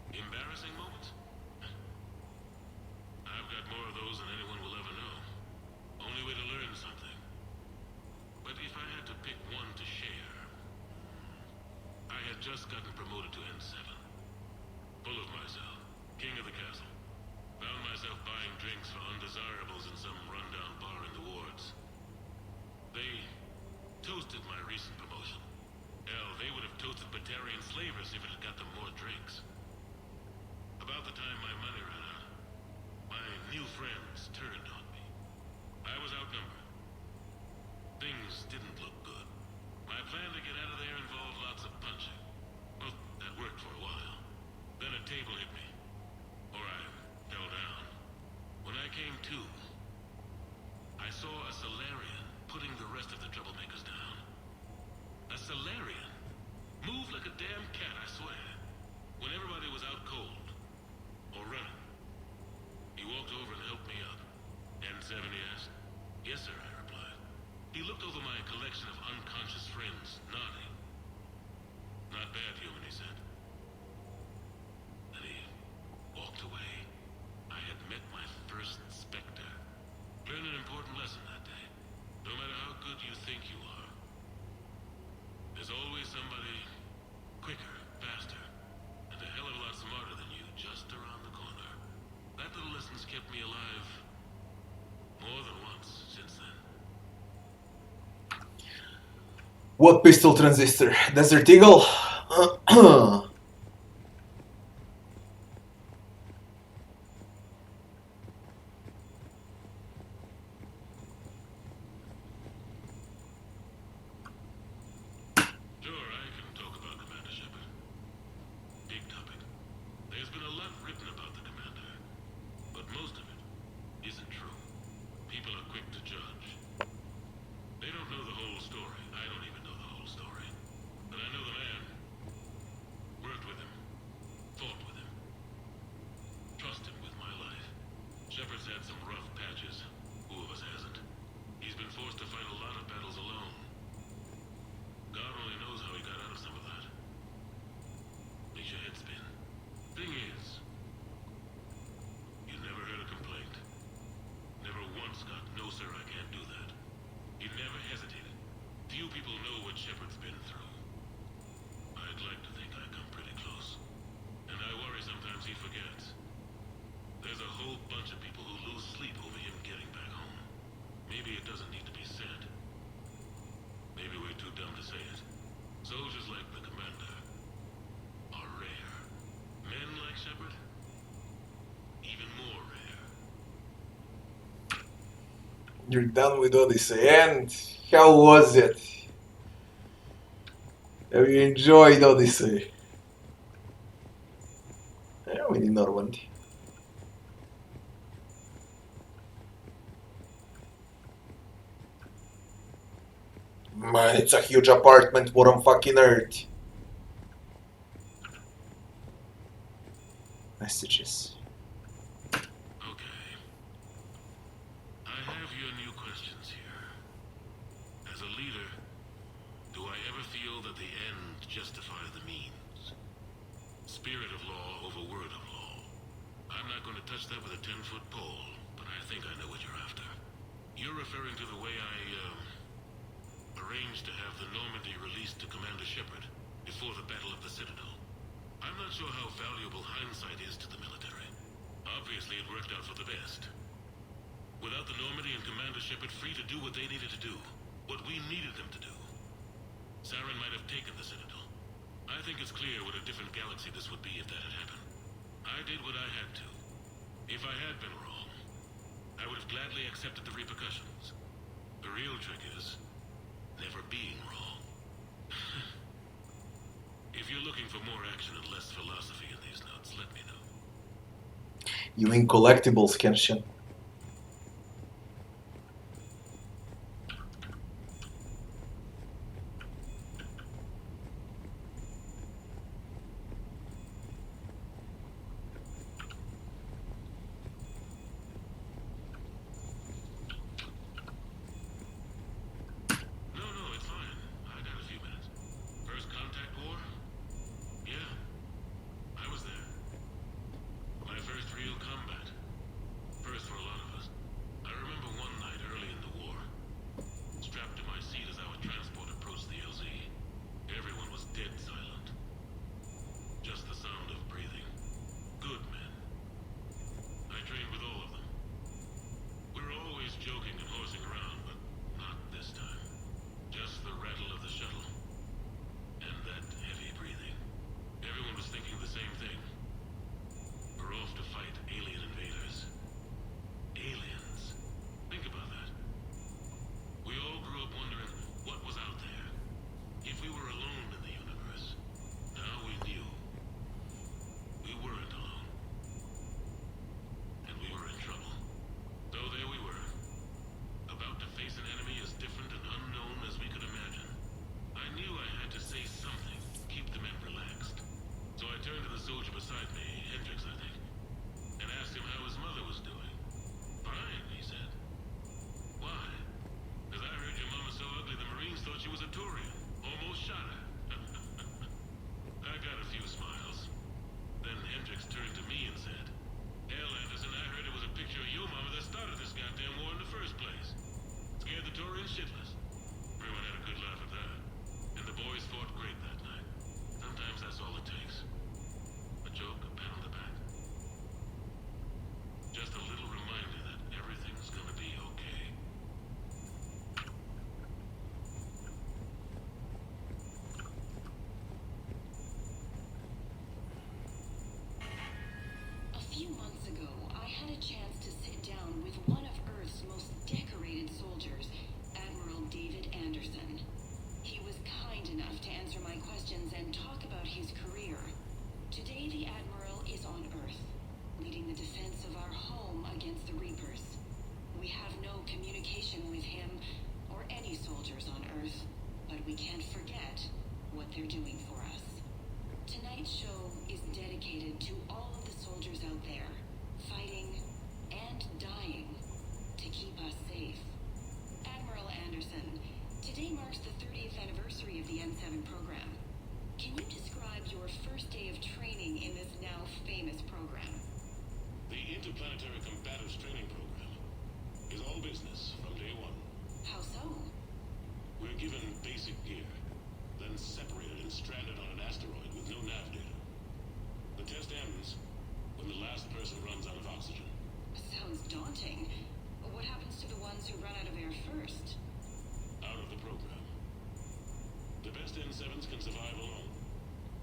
Embarrassing moments? I've got more of those than anyone will ever know. Only way to learn something. But if I had to pick one to share, I had just gotten promoted to N7. Full of myself. King of the castle. Found myself buying drinks for undesirables in some rundown bar in the wards. They toasted my recent promotion. Hell, they would have toasted Batarian slavers if it had got them more drinks. About the time my money ran out, my new friends turned on me. I was outnumbered. Things didn't look good. My plan to get out of there involved lots of punching. Well, that worked for a while. Then a table hit me. Or I fell down. When I came to, I saw a Solarian putting the rest of the troublemakers down. A Solarian? Moved like a damn cat, I swear. When everybody was out cold. Or running. He walked over and helped me up. N7, he asked. Yes, sir, I replied. He looked over my collection of unconscious friends, nodding. Not bad, human, he said. Then he walked away. I had met my first Spectre. Learned an important lesson that day. No matter how good you think you are, there's always somebody quicker, faster, and a hell of a lot smarter than you just around the corner. That little lesson's kept me alive more than once since then. What pistol transistor? Desert Eagle? people know what Shepard's been through. I'd like to think I come pretty close. And I worry sometimes he forgets. There's a whole bunch of people who lose sleep over him getting back home. Maybe it doesn't need to be said. Maybe we're too dumb to say it. Soldiers like the Commander are rare. Men like Shepard, even more rare. You're done with Odyssey, and how was it? Have you enjoyed Odyssey? Yeah, we need another one. Man, it's a huge apartment. What on fucking earth? Messages. Okay. I have your new questions here. As a leader, do I ever feel that the end justifies the means? Spirit of law over word of law. I'm not going to touch that with a 10-foot pole, but I think I know what you're after. You're referring to the way I, arranged to have the Normandy released to Commander Shepard before the Battle of the Citadel. I'm not sure how valuable hindsight is to the military. Obviously, it worked out for the best. Without the Normandy and Commander Shepard free to do what they needed to do, what we needed them to do, Saren might have taken the Citadel. I think it's clear what a different galaxy this would be if that had happened. I did what I had to. If I had been wrong, I would have gladly accepted the repercussions. The real trick is never being wrong. If you're looking for more action and less philosophy in these notes, let me know. You mean collectibles, Kenshin? they're doing for us. Tonight's show is dedicated to all of the soldiers out there, fighting and dying to keep us safe. Admiral Anderson, today marks the 30th anniversary of the N7 program. Can you describe your first day of training in this now famous program? The Interplanetary Combatives Training Program is all business from day one. How so? We're given basic gear, then separated and stranded on an asteroid with no nav data. The test ends when the last person runs out of oxygen. Sounds daunting. What happens to the ones who run out of air first? Out of the program. The best N7s can survive alone,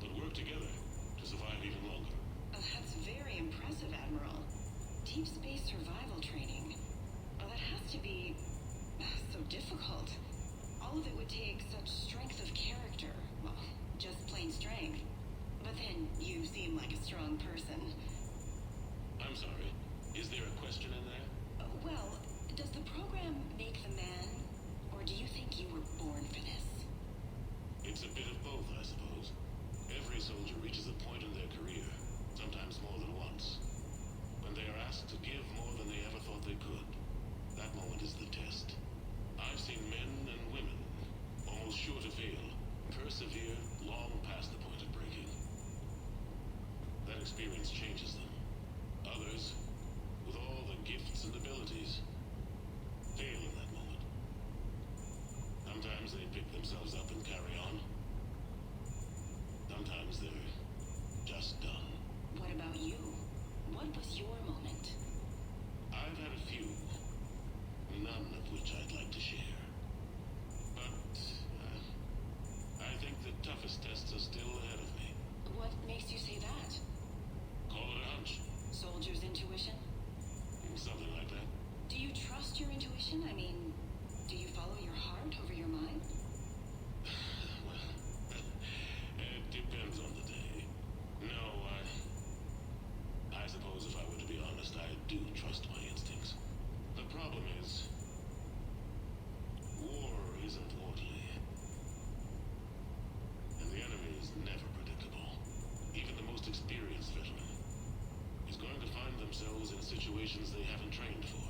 but work together to survive even longer. That's very impressive, Admiral. Deep space survival training. That has to be so difficult. All of it would take such strength of character. Well, just plain strength. But then you seem like a strong person. I'm sorry, is there a question in there? Well, does the program make the man, or do you think you were born for this? It's a bit of both, I suppose. Every soldier reaches a point in their career, sometimes more than once, when they are asked to give more than they ever thought they could. That moment is the test. I've seen men and women, almost sure to fail, persevere long past the point of breaking. That experience changes them. Others, with all the gifts and abilities, fail in that moment. Sometimes they pick themselves up and carry on. Sometimes they're just done. What about you? What was your moment? I've had a few, none of which I'd like to share. But I think the toughest tests are still ahead of me. What makes you say that? Call it a hunch. Soldier's intuition? Something like that. Do you trust your intuition? I mean, do you follow your heart over your mind? Well, it depends on the day. No, I suppose if I were to be honest, I do trust my instincts. The problem is, war isn't orderly. And the enemy is never predictable. Even the most experienced veteran is going to find themselves in situations they haven't trained for.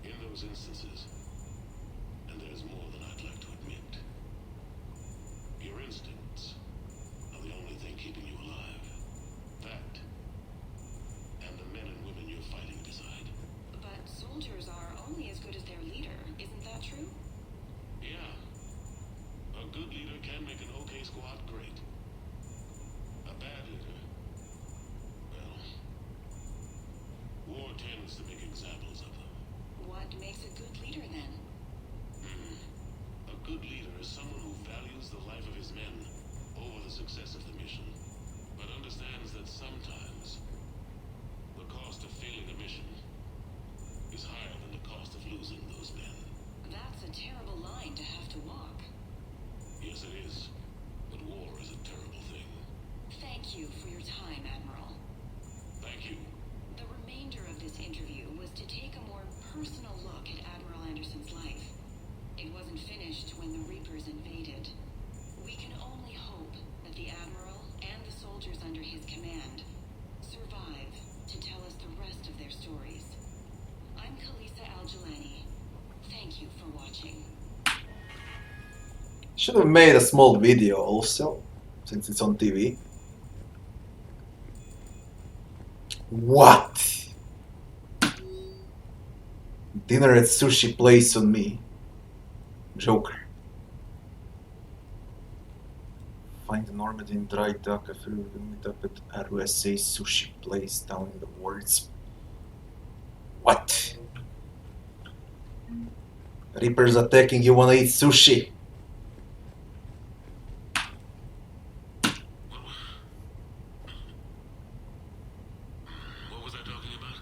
In those instances, and there's more than I'd like to admit, your instincts are the only thing keeping you alive. That, and the men and women you're fighting beside. But soldiers are only as good as their leader. Isn't that true? Yeah. A good leader can make an okay squad great. A bad leader, well, war tends to make examples of them. What makes a good leader then? A good leader is someone who values the life of his men over the success of the mission, but understands that sometimes the cost of failing a mission is higher than the cost of losing those men. That's a terrible line to have to walk. Yes, it is. But war is a terrible thing. Thank you for your time, Admiral. Thank you. The remainder of this interview was to take a more personal look at Admiral Anderson's life. It wasn't finished when the Reapers invaded. We can only hope that the Admiral and the soldiers under his command survive to tell us the rest of their stories. I'm Kalisa Al-Jalani. Thank you for watching. Should have made a small video also, since it's on TV. What? Dinner at sushi place on me. Joker. Find Normandy in dry dock after we meet up at RUSA sushi place down in the wards. What? Reapers attacking, you wanna eat sushi? What was I talking about?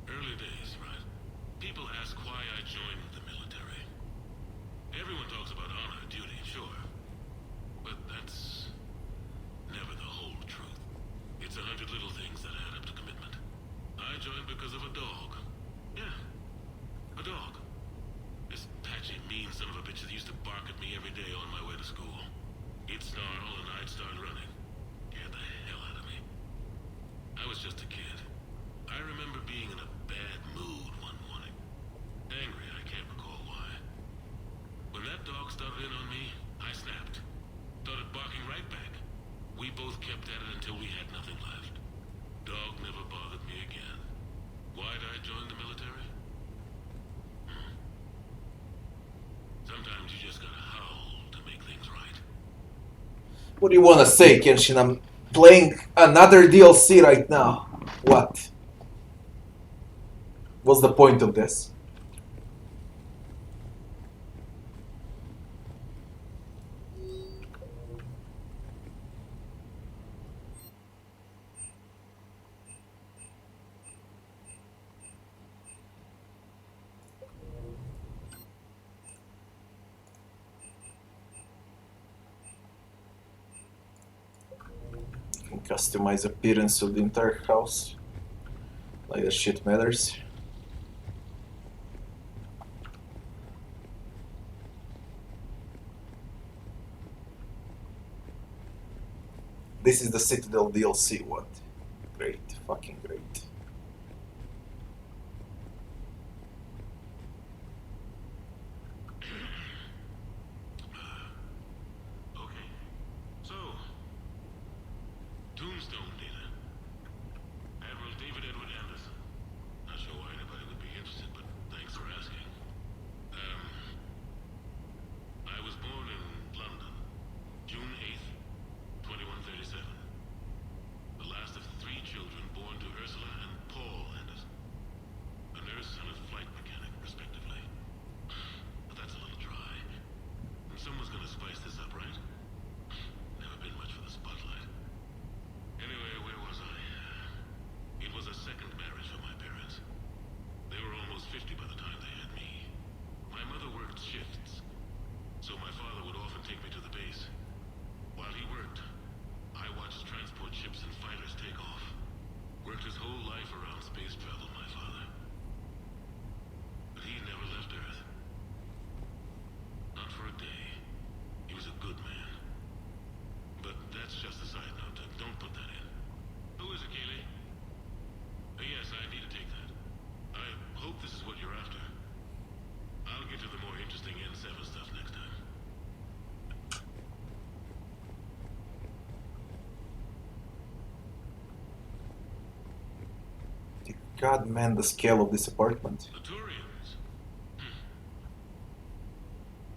Early days, right? People ask why I joined the military. Everyone talks about honor, duty, sure. But that's never the whole truth. It's 100 little things that add up to commitment. I joined because of a dog. Yeah, a dog. This patchy, mean son of a bitch that used to bark at me every day on my way to school. He'd snarl and I'd start running. Scared the hell out of me. I was just a kid. I remember being in a bad mood one morning. Angry, I can't recall why. When that dog started in on me, I snapped. Started barking right back. We both kept at it until we had nothing left. Dog never bothered me again. Why'd I join the military? Sometimes you just gotta howl to make things right. What do you want to say, Kenshin? I'm playing another DLC right now. What? What's the point of this? Customize appearance of the entire house. Like that shit matters. This is the Citadel DLC, what? Great, fucking great. Okay. So, Tombstone data. Admiral David Edward Anderson. Not sure why anybody would be interested, but thanks for asking. I was born in London, June 8th, 2137. The last of 3 children born to Ursula and Paul Anderson. A nurse and a flight mechanic, respectively. But that's a little dry. And someone's gonna spice this up, right? Never been much for the spotlight. Anyway, where was I? It was a second marriage for my parents. They were almost 50 by the time they had me. My mother worked shifts, so my father would often take me to the base. While he worked, I watched transport ships and fighters take off. Worked his whole life around space travel, my father. But he never left Earth. Not for a day. He was a good man. But that's just a side note. Don't put that in. Who is it, Kaylee? Yes, I need to take that. I hope this is what you're after. I'll get to the more interesting N7 stuff next time. God, man, the scale of this apartment. The Turians?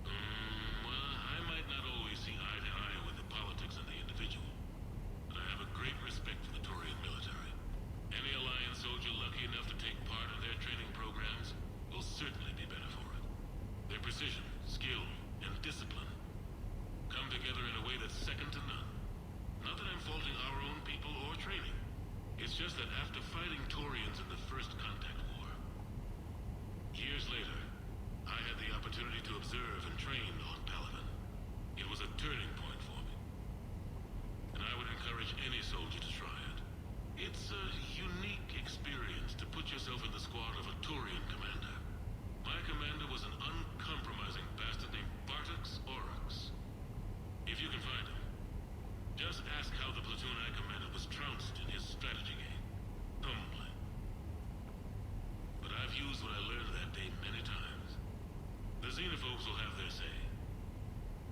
Well, I might not always see eye to eye with the politics of the individual, but I have a great respect for the Turian military. Any Alliance soldier lucky enough to take part in their training programs will certainly be better for it. Their precision, skill, and discipline come together in a way that's second to none. Not that I'm faulting our own people or training. It's just that after fighting Turians in the First Contact War, years later, I had the opportunity to observe and train on Paladin. It was a turning point for me. And I would encourage any soldier to try it. It's a unique experience to put yourself in the squad of a Turian commander. My commander was an uncompromising bastard named Bartux Oryx. If you can find him, just ask how the platoon I commanded was trounced in his strategy game. Humbling. But I've used what I learned that day many times. The xenophobes will have their say.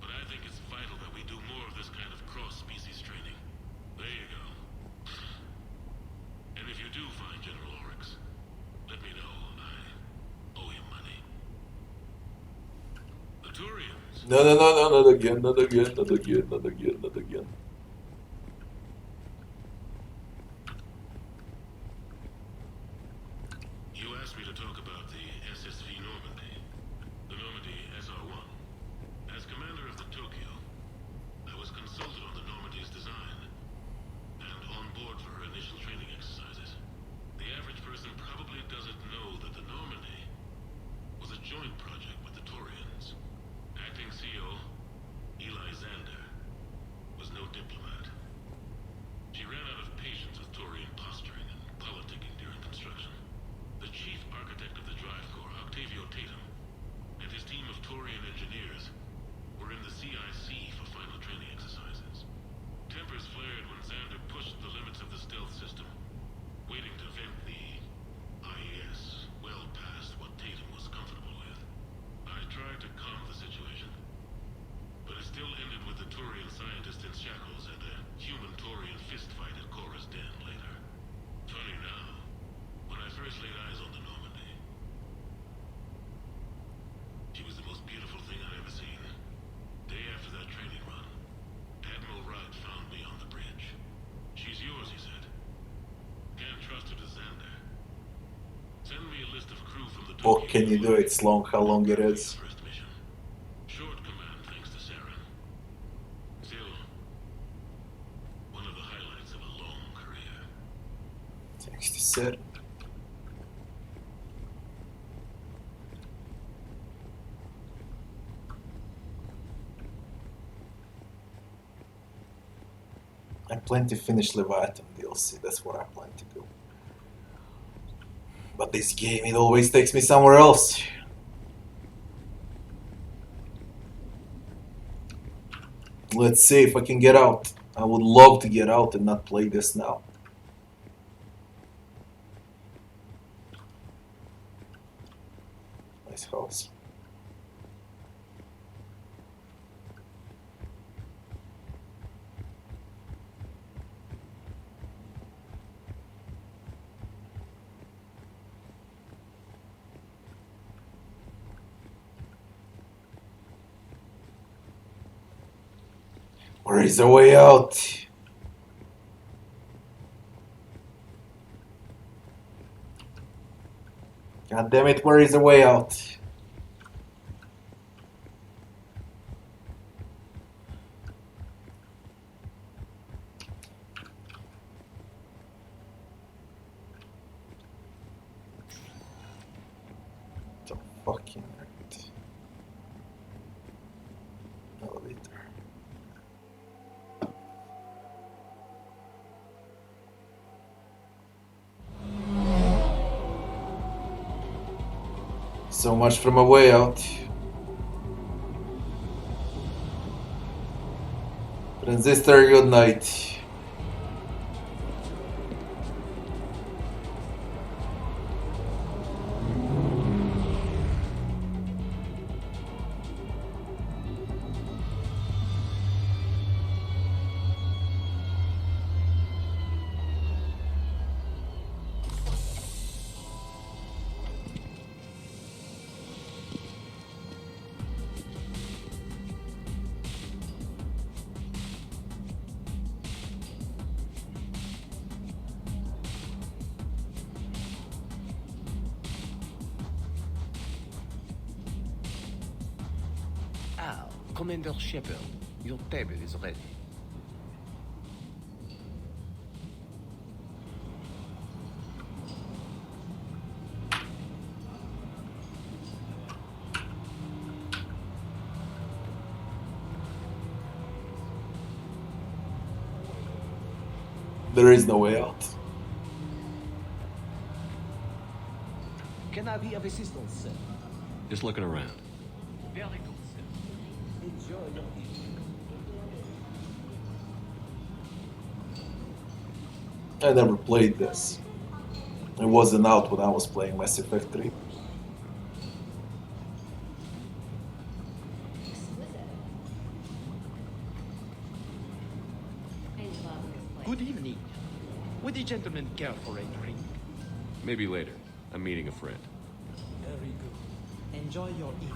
But I think it's vital that we do more of this kind of cross-species training. There you go. And if you do find General Oryx, let me know. I owe him money. The Turians. No, not again, not again, not again, not again, not again. You asked me to talk about the SSV Normandy, the Normandy SR-1. As commander of the Tokyo, I was consulted on the Normandy's design and on board for her initial training exercises. The average person probably doesn't know that the Normandy was a joint project with the Turians. Acting CO, Eli Xander, was no different. What can you do? It's long. How long it is? Short command thanks to Saren. Still, one of the highlights of a long career. Thanks to Saren. I plan to finish Leviathan DLC. That's what I plan to do. But this game, it always takes me somewhere else. Let's see if I can get out. I would love to get out and not play this now. Nice house. Where is the way out? God damn it, where is the way out? The fucking elevator. So much from a way out. Transistor, good night. Commander Shepard, your table is ready. There is no way out. Can I be of assistance, sir? Just looking around. Very good, sir. Enjoy your evening. I never played this. It wasn't out when I was playing Mass Effect 3. Good evening. Would the gentleman care for a drink? Maybe later. I'm meeting a friend. Very good. Enjoy your evening.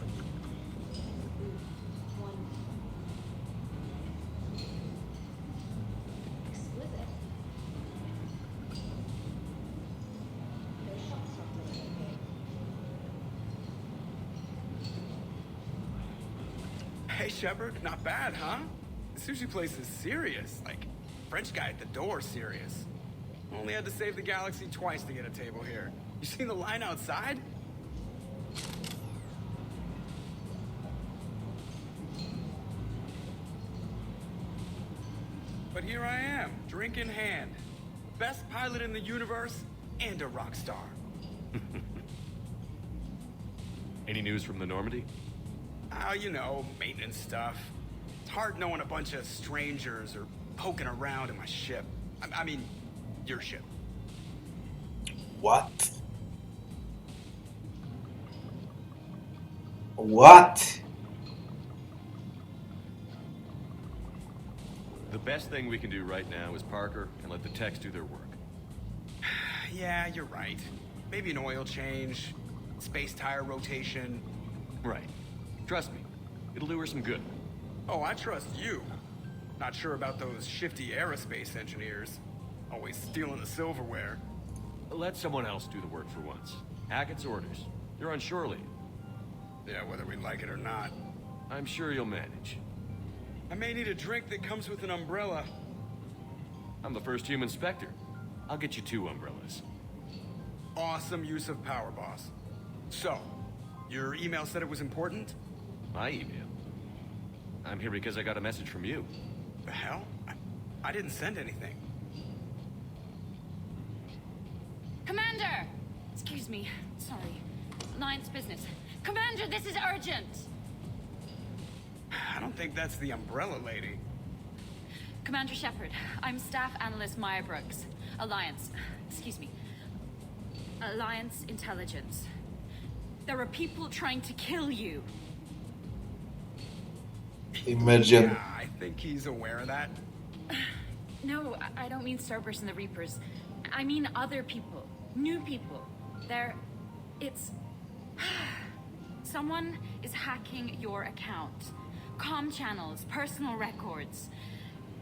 Hey, Shepard, not bad, huh? The sushi place is serious. Like, French guy at the door serious. Only had to save the galaxy twice to get a table here. You seen the line outside? But here I am, drink in hand. Best pilot in the universe and a rock star. Any news from the Normandy? Oh, you know, maintenance stuff. It's hard knowing a bunch of strangers or poking around in my ship. I mean, your ship. What? What? The best thing we can do right now is park her and let the techs do their work. Yeah, you're right. Maybe an oil change, space tire rotation. Right. Trust me, it'll do her some good. Oh, I trust you. Not sure about those shifty aerospace engineers. Always stealing the silverware. Let someone else do the work for once. Hackett's orders. You're on shore leave. Yeah, whether we like it or not. I'm sure you'll manage. I may need a drink that comes with an umbrella. I'm the first human Spectre. I'll get you 2 umbrellas. Awesome use of power, boss. So, your email said it was important? My email? I'm here because I got a message from you. The hell? I didn't send anything. Commander! Excuse me. Sorry. Alliance business. Commander, this is urgent! I don't think that's the umbrella lady. Commander Shepard, I'm Staff Analyst Maya Brooks. Alliance. Excuse me. Alliance Intelligence. There are people trying to kill you. Imagine. Yeah, I think he's aware of that. No, I don't mean Cerberus and the Reapers. I mean other people. New people. It's... Someone is hacking your account. Comm channels, personal records.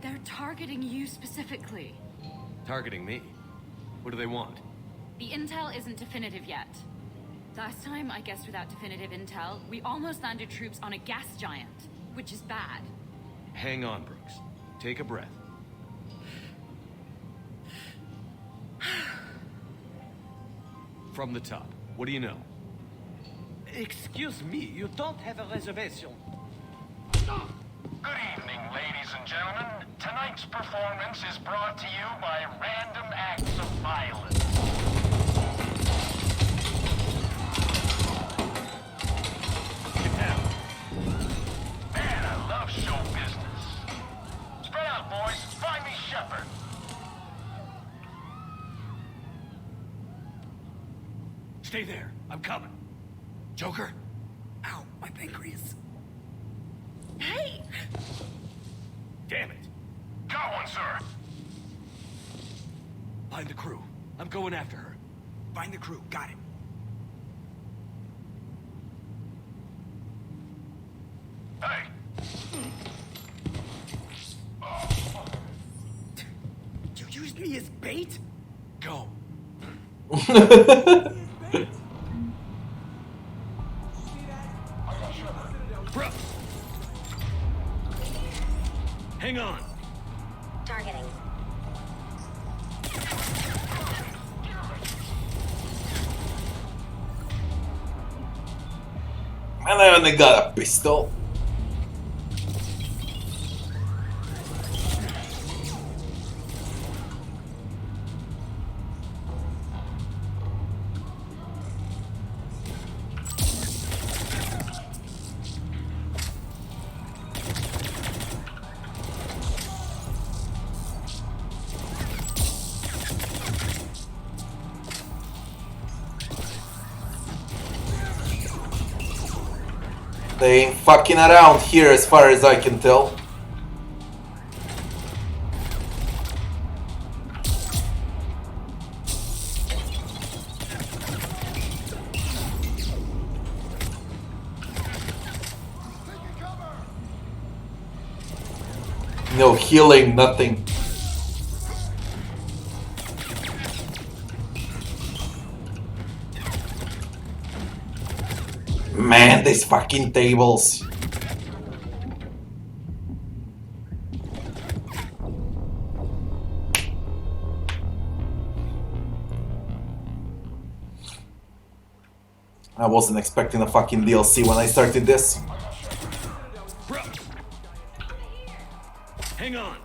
They're targeting you specifically. Targeting me? What do they want? The intel isn't definitive yet. Last time, I guess without definitive intel, we almost landed troops on a gas giant, which is bad. Hang on, Brooks. Take a breath. From the top, what do you know? Excuse me, you don't have a reservation. Good evening, ladies and gentlemen. Tonight's performance is brought to you by random acts of violence. Get down. Man, I love show business. Spread out, boys. Find me Shepard. Stay there. I'm coming. Joker? Ow, my pancreas. Hey! Damn it. Got one, sir. Find the crew. I'm going after her. Find the crew. Got it. Hey. You used me as bait? Go. Bro. Hang on. Targeting. And I only got a pistol. They ain't fucking around here as far as I can tell. No healing, nothing. Man, these fucking tables. I wasn't expecting a fucking DLC when I started this. Bro. Hang on.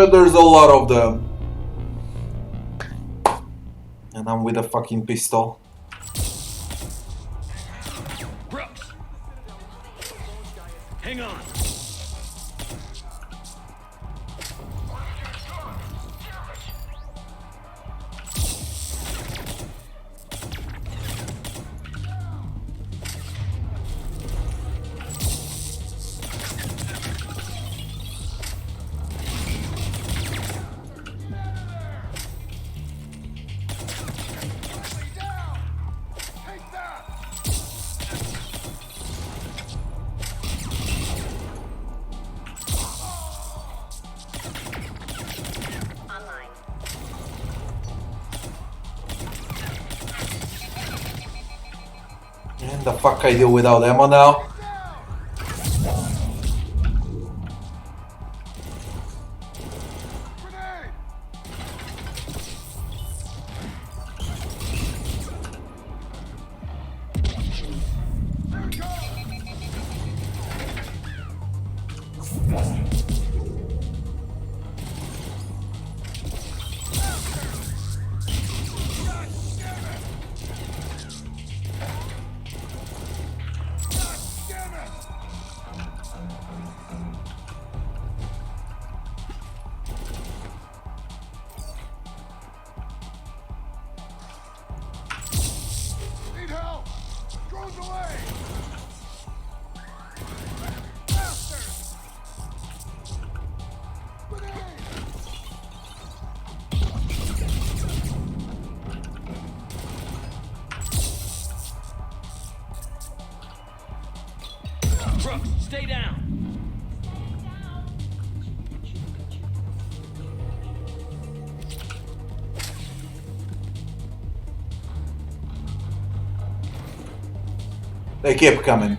There's a lot of them. And I'm with a fucking pistol. Brooks. Hang on. The fuck I do without ammo now? Brooks, stay down. They keep coming.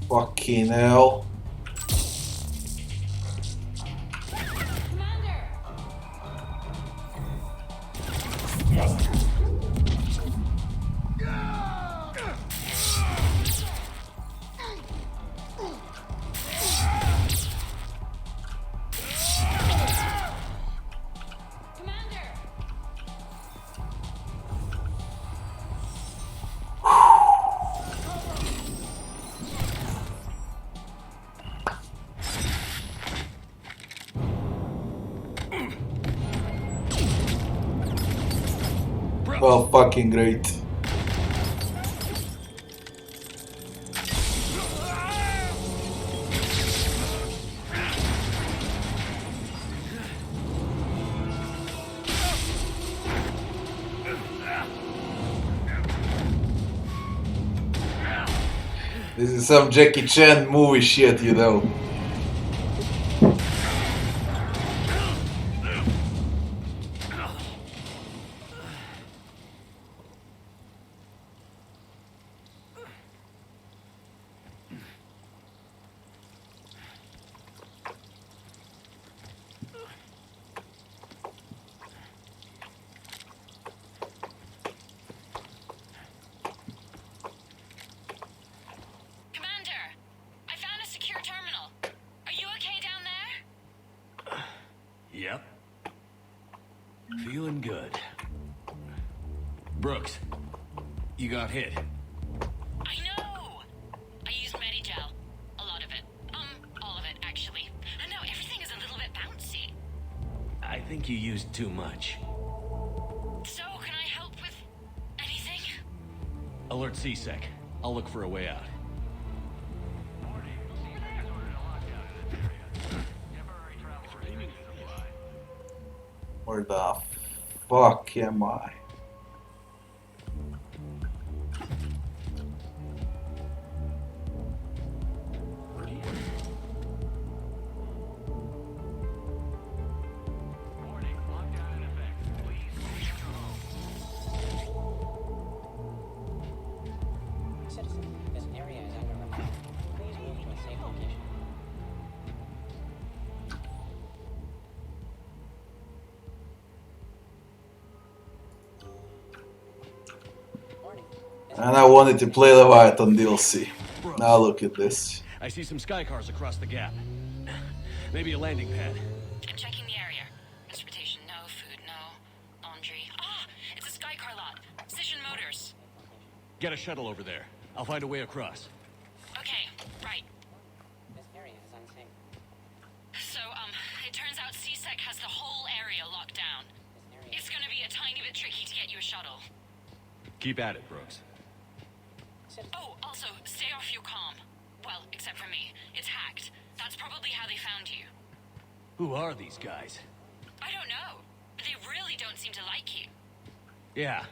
Fucking hell. Well, fucking great. This is some Jackie Chan movie shit, you know. Yep. Feeling good. Brooks, you got hit. I know! I used Medigel. A lot of it. All of it, actually. I know, everything is a little bit bouncy. I think you used too much. So, can I help with anything? Alert CSEC. I'll look for a way out. Where the fuck am I? And I wanted to play Leviathan DLC. Now look at this. I see some sky cars across the gap. Maybe a landing pad. I'm checking the area. Transportation, no. Food, no. Laundry. Ah! It's a sky car lot. Precision Motors. Get a shuttle over there. I'll find a way across. Okay, right. This area is unsafe. So, it turns out CSEC has the whole area locked down. It's gonna be a tiny bit tricky to get you a shuttle. Keep at it, Brooks. Oh, also, stay off your comm. Well, except for me. It's hacked. That's probably how they found you. Who are these guys? I don't know. They really don't seem to like you. Yeah,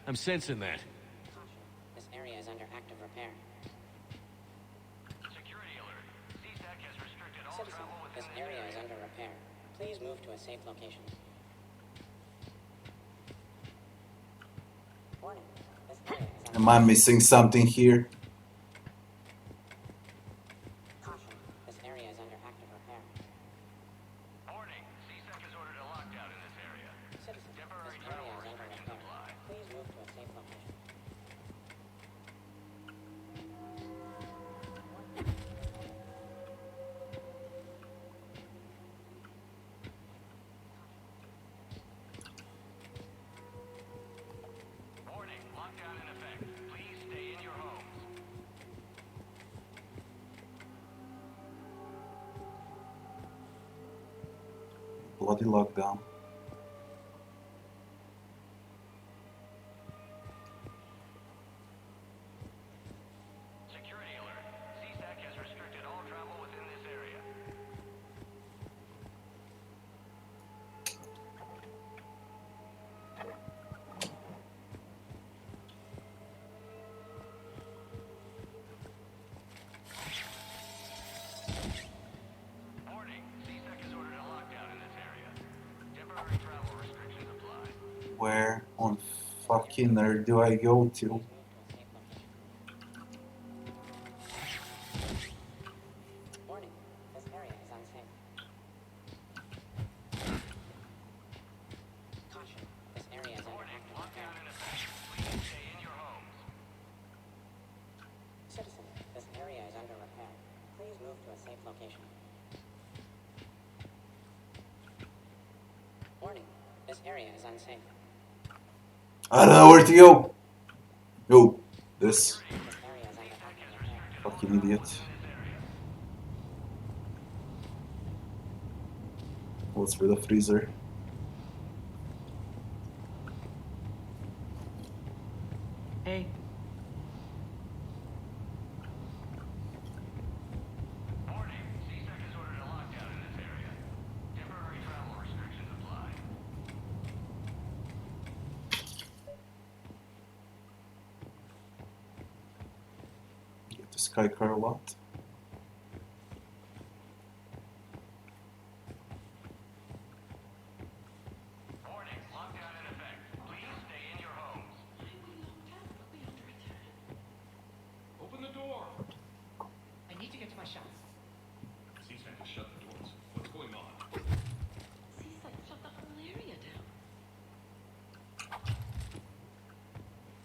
I'm sensing that. This area is under active repair. Security alert. CSEC has restricted all Citizen, travel within this area is under repair. Please move to a safe location. Warning. This area is Am I missing something here? Caution. This area is under active repair. Warning. CSEC has ordered a lockdown in this area. Citizen, Temporary this travel area is under restrictions repair. apply. Please move to a safe location. Warning. Lockdown in effect. Please stay in your homes. Bloody lockdown. Security alert. CSEC has restricted all travel within this area. Warning. CSEC has ordered a lockdown in this area. Temporary travel restrictions apply. Where on fucking earth do I go to? Warning. This area is unsafe. Caution. This area is under active repair. Lockdown in effect. Please stay in your homes. Citizen, this area is under repair. Please move to a safe location. Warning. This area is unsafe. I don't know where to go. Oh, this This area is under active repair. fucking idiot. What's for the freezer? Hey. Warning. CSEC has ordered a lockdown in this area. Temporary travel restrictions apply. Get the sky car a lot. Warning. Lockdown in effect. Please stay in your homes. Open the door. I need to get to my shop. CSEC has shut the doors. What's going on? CSEC shut the whole area down.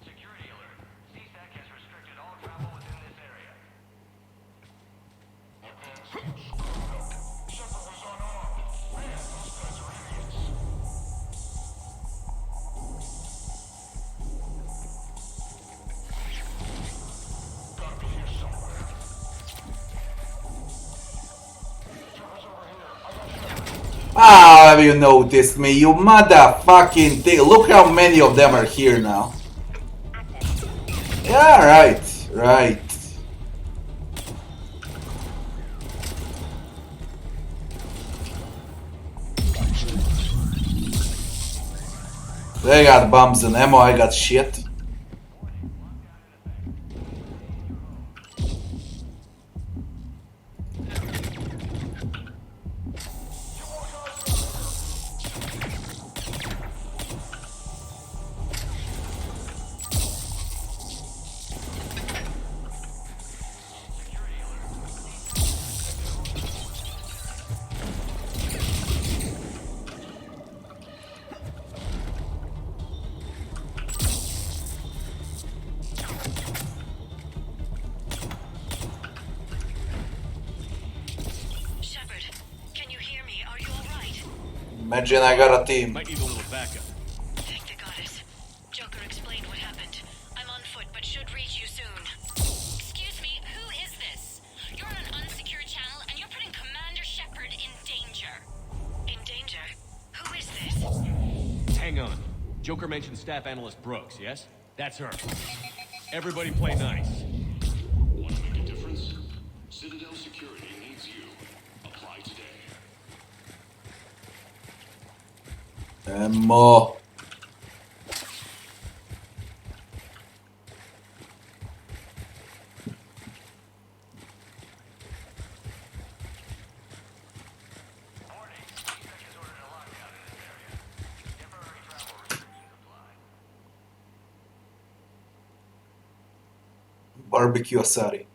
Security alert. CSEC has restricted all travel within this area. Shepard was unarmed. Man, those guys are idiots. Gotta be here somewhere. Trevor's over here. I got Shepard. Ah, have you noticed me, you motherfucking thing? Look how many of them are here now. Yeah, right, right. They got bombs and ammo, I got shit. Imagine I got a team. Might need a little backup. Thank the goddess. Joker explained what happened. I'm on foot, but should reach you soon. Joker mentioned Staff Analyst Brooks, yes? That's her. Everybody play nice. Want to make a difference? Citadel Security needs you. Apply today. Ammo. Barbecue asari.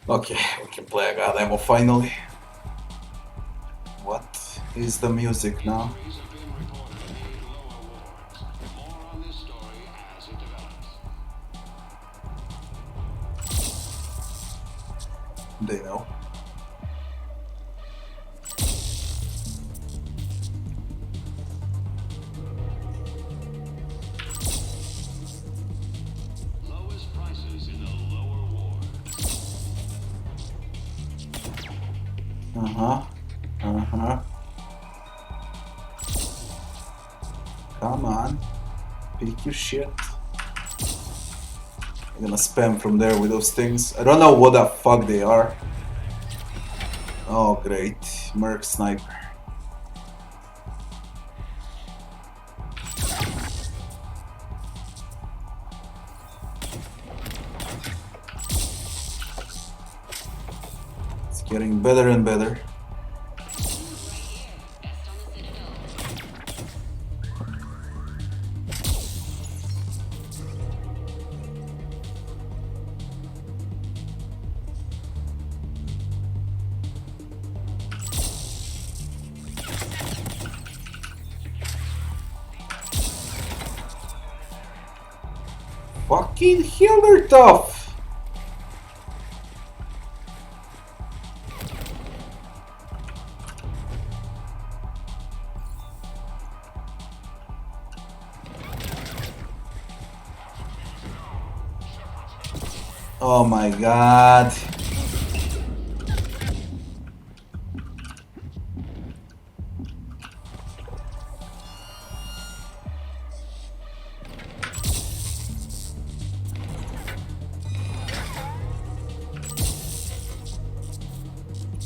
Okay, we can play a god ammo finally. What is the music now? They know. Lowest prices in the lower ward. Come on. Pick your shit. I'm gonna spam from there with those things. I don't know what the fuck they are. Oh great. Merc sniper. It's getting better and better. Fucking hell, they're tough! Oh my god.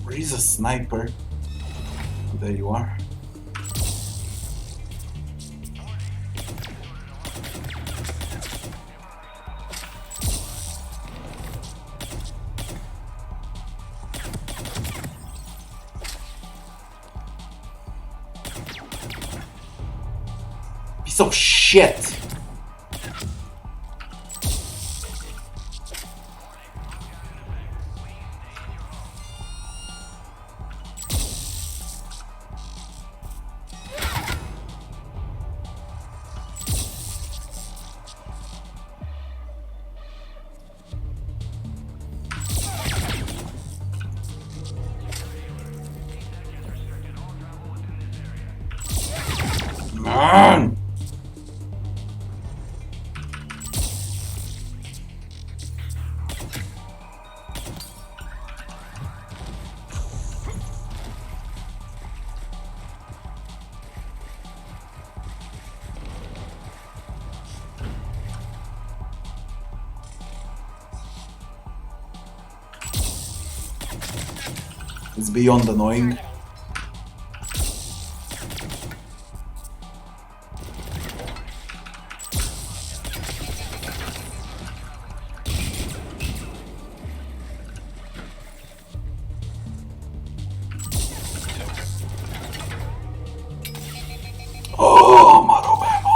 Where is a sniper? There you are. Piece of shit! Man! It's beyond annoying. Oh, Marobemo!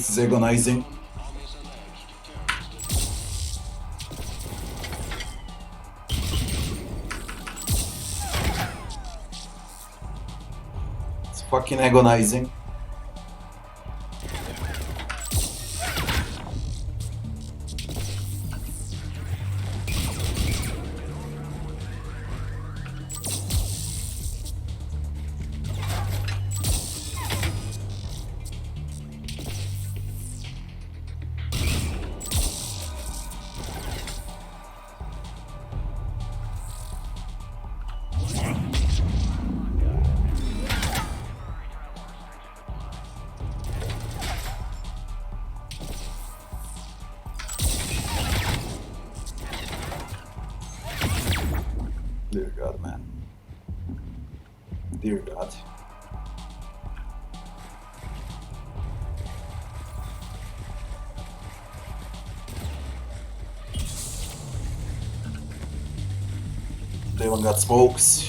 This is agonizing. It's fucking agonizing. Dear God, man. Dear God. They even got smokes.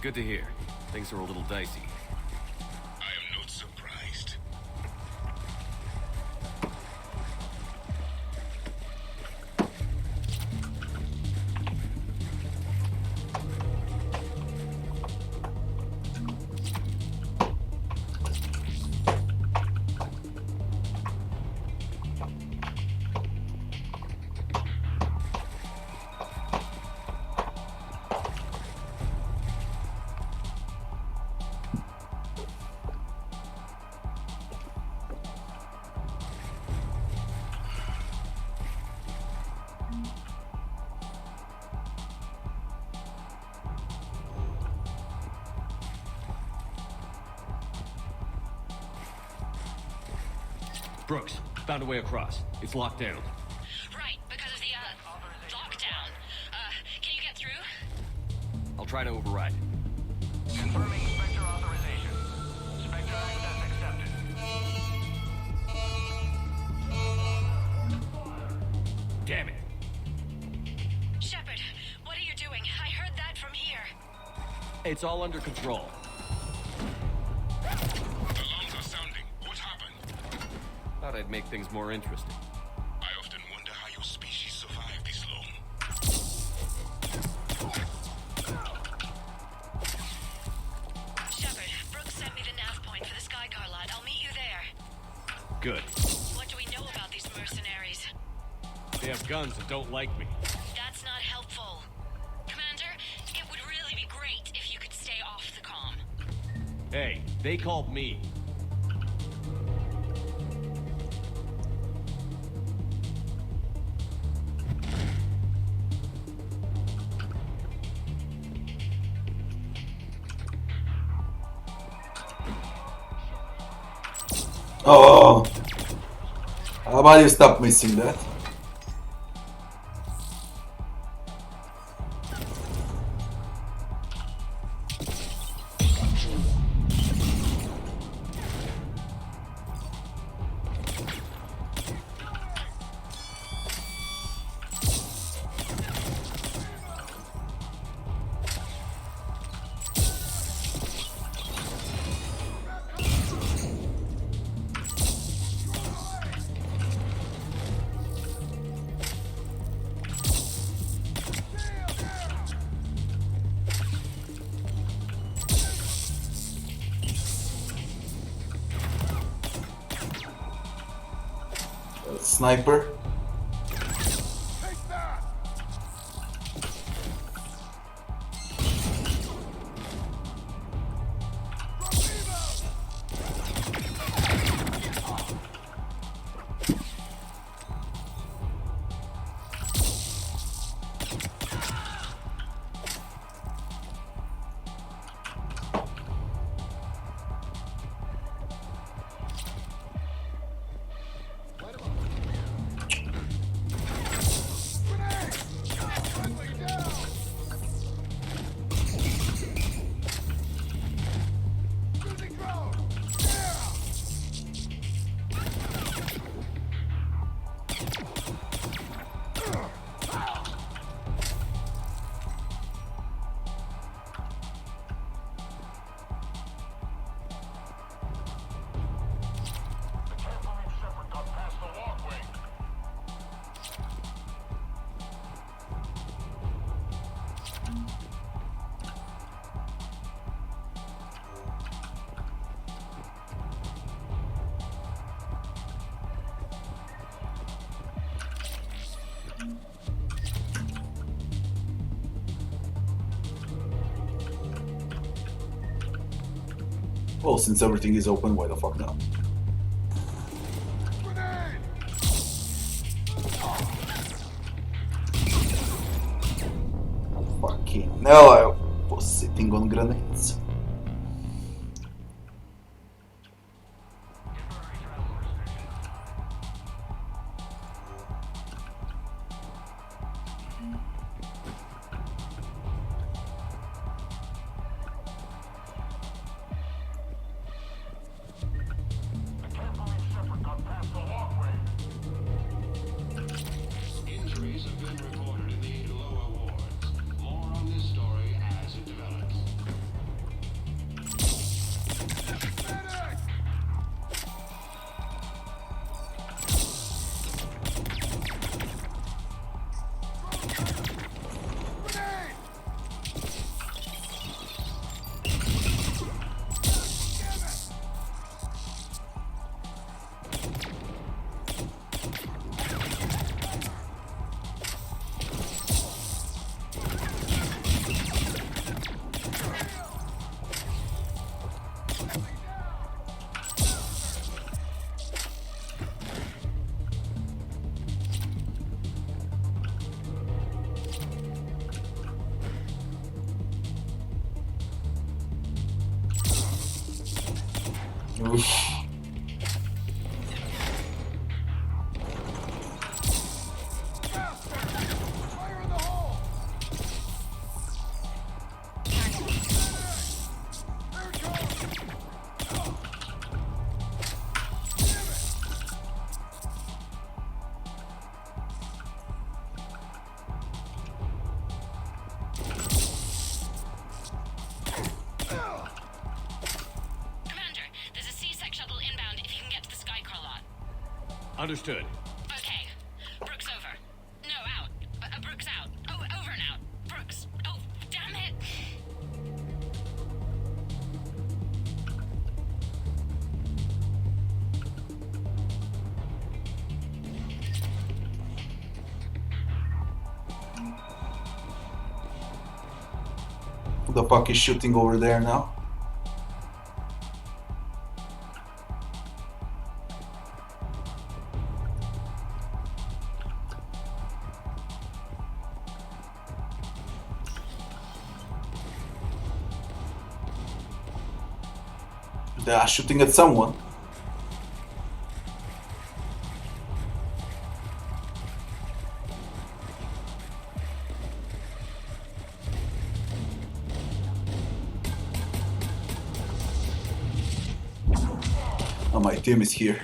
Good to hear. Things are a little dicey. I am not surprised. Brooks, found a way across. It's locked down. Right, because of the, lockdown. Can you get through? I'll try to override it. Confirming Spectre authorization. Spectre access accepted. Damn it. Shepard, what are you doing? I heard that from here. It's all under control. Alarms are sounding. What happened? Thought I'd make things more interesting. I often wonder how your species survived this long. Shepard, Brooks sent me the nav point for the Skycar lot. I'll meet you there. Good. What do we know about these mercenaries? They have guns and don't like me. That's not helpful. Commander, it would really be great if you could stay off the comm. Hey, they called me. Oh, how about you stop missing that? Sniper. Well, since everything is open, why the fuck not? Fucking no, I was sitting on grenades. Injuries have been reported in the lower wards. More on this story as it develops. Oof. Understood. Okay. Brooks over. No, out. Brooks out. Oh, over and out. Brooks. Oh, damn it. Who the fuck is shooting over there now? They are shooting at someone. Oh, my team is here.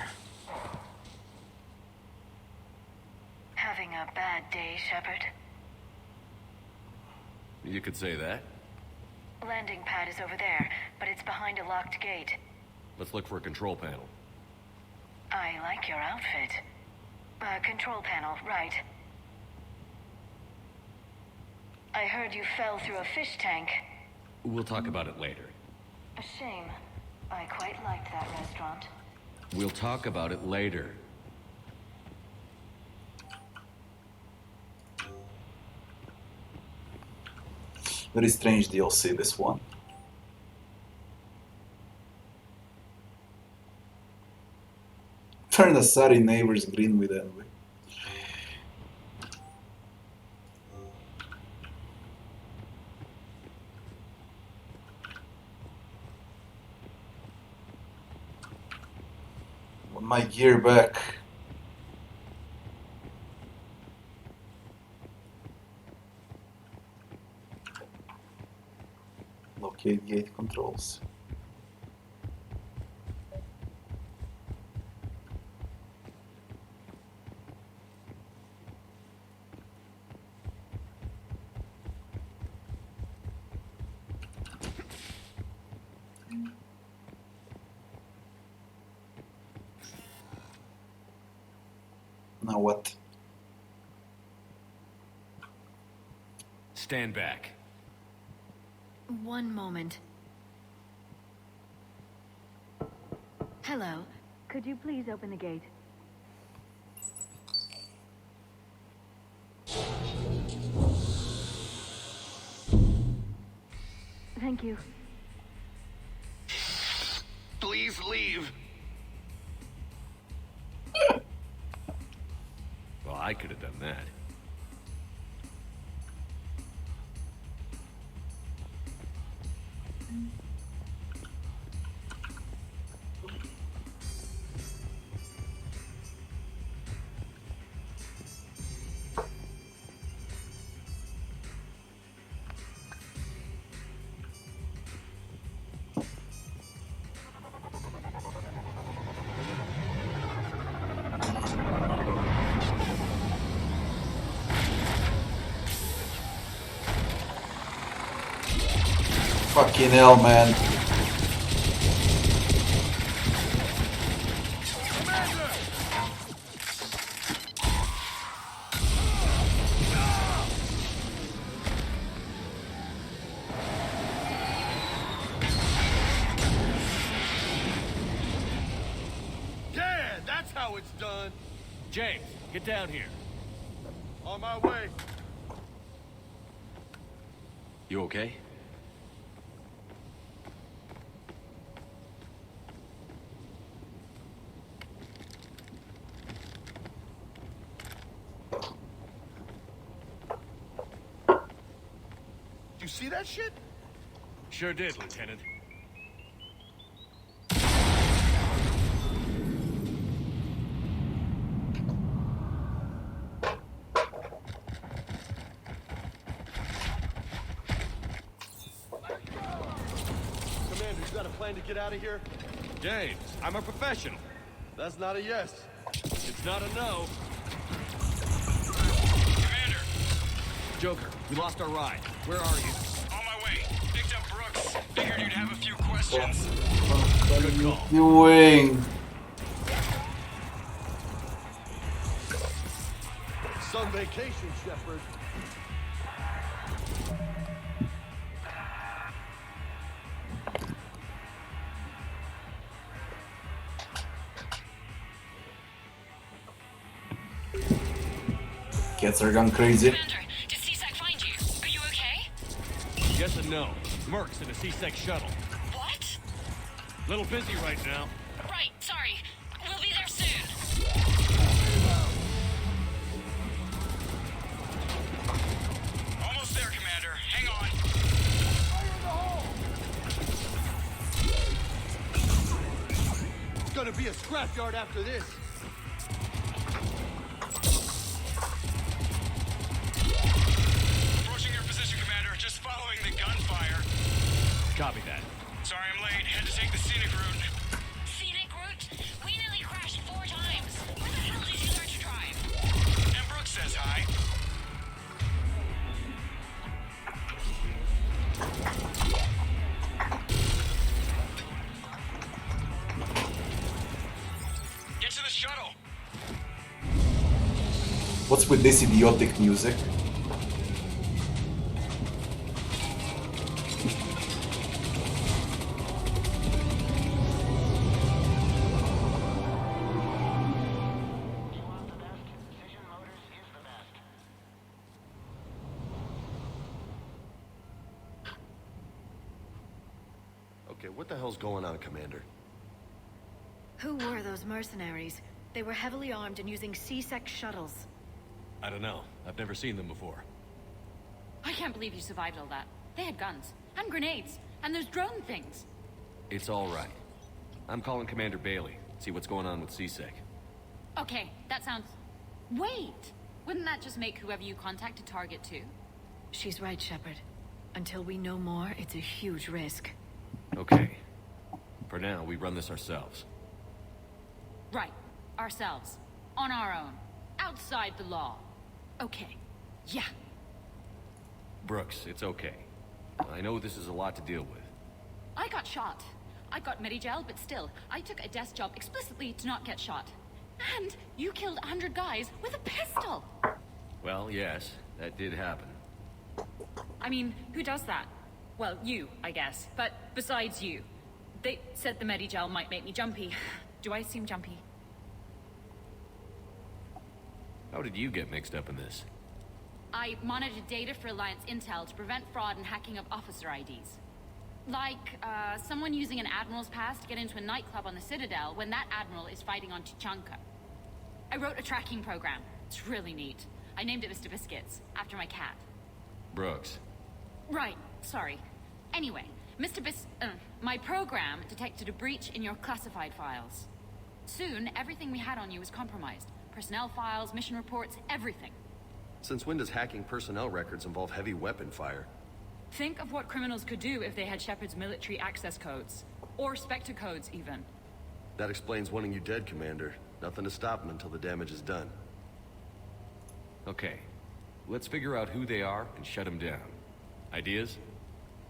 Having a bad day, Shepard? You could say that. Landing pad is over there, but it's behind a locked gate. Let's look for a control panel. I like your outfit. Control panel, right. I heard you fell through a fish tank. We'll talk about it later. A shame. I quite liked that restaurant. We'll talk about it later. Very strange DLC, this one. Turn the sorry neighbors green with envy. Want my gear back. Locate gate controls. Now what? Stand back. One moment. Hello. Could you please open the gate? Thank you. Please leave. Well, I could have done that. Fucking hell, man. Yeah, that's how it's done. James, get down here. On my way. You okay? You see that shit? Sure did, Lieutenant. Commander, you got a plan to get out of here? James, I'm a professional. That's not a yes. It's not a no. Commander, Joker, we lost our ride. Where are you? on my way. Picked up Brooks. Figured you'd have a few questions. Good call. Doing. Some vacation, Shepard. Kids are gone crazy. Commander, did C-Sec find you? Are you okay? Yes and no. Merc's in a C-Sec shuttle. What? Little busy right now. Right, sorry. We'll be there soon. Almost there, Commander. Hang on. It's gonna be a scrapyard after this. Approaching your position, Commander. Just following the gunfire. Copy that. Sorry I'm late. Had to take the scenic route. Scenic route? We nearly crashed 4 times. Where the hell did you learn to drive? And Brooks says hi. Get to the shuttle. What's with this idiotic music? Okay, what the hell's going on, Commander? Who were those mercenaries? They were heavily armed and using C-Sec shuttles. I don't know. I've never seen them before. I can't believe you survived all that. They had guns, and grenades, and those drone things. It's all right. I'm calling Commander Bailey. See what's going on with C-Sec. Okay, that sounds... Wait! Wouldn't that just make whoever you contact a target too? She's right, Shepard. Until we know more, it's a huge risk. Okay. For now, we run this ourselves. Right. Ourselves. On our own. Outside the law. Okay. Yeah. Brooks, it's okay. I know this is a lot to deal with. I got shot. I got Medigel, but still, I took a desk job explicitly to not get shot. And you killed 100 guys with a pistol! Well, yes, that did happen. I mean, who does that? Well, you, I guess. But besides you. They said the Medigel might make me jumpy. Do I seem jumpy? How did you get mixed up in this? I monitored data for Alliance intel to prevent fraud and hacking of officer IDs. Like, someone using an Admiral's pass to get into a nightclub on the Citadel when that Admiral is fighting on Tuchanka. I wrote a tracking program. It's really neat. I named it Mr. Biscuits, after my cat. Brooks. Right, sorry. Anyway, my program detected a breach in your classified files. Soon, everything we had on you was compromised. Personnel files, mission reports, everything. Since when does hacking personnel records involve heavy weapon fire? Think of what criminals could do if they had Shepard's military access codes. Or Spectre codes, even. That explains wanting you dead, Commander. Nothing to stop them until the damage is done. Okay. Let's figure out who they are and shut them down. Ideas?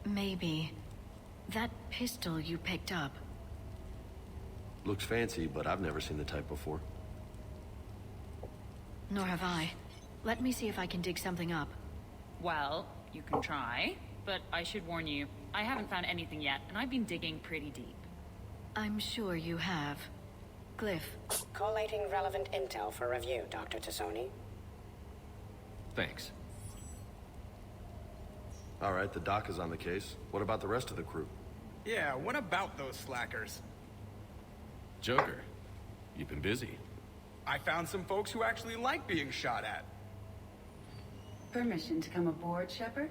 Maybe. That pistol you picked up. Looks fancy, but I've never seen the type before. Nor have I. Let me see if I can dig something up. Well, you can try, but I should warn you, I haven't found anything yet, and I've been digging pretty deep. I'm sure you have. Glyph. Collating relevant intel for review, Dr. Tassoni. Thanks. All right, the doc is on the case. What about the rest of the crew? Yeah, what about those slackers? Joker, you've been busy. I found some folks who actually like being shot at. Permission to come aboard, Shepard?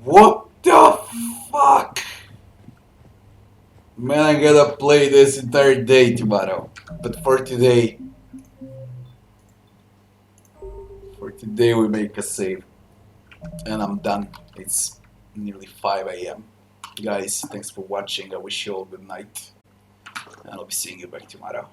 What the fuck? Man, I gotta play this entire day tomorrow. But for today we make a save. And I'm done. It's nearly 5 AM. Guys, thanks for watching. I wish you all good night. And I'll be seeing you back tomorrow.